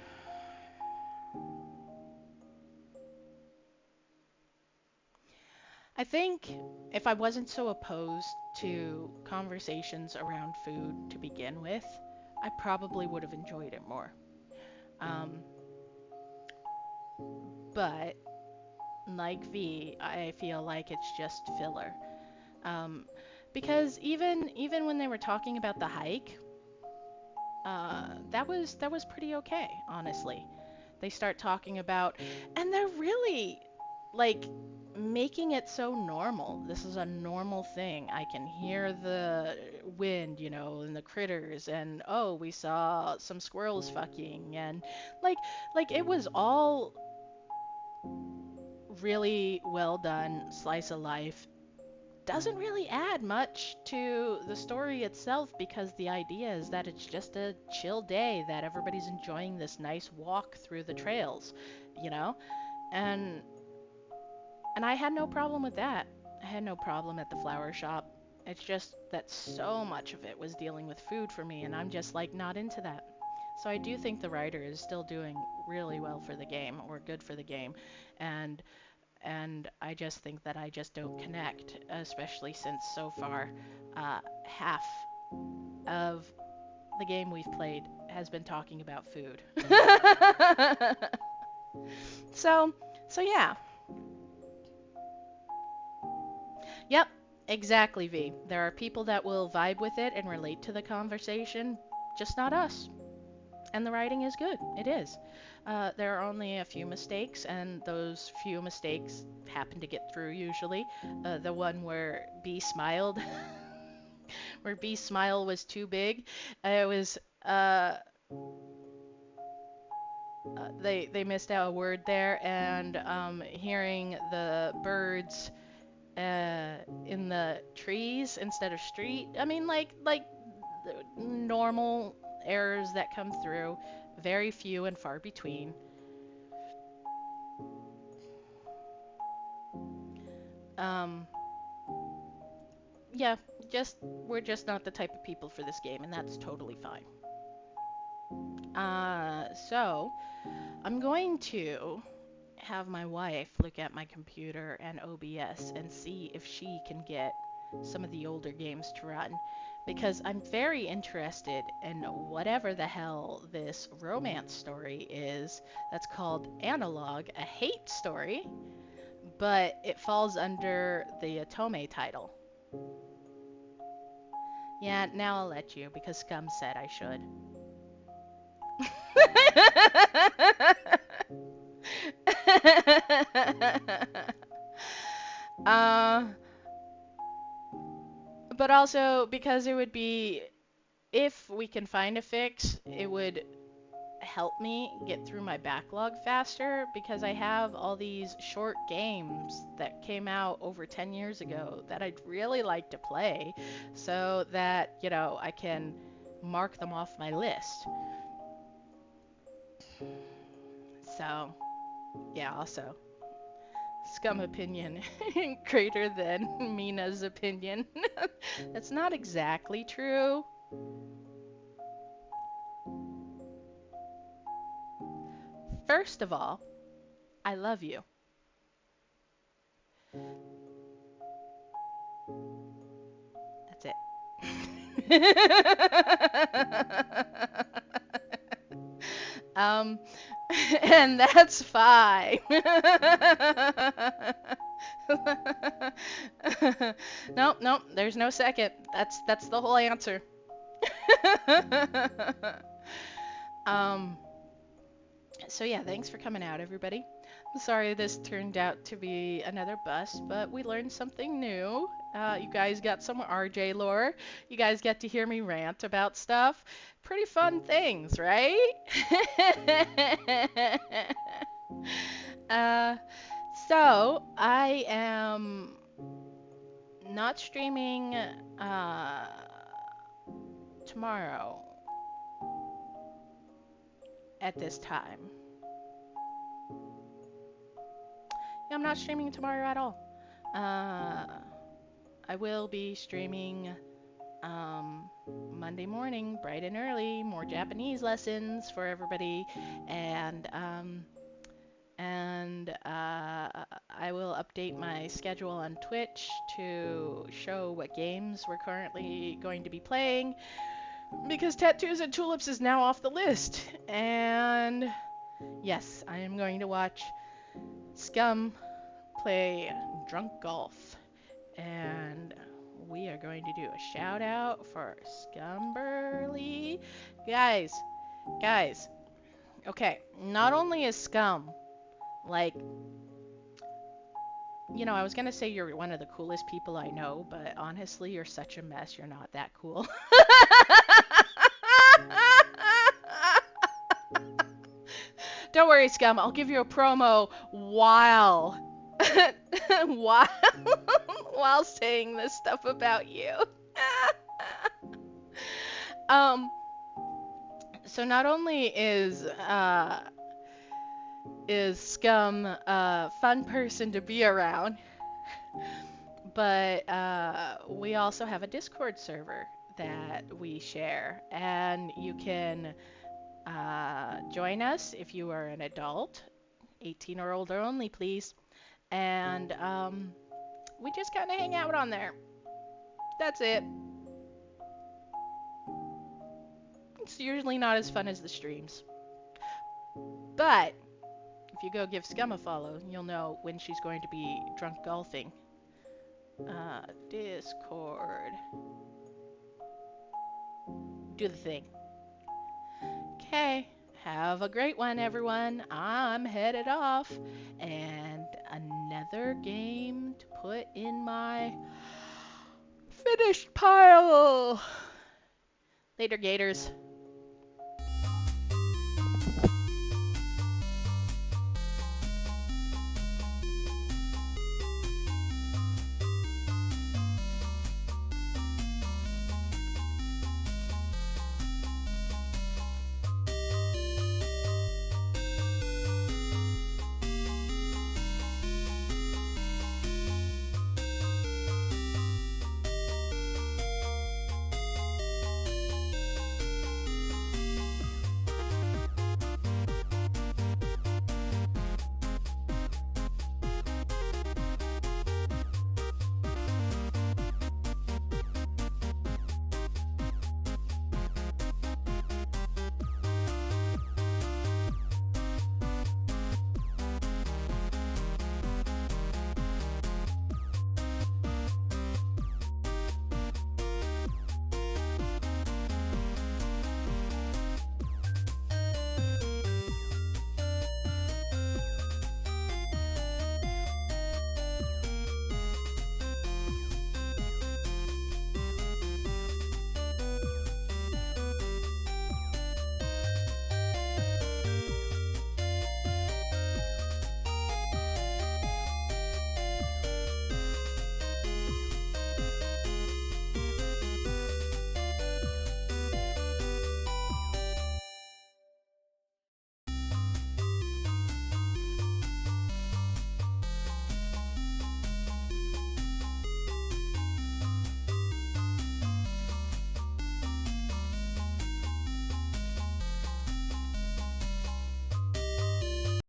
I think if I wasn't so opposed to conversations around food to begin with, I probably would have enjoyed it more. Um, but like V, I feel like it's just filler. Um, because even when they were talking about the hike, that was pretty okay, honestly. They start talking about, and they're really like making it so normal. This is a normal thing. I can hear the wind, and the critters, and oh, we saw some squirrels fucking, and like like it was all really well done slice of life. Doesn't really add much to the story itself because the idea is that it's just a chill day that everybody's enjoying this nice walk through the trails, you know? And and I had no problem with that. I had no problem at the flower shop. It's just that so much of it was dealing with food for me and I'm just like not into that. So I do think the writer is still doing really well for the game or good for the game. And I just think that I just don't connect, especially since so far half of the game we've played has been talking about food. so, so yeah. Yep, exactly, V. There are people that will vibe with it and relate to the conversation, just not us. And the writing is good. It is. There are only a few mistakes, and those few mistakes happen to get through usually. The one where B smiled, where B's smile was too big. It was they missed out a word there, and hearing the birds in the trees instead of street. I mean, like normal errors that come through, very few and far between. Um, yeah, just we're just not the type of people for this game, and that's totally fine. So I'm going to have my wife look at my computer and OBS and see if she can get some of the older games to run because I'm very interested in whatever the hell this romance story is that's called Analog, a hate story, but it falls under the Atome title. Yeah, now I'll let you because Scum said I should. uh, but also because it would be, if we can find a fix, it would help me get through my backlog faster because I have all these short games that came out over 10 years ago that I'd really like to play so that, I can mark them off my list. So, yeah, also. Scum opinion greater than Mina's opinion. That's not exactly true. First of all, I love you. That's it. um, and that's fine. Nope, nope, there's no second. That's the whole answer. um, so yeah, thanks for coming out, everybody. I'm sorry this turned out to be another bust, but we learned something new. You guys got some RJ lore. You guys get to hear me rant about stuff. Pretty fun things, right? uh, so I am not streaming tomorrow at this time. Yeah, I'm not streaming tomorrow at all. I will be streaming Monday morning, bright and early, more Japanese lessons for everybody, and I will update my schedule on Twitch to show what games we're currently going to be playing, because Tattoos and Tulips is now off the list. And yes, I am going to watch Scum play Drunk Golf, and we are going to do a shout out for Scumberly. Guys, okay, not only is Scum, like, you know, I was gonna say you're one of the coolest people I know, but honestly, you're such a mess, you're not that cool. Don't worry, Scum, I'll give you a promo while while saying this stuff about you. So not only is Scum a fun person to be around, but we also have a Discord server that we share, and you can join us if you are an adult, 18 or older only, please. And we just kind of hang out on there. That's it. It's usually not as fun as the streams. But if you go give Scum a follow, you'll know when she's going to be drunk golfing. Discord. Do the thing. Okay. Have a great one, everyone. I'm headed off. And another game to put in my finished pile. Later, Gators.